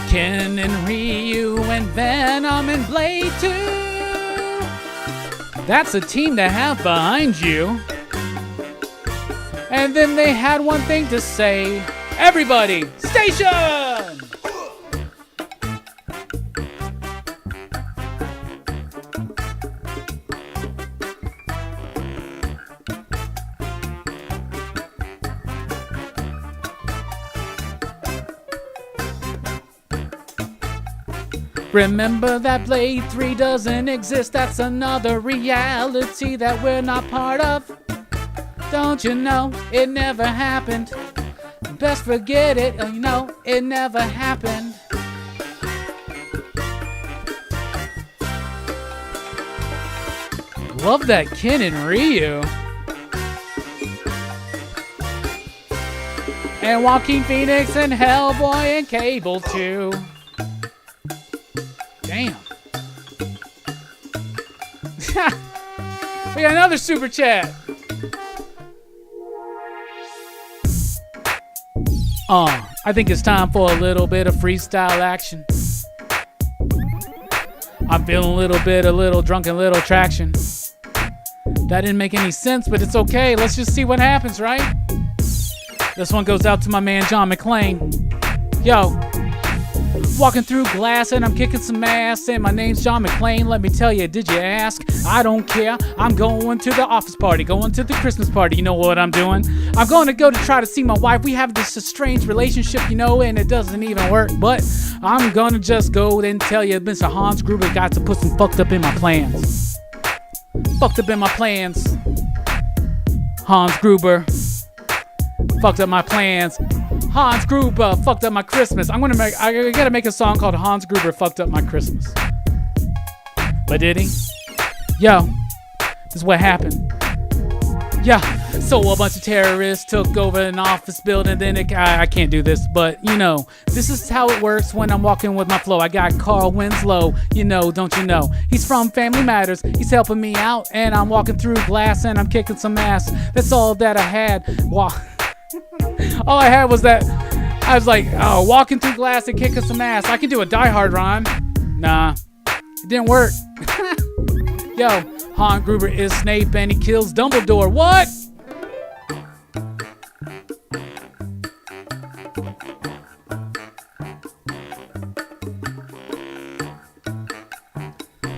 Ken and Ryu and Venom and Blade 2. That's a team to have behind you. And then they had one thing to say. Everybody, station! Remember that Blade 3 doesn't exist, that's another reality that we're not part of. Don't you know, it never happened. Best forget it, you know, it never happened. Love that Ken and Ryu. And Joaquin Phoenix and Hellboy and Cable too. Damn. We got another super chat. I think it's time for a little bit of freestyle action. I'm feeling a little drunk and little traction. That didn't make any sense, but it's okay. Let's just see what happens, right? This one goes out to my man John McClane. Yo, Walking through glass and I'm kicking some ass. And my name's John McClane, let me tell you, did you ask? I don't care, I'm going to the office party, going to the Christmas party, you know what I'm doing? I'm going to go to try to see my wife. We have this strange relationship, you know, and it doesn't even work. But I'm gonna just go and tell you, Mr. Hans Gruber got to put some fucked up in my plans. Fucked up in my plans. Hans Gruber fucked up my plans. Hans Gruber fucked up my Christmas. I gotta make a song called Hans Gruber Fucked Up My Christmas. But did he? Yo, this is what happened. Yeah, so a bunch of terrorists took over an office building. Then I can't do this, but you know, this is how it works when I'm walking with my flow. I got Carl Winslow, you know, don't you know? He's from Family Matters. He's helping me out, and I'm walking through glass and I'm kicking some ass. That's all that I had. All I had was that I was like, oh, walking through glass and kicking some ass. I can do a Die Hard rhyme. Nah, it didn't work. Yo, Hans Gruber is Snape and he kills Dumbledore. What?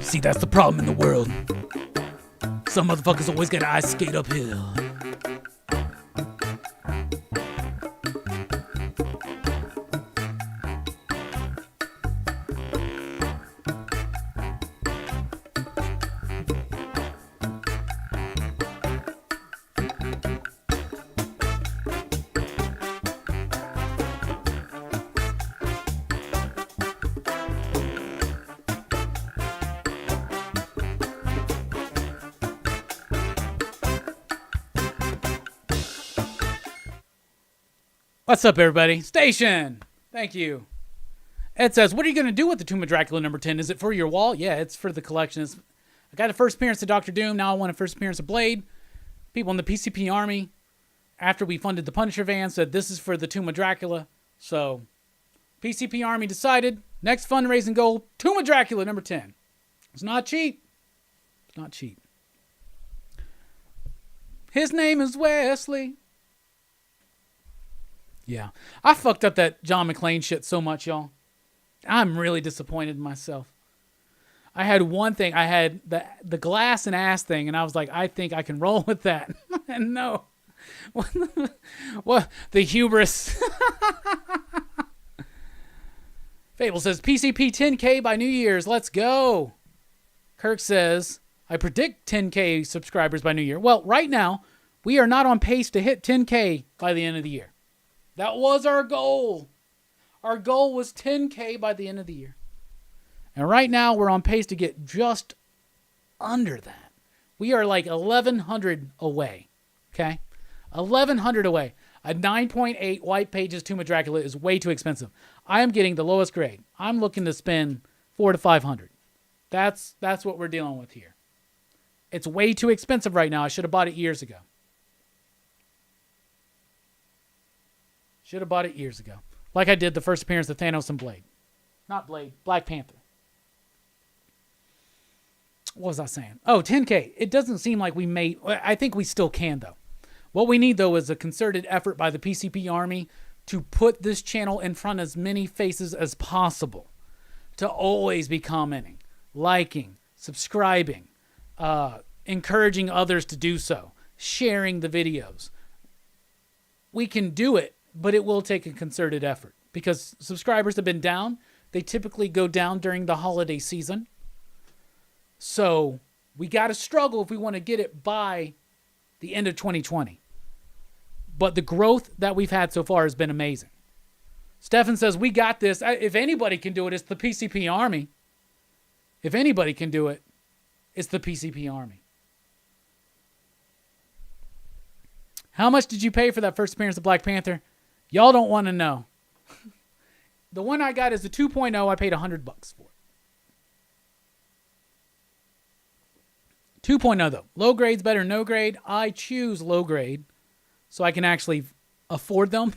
See, that's the problem in the world. Some motherfuckers always gotta ice skate uphill. What's up, everybody? Station! Thank you. Ed says, what are you going to do with the Tomb of Dracula number 10? Is it for your wall? Yeah, it's for the collection. I got a first appearance of Dr. Doom. Now I want a first appearance of Blade. People in the PCP Army, after we funded the Punisher van, said this is for the Tomb of Dracula. So, PCP Army decided, next fundraising goal, Tomb of Dracula number 10. It's not cheap. It's not cheap. His name is Wesley. Yeah. I fucked up that John McClane shit so much, y'all. I'm really disappointed in myself. I had one thing. I had the glass and ass thing, and I was like, I think I can roll with that. And no. What? The hubris. Fable says, PCP 10K by New Year's. Let's go. Kirk says, I predict 10K subscribers by New Year. Well, right now, we are not on pace to hit 10K by the end of the year. That was our goal. Our goal was 10K by the end of the year. And right now, we're on pace to get just under that. We are like 1,100 away. Okay? 1,100 away. A 9.8 white pages Tomb of Dracula is way too expensive. I am getting the lowest grade. I'm looking to spend $400 to $500. That's what we're dealing with here. It's way too expensive right now. I should have bought it years ago. Should have bought it years ago. Like I did the first appearance of Thanos and Blade. Not Blade, Black Panther. What was I saying? Oh, 10K. It doesn't seem like we may... I think we still can, though. What we need, though, is a concerted effort by the PCP Army to put this channel in front of as many faces as possible. To always be commenting, liking, subscribing, encouraging others to do so, sharing the videos. We can do it, but it will take a concerted effort because subscribers have been down. They typically go down during the holiday season. So we got to struggle if we want to get it by the end of 2020. But the growth that we've had so far has been amazing. Stefan says, we got this. If anybody can do it, it's the PCP Army. If anybody can do it, it's the PCP Army. How much did you pay for that first appearance of Black Panther? Y'all don't want to know. The one I got is the 2.0. I paid $100 for it. 2.0 though. Low grade's better than no grade. I choose low grade so I can actually afford them.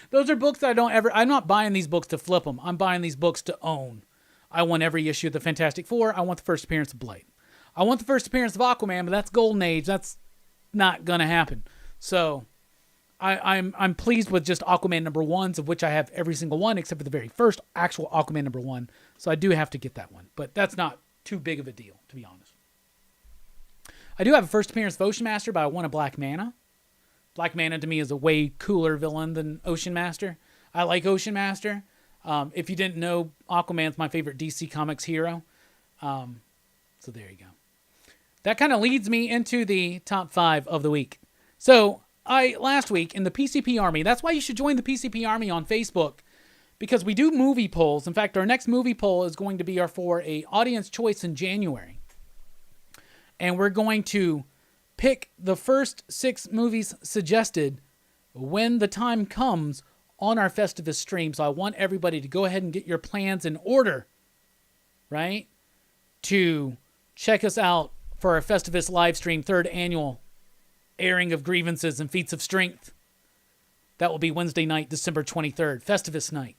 Those are books that I'm not buying these books to flip them. I'm buying these books to own. I want every issue of the Fantastic Four. I want the first appearance of Blade. I want the first appearance of Aquaman, but that's Golden Age. That's not going to happen. So I'm pleased with just Aquaman #1s, of which I have every single one except for the very first actual Aquaman #1. So I do have to get that one, but that's not too big of a deal, to be honest. I do have a first appearance of Ocean Master, but I want a Black Manta. Black Manta to me is a way cooler villain than Ocean Master. I like Ocean Master. If you didn't know, Aquaman's my favorite DC Comics hero. So there you go. That kind of leads me into the top 5 of the week. So last week in the PCP Army, that's why you should join the PCP Army on Facebook, because we do movie polls. In fact, our next movie poll is going to be for a audience choice in January. And we're going to pick the first 6 movies suggested when the time comes on our Festivus stream. So I want everybody to go ahead and get your plans in order, right? To check us out for our Festivus live stream, 3rd annual airing of Grievances and Feats of Strength. That will be Wednesday night, December 23rd, Festivus night.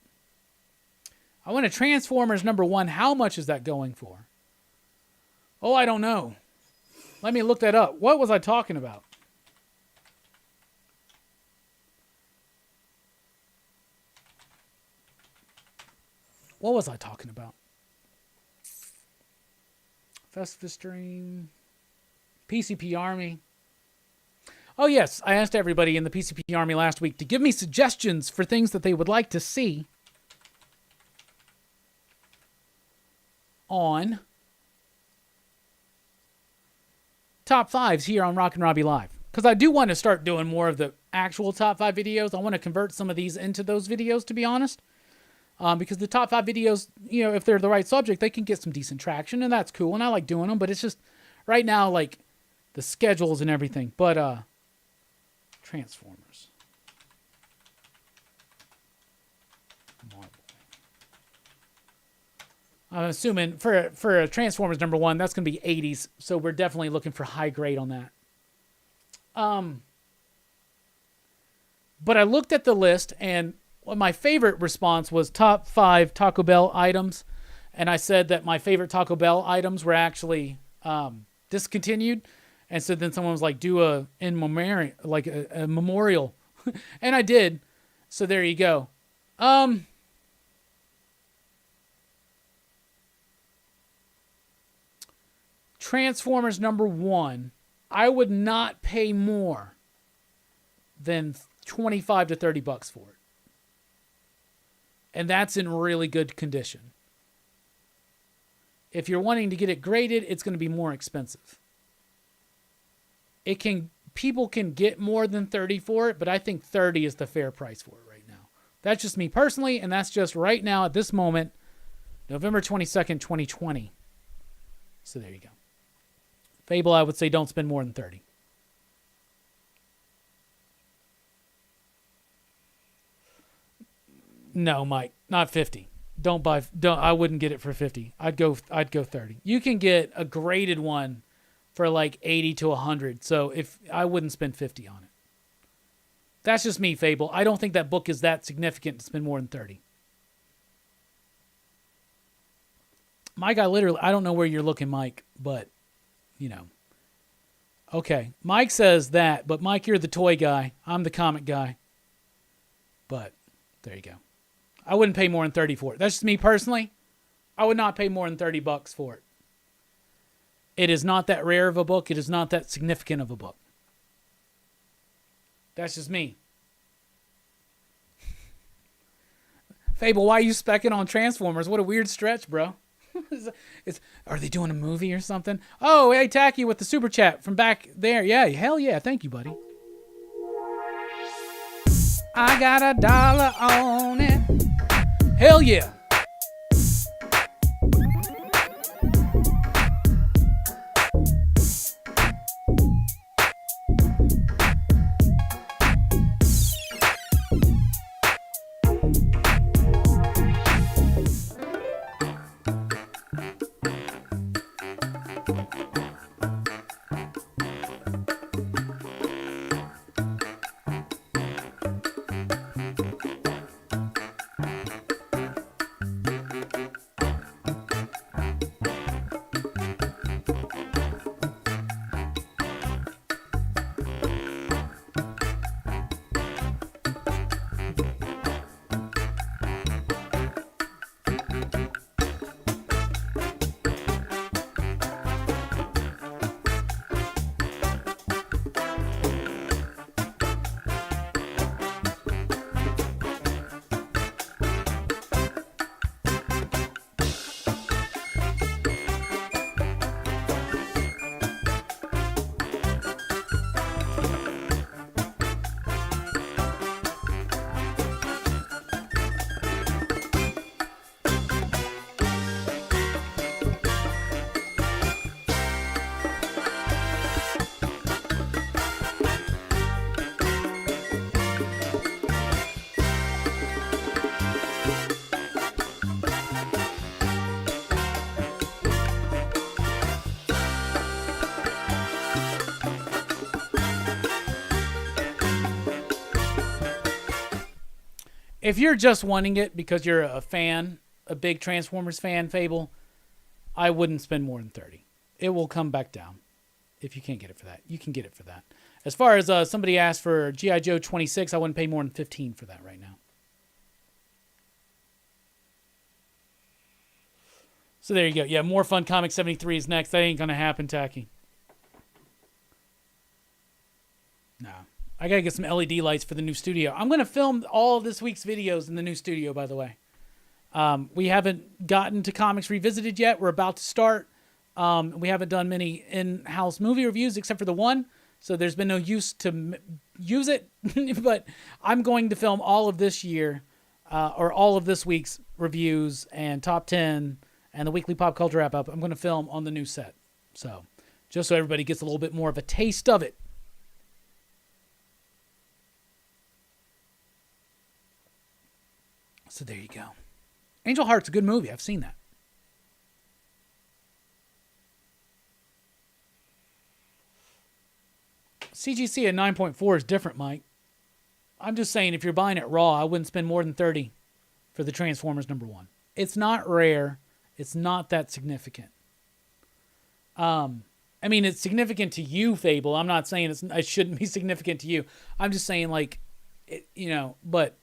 I want a Transformers #1. How much is that going for? Oh, I don't know. Let me look that up. What was I talking about? What was I talking about? Festivus stream. PCP Army. Oh, yes. I asked everybody in the PCP Army last week to give me suggestions for things that they would like to see on top 5s here on Rockin Robbie Live. Because I do want to start doing more of the actual top 5 videos. I want to convert some of these into those videos, to be honest. Because the top 5 videos, you know, if they're the right subject, they can get some decent traction, and that's cool, and I like doing them, but it's just, right now, like, the schedules and everything. But, Transformers. Marvel. I'm assuming for a Transformers #1, that's going to be 80s, so we're definitely looking for high grade on that. But I looked at the list, and my favorite response was top 5 Taco Bell items, and I said that my favorite Taco Bell items were actually discontinued, and so then someone was like, do a memorial, and I did. So there you go. Transformers #1, I would not pay more than $25 to $30 for it. And that's in really good condition. If you're wanting to get it graded, it's going to be more expensive. People can get more than 30 for it, but I think 30 is the fair price for it right now. That's just me personally, and that's just right now at this moment, November 22nd, 2020. So there you go. Fable, I would say don't spend more than 30. No, Mike, not 50. I wouldn't get it for 50. I'd go 30. You can get a graded one for like 80 to 100. So I wouldn't spend 50 on it. That's just me, Fable. I don't think that book is that significant to spend more than 30. Mike, I don't know where you're looking, Mike, but you know. Okay. Mike says that, but Mike, you're the toy guy. I'm the comic guy. But there you go. I wouldn't pay more than 30 for it. That's just me personally. I would not pay more than $30 for it. It is not that rare of a book. It is not that significant of a book. That's just me. Fable, why are you specking on Transformers? What a weird stretch, bro. Are they doing a movie or something? Oh, hey, Tacky with the super chat from back there. Yeah, hell yeah. Thank you, buddy. I got $1 on it. Hell yeah. if you're just wanting it because you're a fan, a big Transformers fan, Fable, I wouldn't spend more than 30. It will come back down if you can't get it for that. You can get it for that. As far as somebody asked for G.I. Joe 26, I wouldn't pay more than 15 for that right now. So there you go. Yeah, More Fun Comic 73 is next. That ain't going to happen, Tacky. No. I got to get some LED lights for the new studio. I'm going to film all of this week's videos in the new studio, by the way. We haven't gotten to Comics Revisited yet. We're about to start. We haven't done many in-house movie reviews except for the one. So there's been no use to use it. But I'm going to film all of this year, or all of this week's reviews and top 10 and the weekly pop culture wrap-up. I'm going to film on the new set. So just so everybody gets a little bit more of a taste of it. So there you go. Angel Heart's a good movie. I've seen that. CGC at 9.4 is different, Mike. I'm just saying, if you're buying it raw, I wouldn't spend more than 30 for the Transformers #1. It's not rare. It's not that significant. I mean, it's significant to you, Fable. I'm not saying it shouldn't be significant to you. I'm just saying, like, but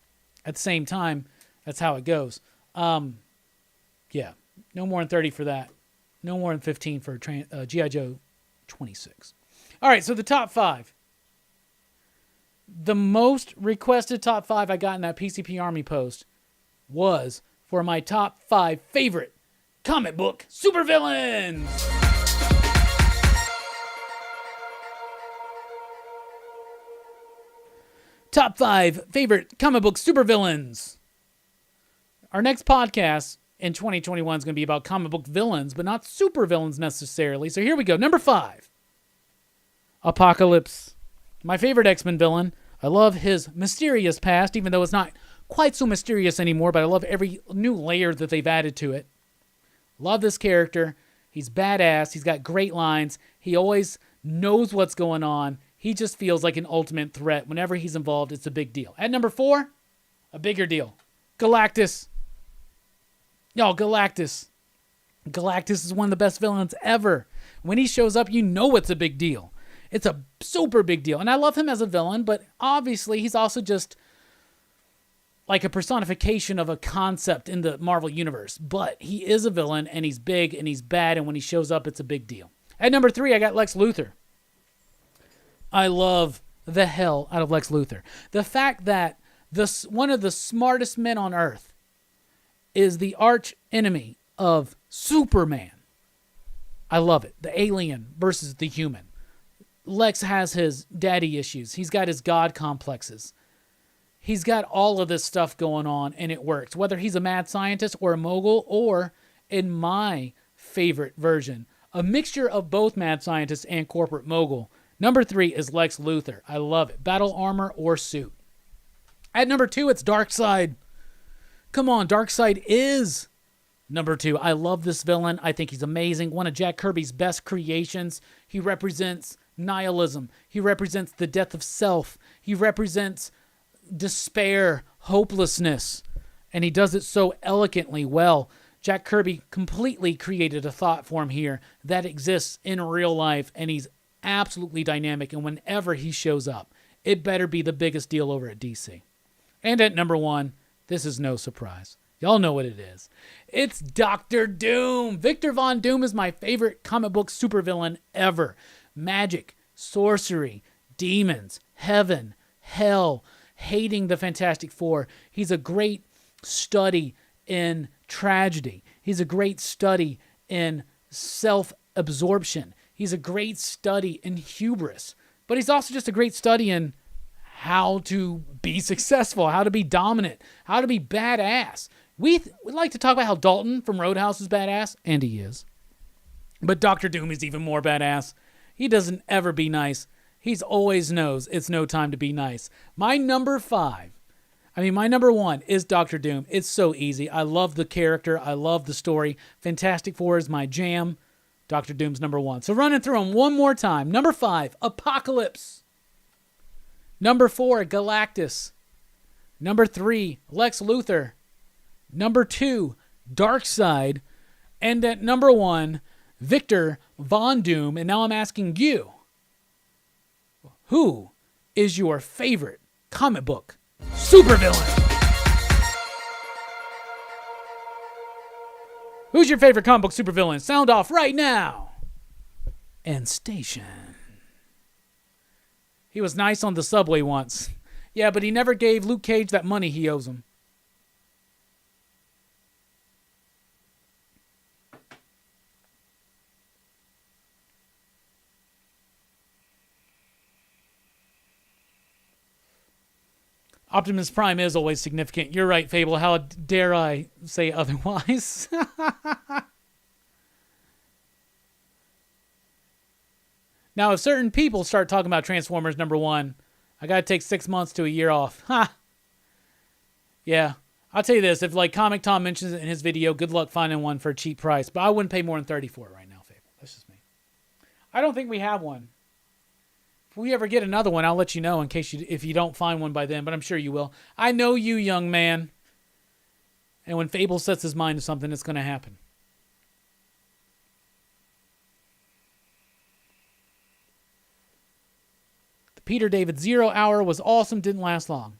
at the same time, that's how it goes. Yeah, no more than 30 for that. No more than 15 for G.I. Joe 26. All right, so the top 5. The most requested top 5 I got in that PCP Army post was for my top 5 favorite comic book supervillains. Top 5 favorite comic book supervillains. Our next podcast in 2021 is going to be about comic book villains, but not supervillains necessarily. So here we go. Number 5. Apocalypse. My favorite X-Men villain. I love his mysterious past, even though it's not quite so mysterious anymore, but I love every new layer that they've added to it. Love this character. He's badass. He's got great lines. He always knows what's going on. He just feels like an ultimate threat. Whenever he's involved, it's a big deal. At number 4, a bigger deal. Galactus. Y'all, Galactus. Galactus is one of the best villains ever. When he shows up, you know it's a big deal. It's a super big deal. And I love him as a villain, but obviously he's also just like a personification of a concept in the Marvel Universe. But he is a villain, and he's big, and he's bad, and when he shows up, it's a big deal. At number 3, I got Lex Luthor. I love the hell out of Lex Luthor. The fact that one of the smartest men on Earth is the arch enemy of Superman. I love it. The alien versus the human. Lex has his daddy issues. He's got his God complexes. He's got all of this stuff going on, and it works. Whether he's a mad scientist or a mogul, or, in my favorite version, a mixture of both mad scientist and corporate mogul. Number 3 is Lex Luthor. I love it. Battle armor or suit. At number 2, it's Darkseid. Come on, Darkseid is number 2. I love this villain. I think he's amazing. One of Jack Kirby's best creations. He represents nihilism. He represents the death of self. He represents despair, hopelessness, and he does it so elegantly well. Jack Kirby completely created a thought form here that exists in real life, and he's absolutely dynamic, and whenever he shows up, it better be the biggest deal over at DC. And at number 1, this is no surprise. Y'all know what it is. It's Dr. Doom. Victor Von Doom is my favorite comic book supervillain ever. Magic, sorcery, demons, heaven, hell, hating the Fantastic Four. He's a great study in tragedy. He's a great study in self-absorption. He's a great study in hubris. But he's also just a great study in how to be successful, how to be dominant, how to be badass. We like to talk about how Dalton from Roadhouse is badass, and he is. But Dr. Doom is even more badass. He doesn't ever be nice. He's always knows it's no time to be nice. My number 1 is Dr. Doom. It's so easy. I love the character. I love the story. Fantastic Four is my jam. Dr. Doom's number 1. So running through them one more time. Number 5, Apocalypse. Number 4, Galactus. Number 3, Lex Luthor. Number 2, Darkseid. And at number 1, Victor Von Doom. And now I'm asking you, who is your favorite comic book supervillain? Who's your favorite comic book supervillain? Sound off right now. And station. He was nice on the subway once. Yeah, but he never gave Luke Cage that money he owes him. Optimus Prime is always significant. You're right, Fable. How dare I say otherwise? Now, if certain people start talking about Transformers #1, I got to take 6 months to a year off. Ha! Yeah. I'll tell you this. If like Comic Tom mentions it in his video, good luck finding one for a cheap price. But I wouldn't pay more than $30 for it right now, Fable. That's just me. I don't think we have one. If we ever get another one, I'll let you know in case if you don't find one by then, but I'm sure you will. I know you, young man. And when Fable sets his mind to something, it's going to happen. The Peter David 0 Hour was awesome, didn't last long.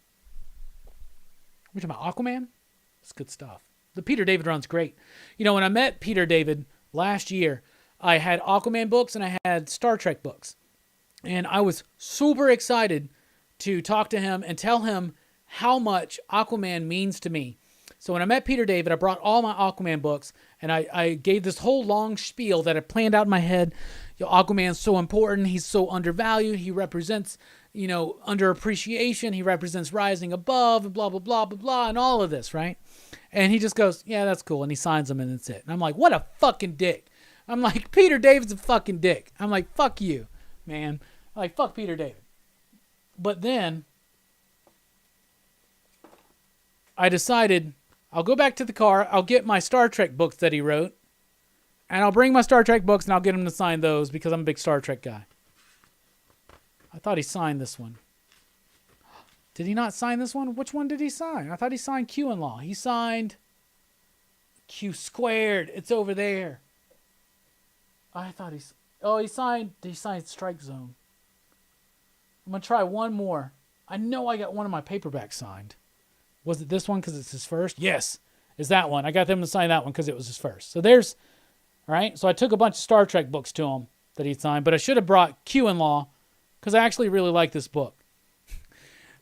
We're talking about Aquaman? It's good stuff. The Peter David run's great. You know, when I met Peter David last year, I had Aquaman books and I had Star Trek books. And I was super excited to talk to him and tell him how much Aquaman means to me. So when I met Peter David, I brought all my Aquaman books, and I gave this whole long spiel that I planned out in my head. You know, Aquaman's so important. He's so undervalued. He represents, you know, underappreciation. He represents rising above, and blah, blah, blah, blah, blah, and all of this, right? And he just goes, yeah, that's cool. And he signs them, and that's it. And I'm like, what a fucking dick. I'm like, Peter David's a fucking dick. I'm like, fuck you, man. I'm like, fuck Peter David. But then I decided I'll go back to the car. I'll get my Star Trek books that he wrote. And I'll bring my Star Trek books and I'll get him to sign those because I'm a big Star Trek guy. I thought he signed this one. Did he not sign this one? Which one did he sign? I thought he signed Q in Law. He signed Q Squared. It's over there. I thought he signed Strike Zone. I'm going to try one more. I know I got one of my paperbacks signed. Was it this one because it's his first? Yes, it's that one. I got them to sign that one because it was his first. So there's, all right. So I took a bunch of Star Trek books to him that he signed, but I should have brought Q in Law because I actually really like this book.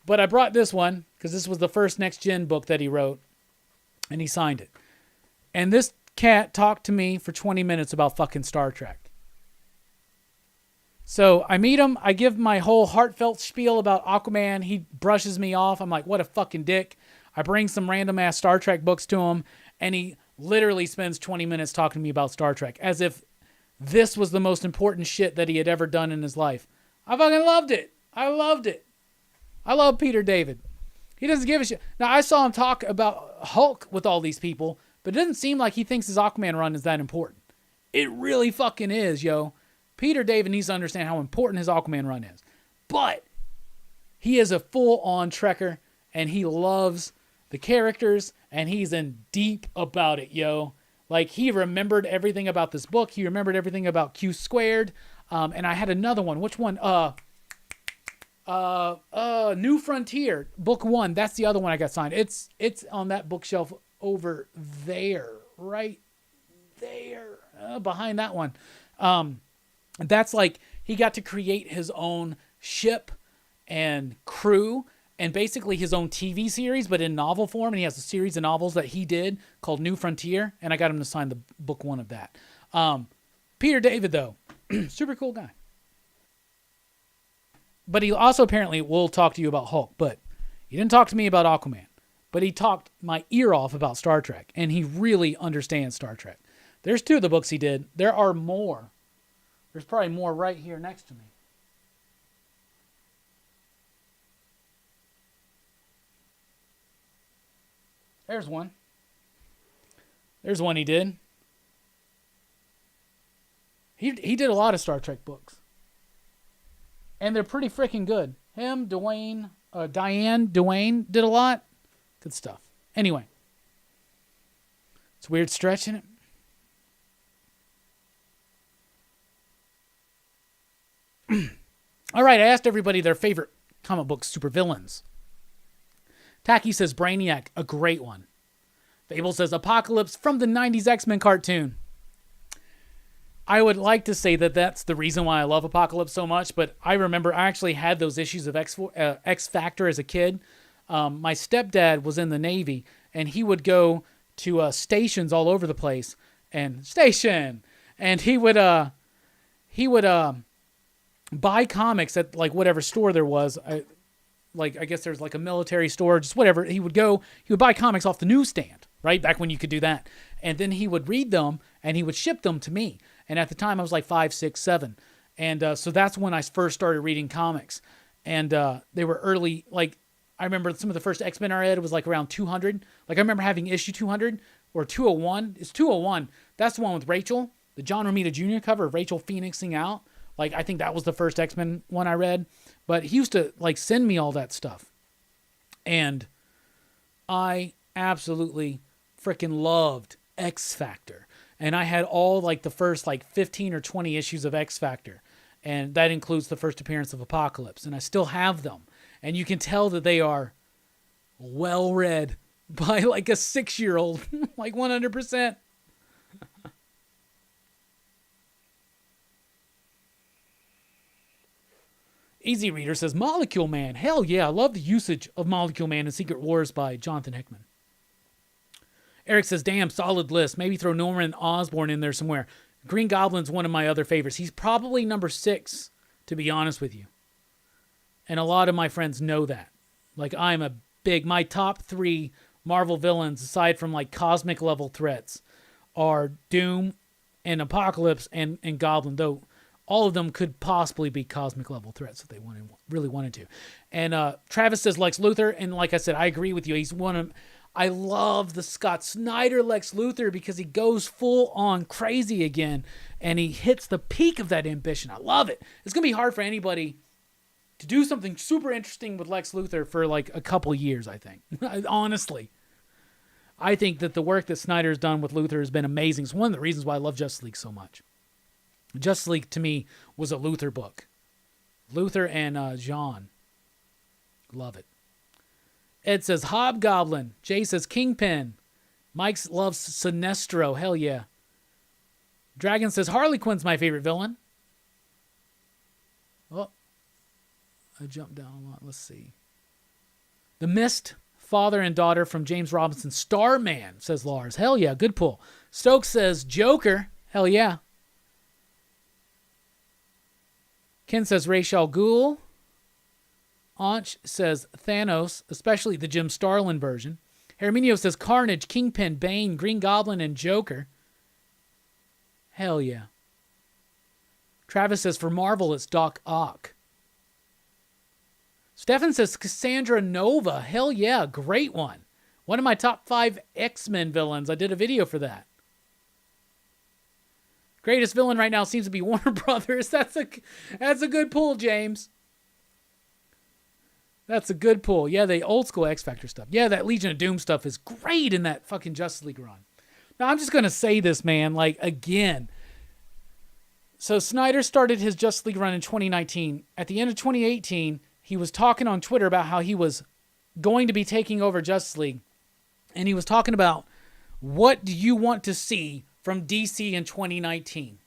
But I brought this one because this was the first Next Gen book that he wrote, and he signed it. And this cat talked to me for 20 minutes about fucking Star Trek. So I meet him. I give my whole heartfelt spiel about Aquaman. He brushes me off. I'm like, what a fucking dick. I bring some random ass Star Trek books to him, and he literally spends 20 minutes talking to me about Star Trek as if this was the most important shit that he had ever done in his life. I fucking loved it. I loved it. I love Peter David. He doesn't give a shit. Now, I saw him talk about Hulk with all these people, but it doesn't seem like he thinks his Aquaman run is that important. It really fucking is, yo. Peter David needs to understand how important his Aquaman run is. But he is a full-on Trekker, and he loves the characters, and he's in deep about it, yo. Like, he remembered everything about this book. He remembered everything about Q Squared. And I had another one. Which one? New Frontier, book 1. That's the other one I got signed. It's on that bookshelf over there, right there, behind that one. That's like, he got to create his own ship and crew and basically his own TV series, but in novel form. And he has a series of novels that he did called New Frontier. And I got him to sign the book 1 of that. Peter David, though, super cool guy. But he also apparently will talk to you about Hulk, but he didn't talk to me about Aquaman. But he talked my ear off about Star Trek, and he really understands Star Trek. There's 2 of the books he did. There are more. There's probably more right here next to me. There's one. There's one he did. He did a lot of Star Trek books. And they're pretty freaking good. Him, Diane Duane did a lot. Good stuff. Anyway. It's weird stretching it. All right, I asked everybody their favorite comic book supervillains. Tacky says Brainiac, a great one. Fable says Apocalypse from the 90s X-Men cartoon. I would like to say that that's the reason why I love Apocalypse so much, but I remember I actually had those issues of X Factor as a kid. My stepdad was in the Navy, and he would go to stations all over the place, and he would buy comics at like whatever store there was. I guess there's like a military store, just whatever. He would buy comics off the newsstand, right? Back when you could do that. And then he would read them and he would ship them to me. And at the time I was like 5, 6, 7. And so that's when I first started reading comics. And they were early, like I remember some of the first X-Men I read was like around 200. Like I remember having issue 200 or 201. It's 201. That's the one with Rachel, the John Romita Jr. cover of Rachel phoenixing out. Like, I think that was the first X-Men one I read. But he used to, like, send me all that stuff. And I absolutely freaking loved X Factor. And I had all, like, the first, like, 15 or 20 issues of X Factor. And that includes the first appearance of Apocalypse. And I still have them. And you can tell that they are well-read by, like, a 6-year-old. Like, 100%. Easy Reader says, Molecule Man. Hell yeah, I love the usage of Molecule Man in Secret Wars by Jonathan Hickman. Eric says, damn, solid list. Maybe throw Norman Osborn in there somewhere. Green Goblin's one of my other favorites. He's probably number 6, to be honest with you. And a lot of my friends know that. Like, my top 3 Marvel villains, aside from like cosmic level threats, are Doom and Apocalypse and Goblin, though all of them could possibly be cosmic level threats if they really wanted to. And Travis says Lex Luthor, and like I said, I agree with you. He's one of. I love the Scott Snyder Lex Luthor because he goes full on crazy again, and he hits the peak of that ambition. I love it. It's gonna be hard for anybody to do something super interesting with Lex Luthor for like a couple years. I think, honestly, I think that the work that Snyder's done with Luthor has been amazing. It's one of the reasons why I love Justice League so much. Justice League, to me, was a Luthor book. Luthor and Jean. Love it. Ed says Hobgoblin. Jay says Kingpin. Mike loves Sinestro. Hell yeah. Dragon says Harley Quinn's my favorite villain. Oh, I jumped down a lot. Let's see. The Mist, father and daughter from James Robinson's Starman, says Lars. Hell yeah, good pull. Stokes says Joker. Hell yeah. Ken says Ra's al Ghul. Anch says Thanos, especially the Jim Starlin version. Herminio says Carnage, Kingpin, Bane, Green Goblin, and Joker. Hell yeah. Travis says for Marvel, it's Doc Ock. Stefan says Cassandra Nova. Hell yeah, great one. One of my top 5 X-Men villains. I did a video for that. Greatest villain right now seems to be Warner Brothers. That's a good pull, James. That's a good pull. Yeah, the old school X Factor stuff. Yeah, that Legion of Doom stuff is great in that fucking Justice League run. Now, I'm just going to say this, man, like, again. So Snyder started his Justice League run in 2019. At the end of 2018, he was talking on Twitter about how he was going to be taking over Justice League. And he was talking about, what do you want to see from DC in 2019?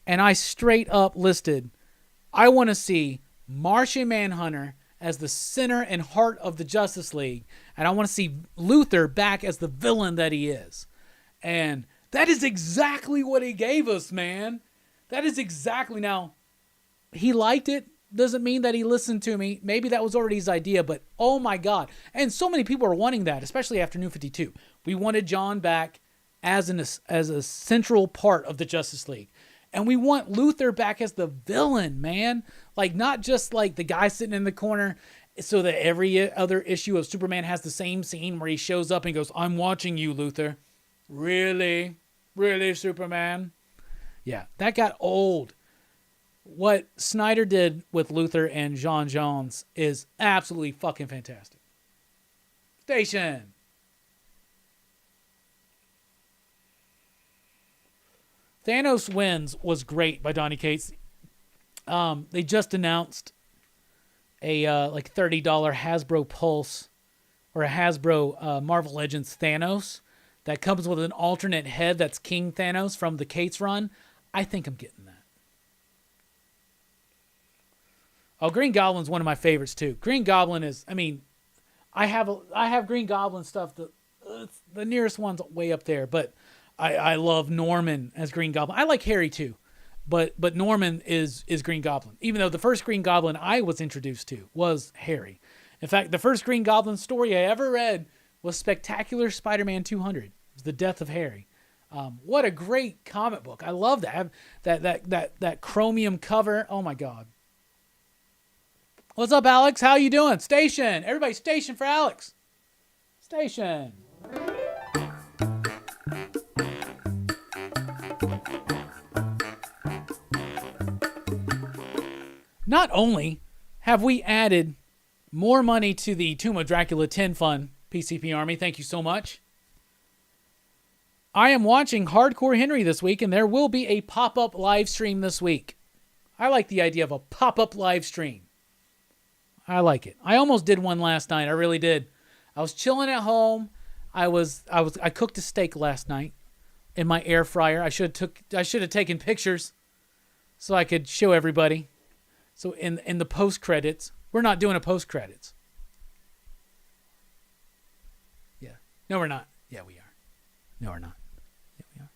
And I straight up listed, I want to see Martian Manhunter as the center and heart of the Justice League. And I want to see Luthor back as the villain that he is. And that is exactly what he gave us, man. That is exactly. Now, he liked it. Doesn't mean that he listened to me. Maybe that was already his idea, but oh my God. And so many people are wanting that, especially after New 52. We wanted John back as a central part of the Justice League. And we want Luthor back as the villain, man. Like, not just like the guy sitting in the corner so that every other issue of Superman has the same scene where he shows up and goes, I'm watching you, Luthor. Really? Really, Superman? Yeah, that got old. What Snyder did with Luthor and John Jones is absolutely fucking fantastic. Station. Thanos Wins was great by Donny Cates. They just announced a like $30 Hasbro Pulse or a Hasbro Marvel Legends Thanos that comes with an alternate head that's King Thanos from the Cates run. I think I'm getting that. Oh, Green Goblin's one of my favorites too. Green Goblin is, I mean, I have Green Goblin stuff. The nearest one's way up there, but I love Norman as Green Goblin. I like Harry too, but Norman is Green Goblin. Even though the first Green Goblin I was introduced to was Harry. In fact, the first Green Goblin story I ever read was Spectacular Spider-Man 200. It was the death of Harry. What a great comic book! I love that. That chromium cover. Oh my god. What's up, Alex? How you doing? Station. Everybody, station for Alex. Station. Not only have we added more money to the Tomb of Dracula 10 fund, PCP Army, thank you so much. I am watching Hardcore Henry this week, and there will be a pop-up live stream this week. I like the idea of a pop-up live stream. I like it. I almost did one last night. I really did. I was chilling at home. I cooked a steak last night in my air fryer. I should have taken pictures so I could show everybody. So in the post credits, we're not doing a post credits. Yeah. No, we're not. Yeah, we are. No, we're not. Yeah, we are.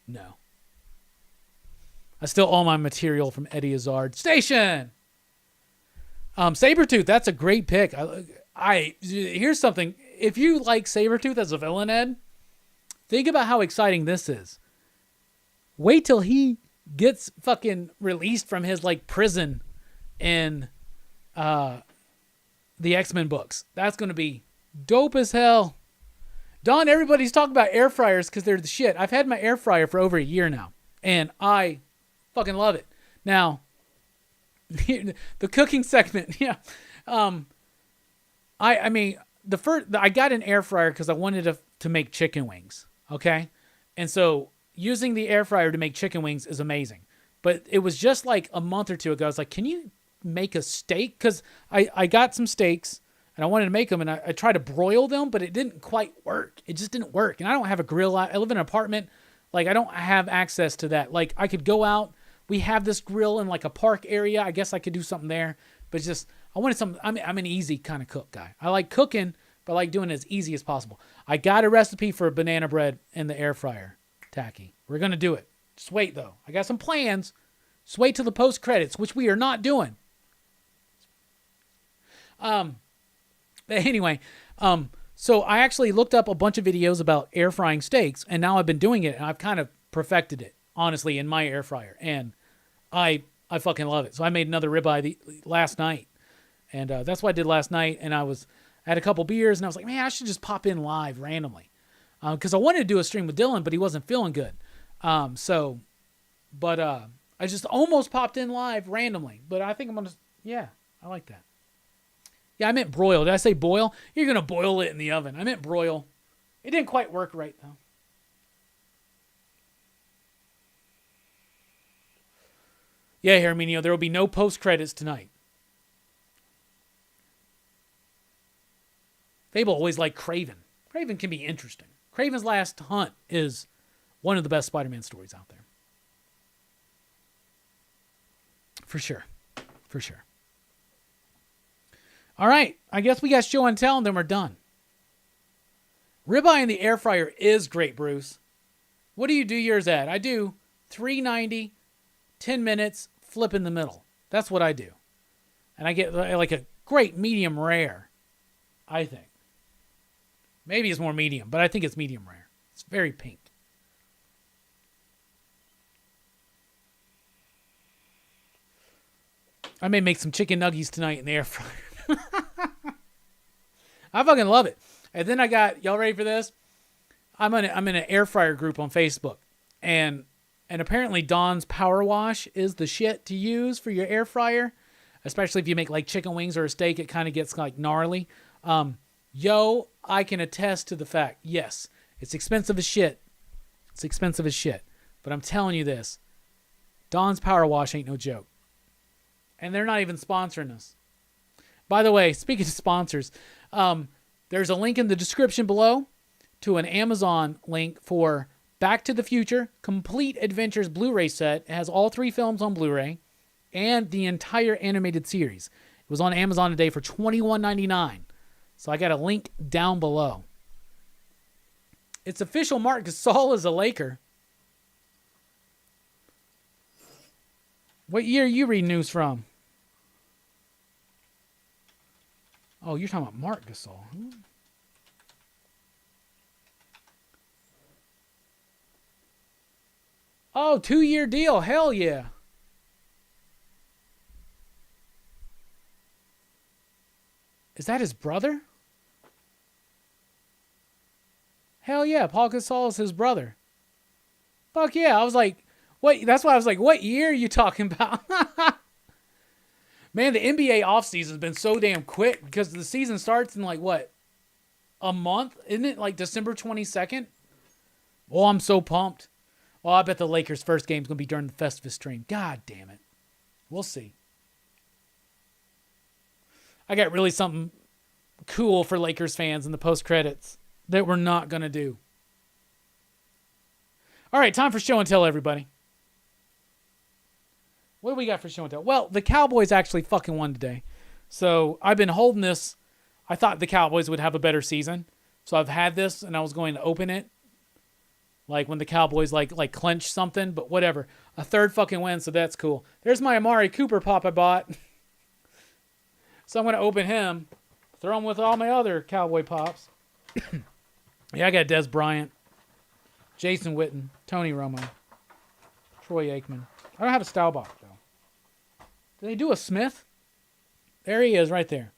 No. I still owe my material from Eddie Izzard. Station. Sabretooth, that's a great pick. Here's something. If you like Sabretooth as a villain, Ed, think about how exciting this is. Wait till he gets fucking released from his like prison in the X-Men books. That's going to be dope as hell. Don, everybody's talking about air fryers because they're the shit. I've had my air fryer for over a year now, and I fucking love it. Now, the cooking segment, yeah. I mean, I got an air fryer because I wanted to make chicken wings, okay? And so using the air fryer to make chicken wings is amazing. But it was just like a month or two ago, I was like, can you make a steak? Because I got some steaks, and I wanted to make them, and I tried to broil them, but it didn't quite work. It just didn't work. And I don't have a grill. I live in an apartment. Like, I don't have access to that. Like, I could go out. We have this grill in, like, a park area. I guess I could do something there. But just, I wanted something. I'm an easy kind of cook guy. I like cooking, but I like doing it as easy as possible. I got a recipe for banana bread in the air fryer. Tacky. We're going to do it. Just wait, though. I got some plans. Just wait till the post-credits, which we are not doing. But anyway, so I actually looked up a bunch of videos about air frying steaks, and now I've been doing it, and I've kind of perfected it, honestly, in my air fryer. And I fucking love it. So I made another ribeye last night, and that's what I did last night. And I had a couple beers, and I was like, man, I should just pop in live randomly, because I wanted to do a stream with Dylan, but he wasn't feeling good. I just almost popped in live randomly, but I think I'm gonna. Yeah, I like that. Yeah, I meant broil. Did I say boil? You're gonna boil it in the oven. I meant broil. It didn't quite work right though. Yeah, Herminio, there will be no post credits tonight. Fable always liked Kraven. Kraven can be interesting. Kraven's Last Hunt is one of the best Spider-Man stories out there. For sure. For sure. All right. I guess we got show and tell, and then we're done. Ribeye in the air fryer is great, Bruce. What do you do yours at? I do 390, 10 minutes, flip in the middle. That's what I do. And I get like a great medium rare, I think. Maybe it's more medium, but I think it's medium rare. It's very pink. I may make some chicken nuggets tonight in the air fryer. I fucking love it. And then I got, y'all ready for this? I'm in an air fryer group on Facebook, and apparently Dawn's Power Wash is the shit to use for your air fryer, especially if you make like chicken wings or a steak. It kind of gets like gnarly. Yo, I can attest to the fact, yes, it's expensive as shit. It's expensive as shit. But I'm telling you this, Dawn's Power Wash ain't no joke. And they're not even sponsoring us. By the way, speaking of sponsors, there's a link in the description below to an Amazon link for Back to the Future Complete Adventures Blu-ray set. It has all 3 films on Blu-ray and the entire animated series. It was on Amazon today for $21.99. So I got a link down below. It's official Marc Gasol is a Laker. What year are you reading news from? Oh, you're talking about Marc Gasol. Oh, 2-year deal. Hell yeah. Is that his brother? Hell yeah, Paul Gasol is his brother. Fuck yeah. I was like, what? That's why I was like, what year are you talking about? Man, the NBA offseason has been so damn quick because the season starts in like what? A month? Isn't it like December 22nd? Oh, I'm so pumped. Well, I bet the Lakers' first game is going to be during the Festivus stream. God damn it. We'll see. I got really something cool for Lakers fans in the post-credits that we're not going to do. All right, time for show and tell, everybody. What do we got for show and tell? Well, the Cowboys actually fucking won today. So I've been holding this. I thought the Cowboys would have a better season. So I've had this, and I was going to open it. Like when the Cowboys like clinch something, but whatever. A third fucking win, so that's cool. There's my Amari Cooper pop I bought. So I'm going to open him. Throw him with all my other Cowboy pops. Yeah, I got Des Bryant, Jason Witten, Tony Romo, Troy Aikman. I don't have a style box, though. Did they do a Smith? There he is right there.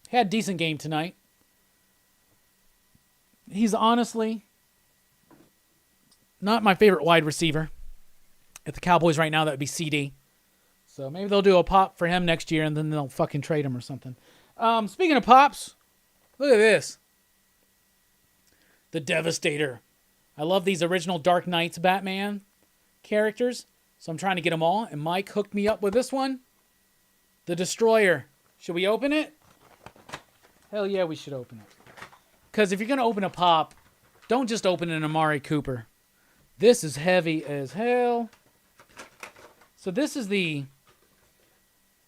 Had a decent game tonight. He's honestly not my favorite wide receiver. At the Cowboys right now, that would be CD. So maybe they'll do a pop for him next year, and then they'll fucking trade him or something. Speaking of pops, look at this. The Devastator. I love these original Dark Knights Batman characters, so I'm trying to get them all. And Mike hooked me up with this one. The Destroyer. Should we open it? Hell yeah, we should open it. Because if you're going to open a pop, don't just open an Amari Cooper. This is heavy as hell. So this is the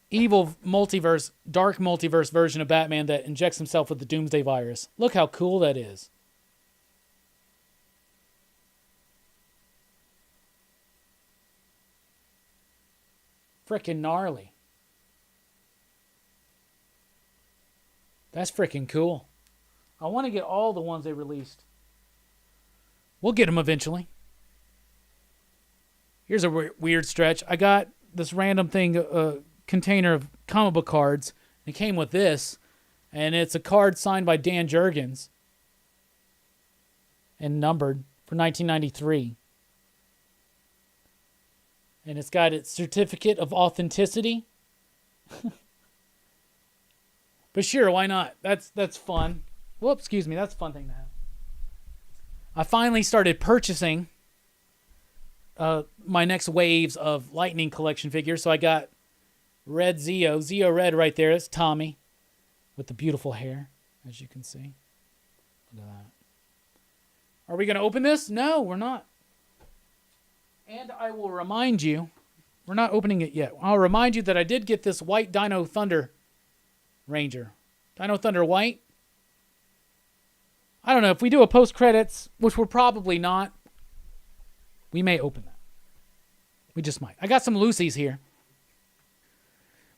evil multiverse, dark multiverse version of Batman that injects himself with the Doomsday virus. Look how cool that is. Frickin' gnarly. That's frickin' cool. I want to get all the ones they released. We'll get them eventually. Here's a weird stretch. I got this random thing, container of comic book cards. It came with this, and it's a card signed by Dan Jurgens and numbered for 1993. And it's got its certificate of authenticity. But sure, why not? That's fun. Whoops, excuse me. That's a fun thing to have. I finally started purchasing my next waves of Lightning collection figures. So I got Red Zeo Red right there. That's Tommy with the beautiful hair, as you can see. Look at that. Are we going to open this? No, we're not. And I will remind you, we're not opening it yet. I'll remind you that I did get this white Dino Thunder Ranger. Dino Thunder White. I don't know. If we do a post-credits, which we're probably not, we may open that. We just might. I got some Lucy's here.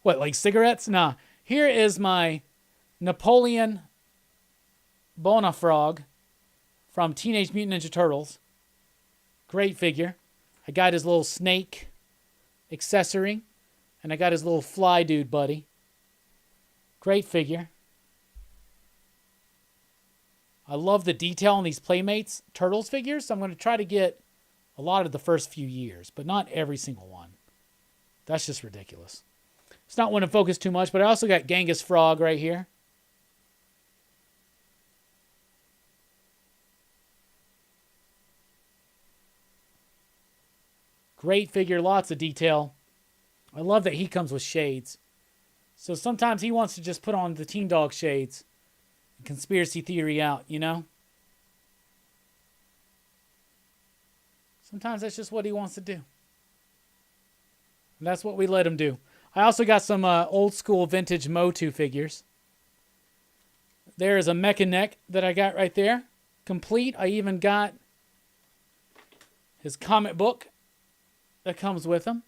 What, like cigarettes? Nah. Here is my Napoleon Bonafrog from Teenage Mutant Ninja Turtles. Great figure. I got his little snake accessory. And I got his little fly dude buddy. Great figure. I love the detail on these Playmates Turtles figures. So I'm going to try to get a lot of the first few years, but not every single one. That's just ridiculous. It's not one to focus too much, but I also got Genghis Frog right here. Great figure, lots of detail. I love that he comes with shades. So sometimes he wants to just put on the Teen Dog shades and conspiracy theory out, you know? Sometimes that's just what he wants to do. And that's what we let him do. I also got some old school vintage Motu figures. There is a Mecha Neck that I got right there. Complete. I even got his comic book that comes with him.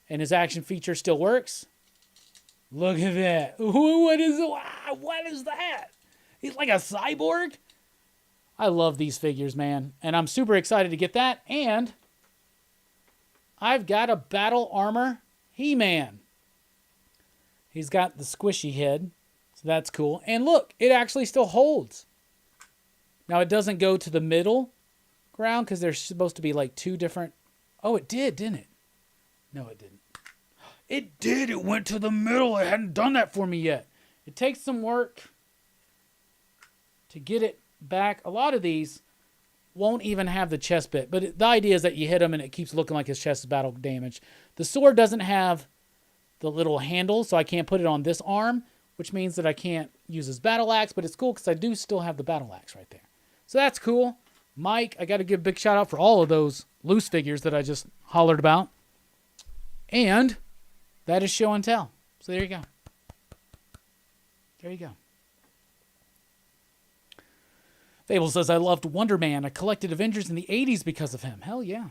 And his action feature still works. Look at that. Ooh, what is that? He's like a cyborg. I love these figures, man. And I'm super excited to get that. And I've got a Battle Armor He-Man. He's got the squishy head. So that's cool. And look, it actually still holds. Now, it doesn't go to the middle ground because there's supposed to be like two different... Oh, it did, didn't it? No, it didn't. It did. It went to the middle. It hadn't done that for me yet. It takes some work to get it back. A lot of these won't even have the chest bit. But the idea is that you hit him and it keeps looking like his chest is battle damage. The sword doesn't have the little handle, so I can't put it on this arm, which means that I can't use his battle axe. But it's cool because I do still have the battle axe right there. So that's cool. Mike, I got to give a big shout out for all of those loose figures that I just hollered about. And that is show and tell. So there you go. There you go. Fable says, I loved Wonder Man. I collected Avengers in the 80s because of him. Hell yeah.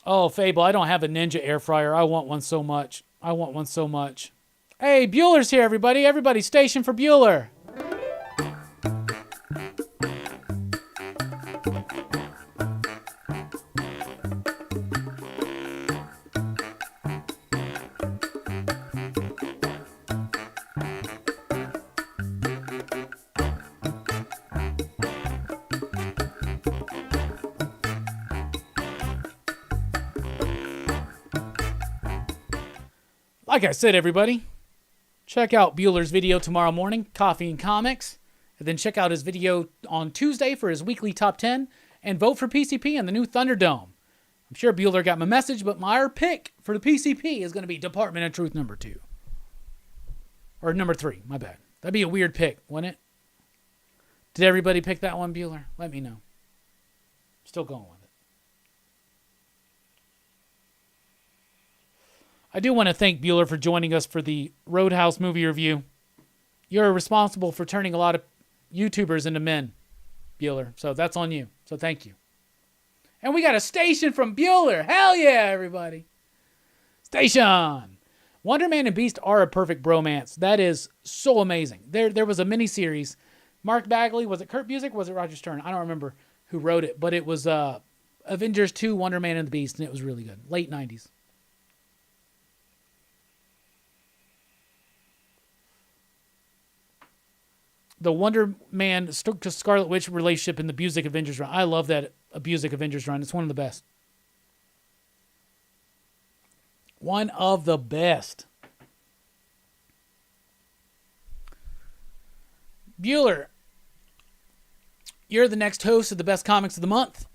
Oh, Fable, I don't have a Ninja air fryer. I want one so much. I want one so much. Hey, Bueller's here, everybody. Everybody station for Bueller. Like I said, everybody, check out Bueller's video tomorrow morning, Coffee and Comics. And then check out his video on Tuesday for his weekly top 10. And vote for PCP in the new Thunderdome. I'm sure Bueller got my message, but my pick for the PCP is going to be Department of Truth number 2. Or number 3, my bad. That'd be a weird pick, wouldn't it? Did everybody pick that one, Bueller? Let me know. Still going with it. I do want to thank Bueller for joining us for the Roadhouse movie review. You're responsible for turning a lot of YouTubers into men, Bueller. So that's on you. So thank you. And we got a station from Bueller. Hell yeah, everybody. Station. Wonder Man and Beast are a perfect bromance. That is so amazing. There was a miniseries. Mark Bagley, was it Kurt Busiek? Was it Roger Stern? I don't remember who wrote it, but it was Avengers 2, Wonder Man and the Beast, and it was really good. Late 90s. The Wonder Man to Scarlet Witch relationship in the Busiek Avengers run. I love that Busiek Avengers run. It's one of the best. One of the best. Bueller, you're the next host of the Best Comics of the Month.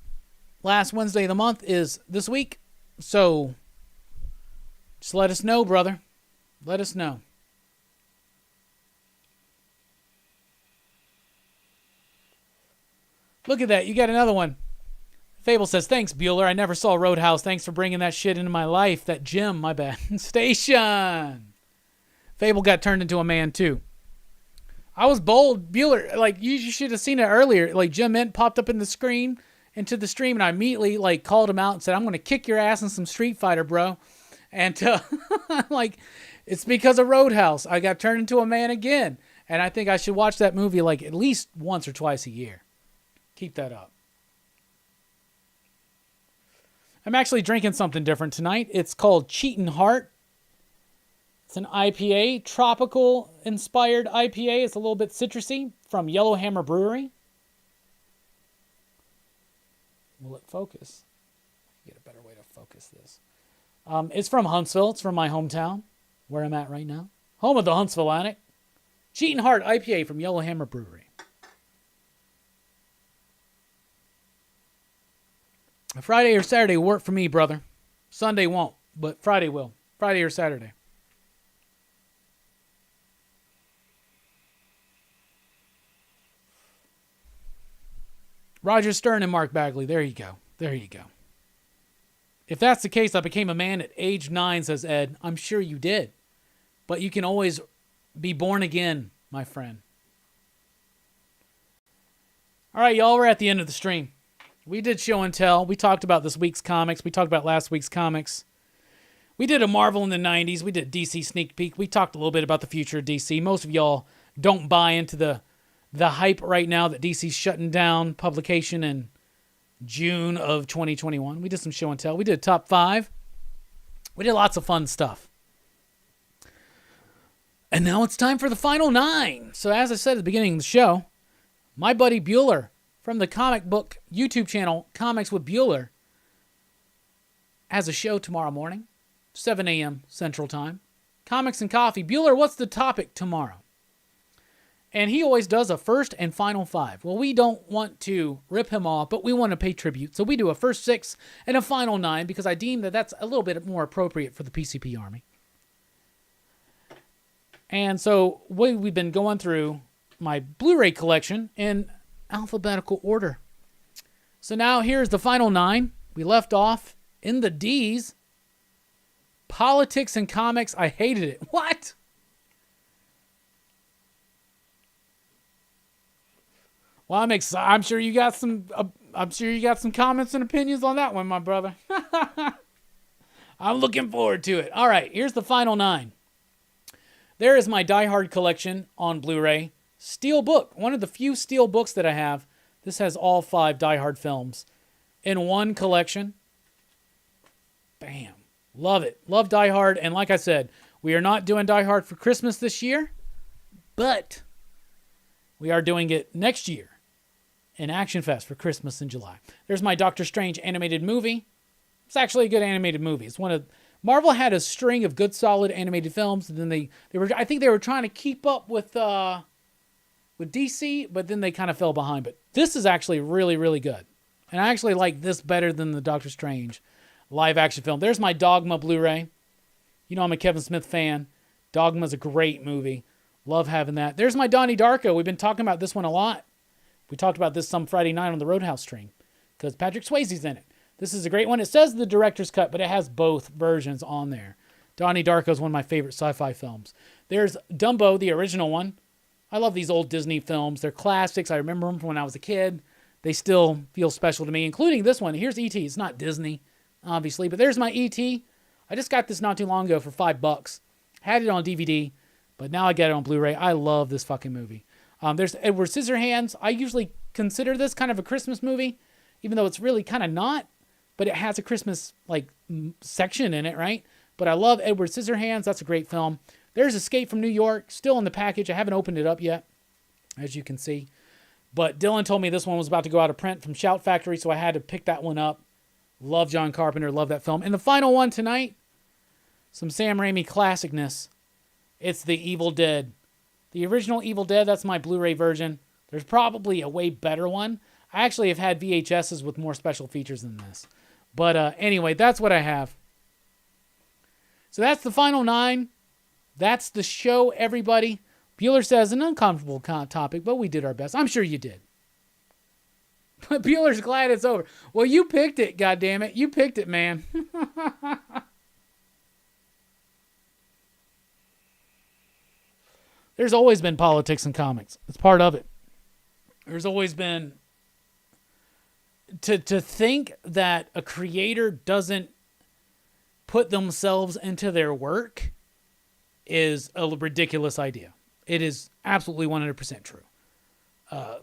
Last Wednesday of the month is this week. So just let us know, brother. Let us know. Look at that. You got another one. Fable says, thanks, Bueller. I never saw Roadhouse. Thanks for bringing that shit into my life. That gym, my bad. Station. Fable got turned into a man, too. I was bold. Bueller, like, you should have seen it earlier. Like, Jim Mint popped up into the stream, and I immediately, like, called him out and said, I'm going to kick your ass in some Street Fighter, bro. And, like, it's because of Roadhouse. I got turned into a man again. And I think I should watch that movie, like, at least once or twice a year. Keep that up. I'm actually drinking something different tonight. It's called Cheatin' Heart. It's an IPA, tropical-inspired IPA. It's a little bit citrusy from Yellowhammer Brewery. Will it focus? Get a better way to focus this. It's from Huntsville. It's from my hometown, where I'm at right now. Home of the Huntsville Attic. Cheatin' Heart IPA from Yellowhammer Brewery. Friday or Saturday will work for me, brother. Sunday won't, but Friday will. Friday or Saturday. Roger Stern and Mark Bagley. There you go. There you go. If that's the case, I became a man at age 9, says Ed. I'm sure you did. But you can always be born again, my friend. All right, y'all, we're at the end of the stream. We did show and tell. We talked about this week's comics. We talked about last week's comics. We did a Marvel in the 90s. We did DC sneak peek. We talked a little bit about the future of DC. Most of y'all don't buy into the hype right now that DC's shutting down publication in June of 2021. We did some show and tell. We did a top 5. We did lots of fun stuff. And now it's time for the final 9. So as I said at the beginning of the show, my buddy Bueller from the comic book YouTube channel Comics with Bueller has a show tomorrow morning, 7 a.m. Central Time. Comics and Coffee. Bueller, what's the topic tomorrow? And he always does a first and final 5. Well, we don't want to rip him off, but we want to pay tribute. So we do a first 6 and a final 9 because I deem that that's a little bit more appropriate for the PCP Army. And so we've been going through my Blu-ray collection in alphabetical order. So now here's the final 9. We left off in the D's. Politics and Comics. I hated it. What? Well, I'm excited. I'm sure you got some. I'm sure you got some comments and opinions on that one, my brother. I'm looking forward to it. All right, here's the final 9. There is my Die Hard collection on Blu-ray. Steel book, one of the few steel books that I have. This has all 5 Die Hard films in one collection. Bam, love it. Love Die Hard, and like I said, we are not doing Die Hard for Christmas this year, but we are doing it next year. In Action Fest for Christmas in July. There's my Doctor Strange animated movie. It's actually a good animated movie. It's one of Marvel had a string of good solid animated films, and then they were, I think they were trying to keep up with DC, but then they kind of fell behind. But this is actually really, really good. And I actually like this better than the Doctor Strange live action film. There's my Dogma Blu-ray. You know I'm a Kevin Smith fan. Dogma's a great movie. Love having that. There's my Donnie Darko. We've been talking about this one a lot. We talked about this some Friday night on the Roadhouse stream because Patrick Swayze's in it. This is a great one. It says the director's cut, but it has both versions on there. Donnie Darko is one of my favorite sci-fi films. There's Dumbo, the original one. I love these old Disney films. They're classics. I remember them from when I was a kid. They still feel special to me, including this one. Here's E.T. It's not Disney, obviously, but there's my E.T. I just got this not too long ago for $5. Had it on DVD, but now I get it on Blu-ray. I love this fucking movie. There's Edward Scissorhands. I usually consider this kind of a Christmas movie, even though it's really kind of not, but it has a Christmas section in it, right? But I love Edward Scissorhands. That's a great film. There's Escape from New York, still in the package. I haven't opened it up yet, as you can see. But Dylan told me this one was about to go out of print from Shout Factory, so I had to pick that one up. Love John Carpenter, love that film. And the final one tonight, some Sam Raimi classicness. It's The Evil Dead. The original Evil Dead, that's my Blu-ray version. There's probably a way better one. I actually have had VHSs with more special features than this. But anyway, that's what I have. So that's the final 9. That's the show, everybody. Bueller says, an uncomfortable topic, but we did our best. I'm sure you did. But Bueller's glad it's over. Well, you picked it, goddammit. You picked it, man. There's always been politics in comics. It's part of it. There's always been... To think that a creator doesn't put themselves into their work is a ridiculous idea. It is absolutely 100% true.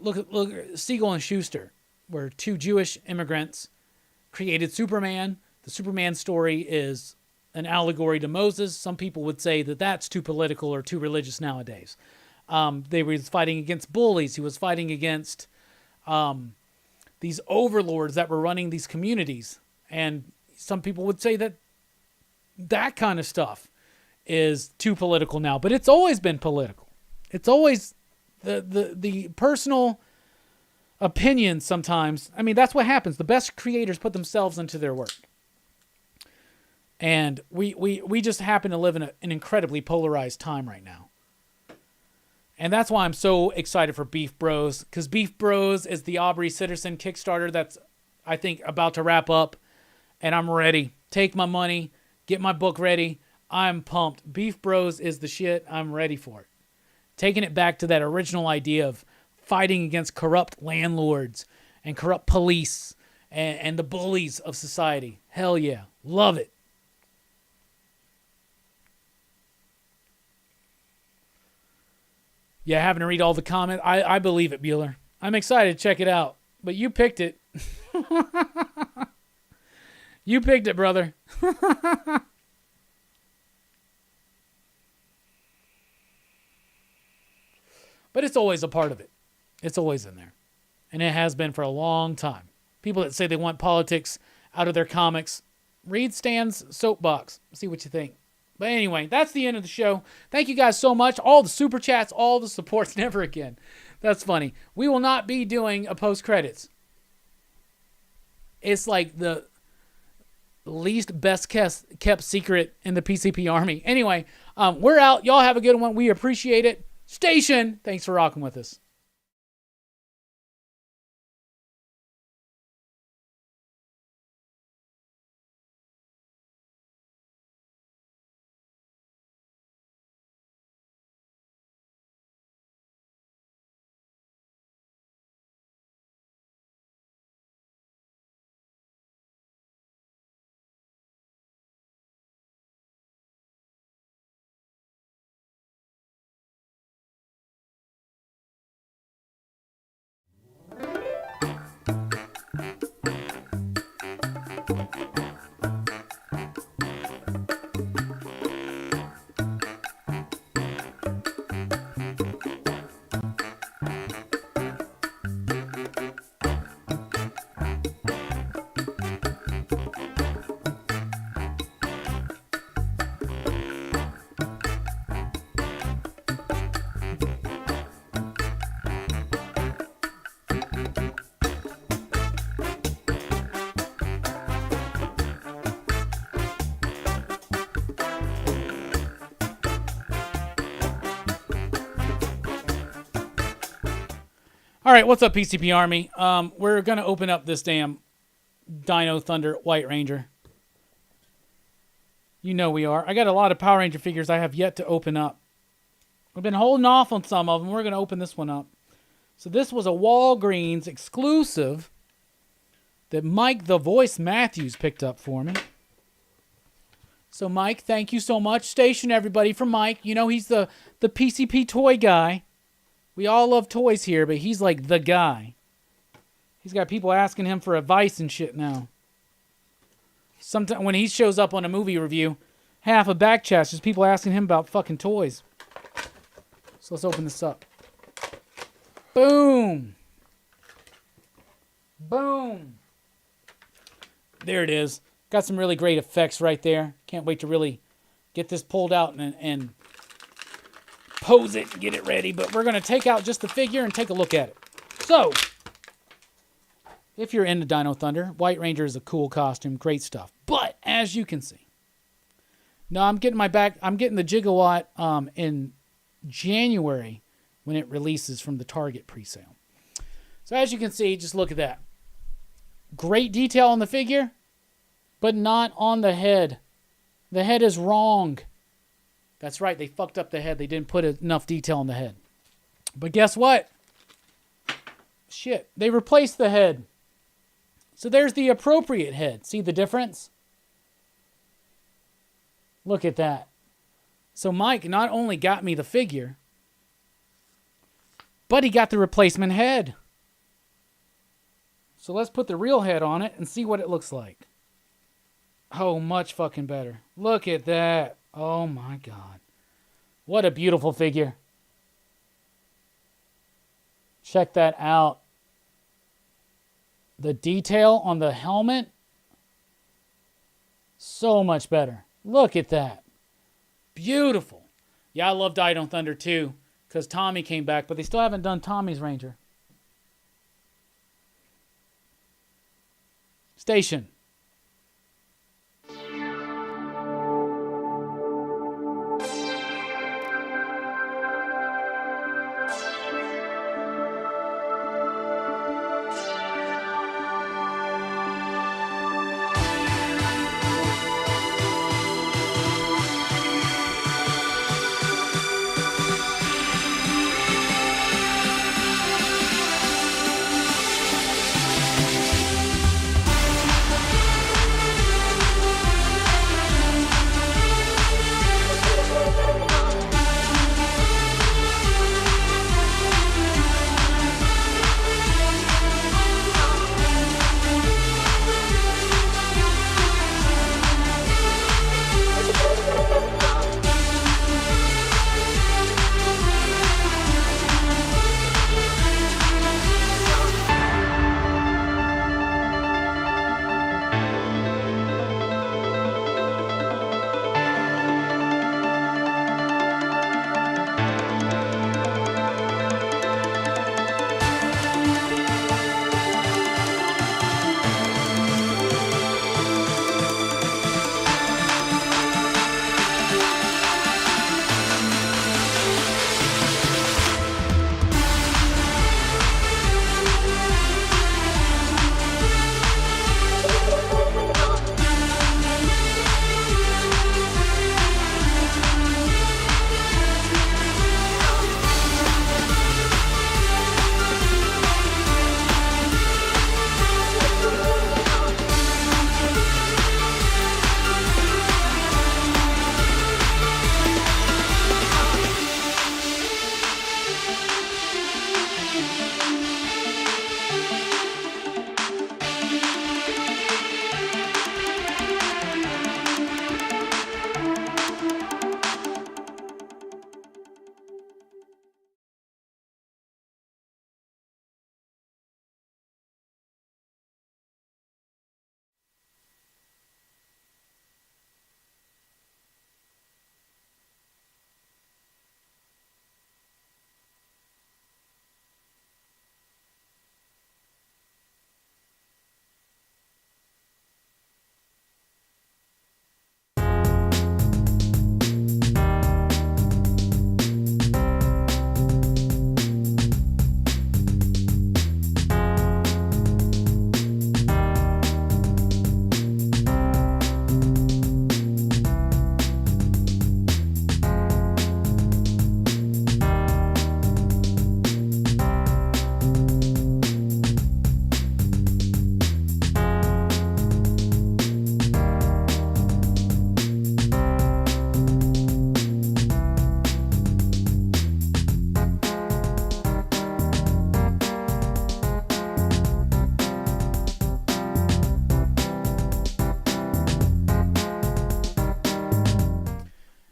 Look, Siegel and Schuster were 2 Jewish immigrants, created Superman. The Superman story is an allegory to Moses. Some people would say that that's too political or too religious nowadays. They were fighting against bullies. He was fighting against these overlords that were running these communities. And some people would say that that kind of stuff is too political now. But it's always been political. It's always the personal opinions sometimes. I mean, that's what happens. The best creators put themselves into their work. And we just happen to live in an incredibly polarized time right now. And that's why I'm so excited for Beef Bros. Because Beef Bros is the Aubrey Sitterson Kickstarter that's, I think, about to wrap up. And I'm ready. Take my money. Get my book ready. I'm pumped. Beef Bros is the shit. I'm ready for it. Taking it back to that original idea of fighting against corrupt landlords and corrupt police and the bullies of society. Hell yeah. Love it. Yeah, having to read all the comments. I believe it, Bueller. I'm excited to check it out. But you picked it. You picked it, brother. But it's always a part of it. It's always in there. And it has been for a long time. People that say they want politics out of their comics, read Stan's soapbox. See what you think. But anyway, that's the end of the show. Thank you guys so much. All the super chats, all the supports. Never again. That's funny. We will not be doing a post-credits. It's like the least best kept secret in the PCP Army. Anyway, we're out. Y'all have a good one. We appreciate it. Station, thanks for rocking with us. All right, what's up, PCP Army? We're going to open up this damn Dino Thunder White Ranger. You know we are. I got a lot of Power Ranger figures I have yet to open up. I've been holding off on some of them. We're going to open this one up. So this was a Walgreens exclusive that Mike the Voice Matthews picked up for me. So Mike, thank you so much. Station everybody for Mike. You know he's the PCP toy guy. We all love toys here, but he's like the guy. He's got people asking him for advice and shit now. Sometimes when he shows up on a movie review, half of back chat's just people asking him about fucking toys. So let's open this up. Boom. Boom. There it is. Got some really great effects right there. Can't wait to really get this pulled out and pose it and get it ready. But we're going to take out just the figure and take a look at it. So, if you're into Dino Thunder, White Ranger is a cool costume. Great stuff. But, as you can see, now I'm getting the Gigawatt in January when it releases from the Target presale. So, as you can see, just look at that. Great detail on the figure, but not on the head. The head is wrong. That's right, they fucked up the head. They didn't put enough detail on the head. But guess what? Shit, they replaced the head. So there's the appropriate head. See the difference? Look at that. So Mike not only got me the figure, but he got the replacement head. So let's put the real head on it and see what it looks like. Oh, much fucking better. Look at that. Oh my God. What a beautiful figure. Check that out. The detail on the helmet. So much better. Look at that. Beautiful. Yeah, I love Dino Thunder too, because Tommy came back, but they still haven't done Tommy's Ranger. Station.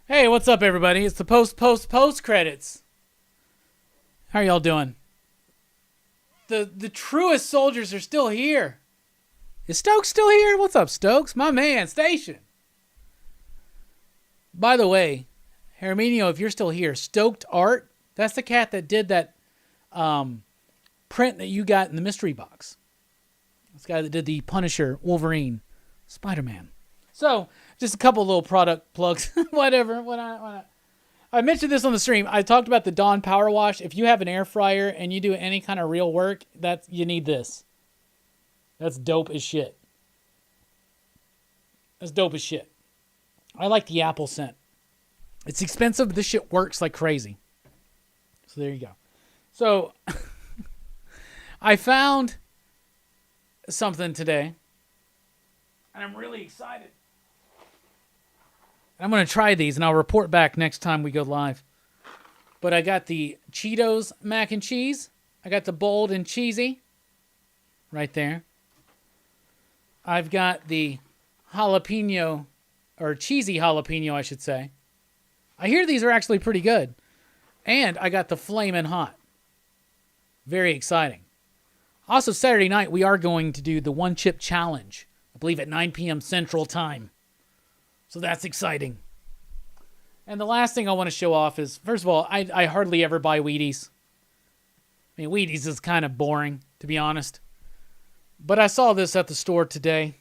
Hey, what's up, everybody? It's the post credits. How are y'all doing? The truest soldiers are still here. Is Stokes still here? What's up, Stokes? My man, Station. By the way, Herminio, if you're still here, Stoked Art, that's the cat that did that print that you got in the mystery box. This guy that did the Punisher, Wolverine, Spider-Man. So, just a couple little product plugs. Whatever. I mentioned this on the stream. I talked about the Dawn Power Wash. If you have an air fryer and you do any kind of real work, you need this. That's dope as shit. That's dope as shit. I like the apple scent. It's expensive, but this shit works like crazy. So there you go. So I found something today, and I'm really excited. I'm going to try these, and I'll report back next time we go live. But I got the Cheetos mac and cheese. I got the bold and cheesy right there. I've got the jalapeno, or cheesy jalapeno, I should say. I hear these are actually pretty good. And I got the flamin' hot. Very exciting. Also, Saturday night, we are going to do the One Chip Challenge. I believe at 9 p.m. Central Time. So that's exciting. And the last thing I want to show off is, first of all, I hardly ever buy Wheaties. I mean, Wheaties is kind of boring, to be honest. But I saw this at the store today,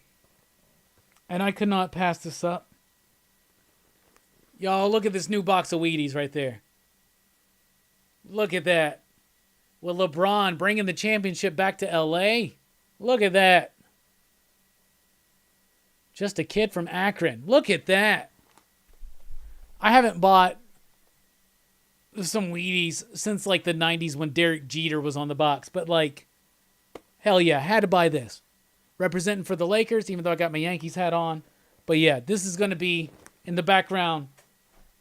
and I could not pass this up. Y'all, look at this new box of Wheaties right there. Look at that. With LeBron bringing the championship back to L.A. Look at that. Just a kid from Akron. Look at that. I haven't bought some Wheaties since like the 90s when Derek Jeter was on the box. But like, hell yeah, had to buy this. Representing for the Lakers, even though I got my Yankees hat on. But yeah, this is going to be in the background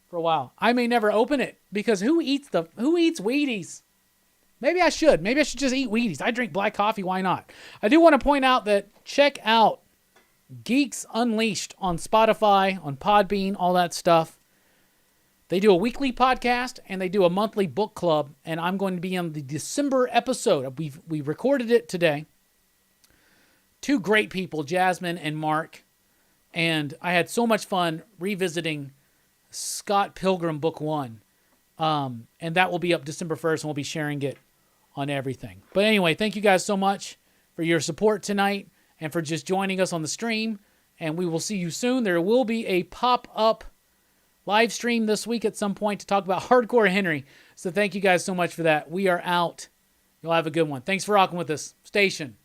for a while. I may never open it because who eats Wheaties? Maybe I should. Maybe I should just eat Wheaties. I drink black coffee. Why not? I do want to point out that check out Geeks Unleashed on Spotify, on Podbean, all that stuff. They do a weekly podcast and they do a monthly book club, and I'm going to be on the December episode. We recorded it today. Two great people, Jasmine and Mark, and I had so much fun revisiting Scott Pilgrim Book 1, and that will be up December 1st, and we'll be sharing it on everything. But anyway, thank you guys so much for your support tonight and for just joining us on the stream, and we will see you soon. There will be a pop-up live stream this week at some point to talk about Hardcore Henry. So thank you guys so much for that. We are out. You'll have a good one. Thanks for rocking with us. Station.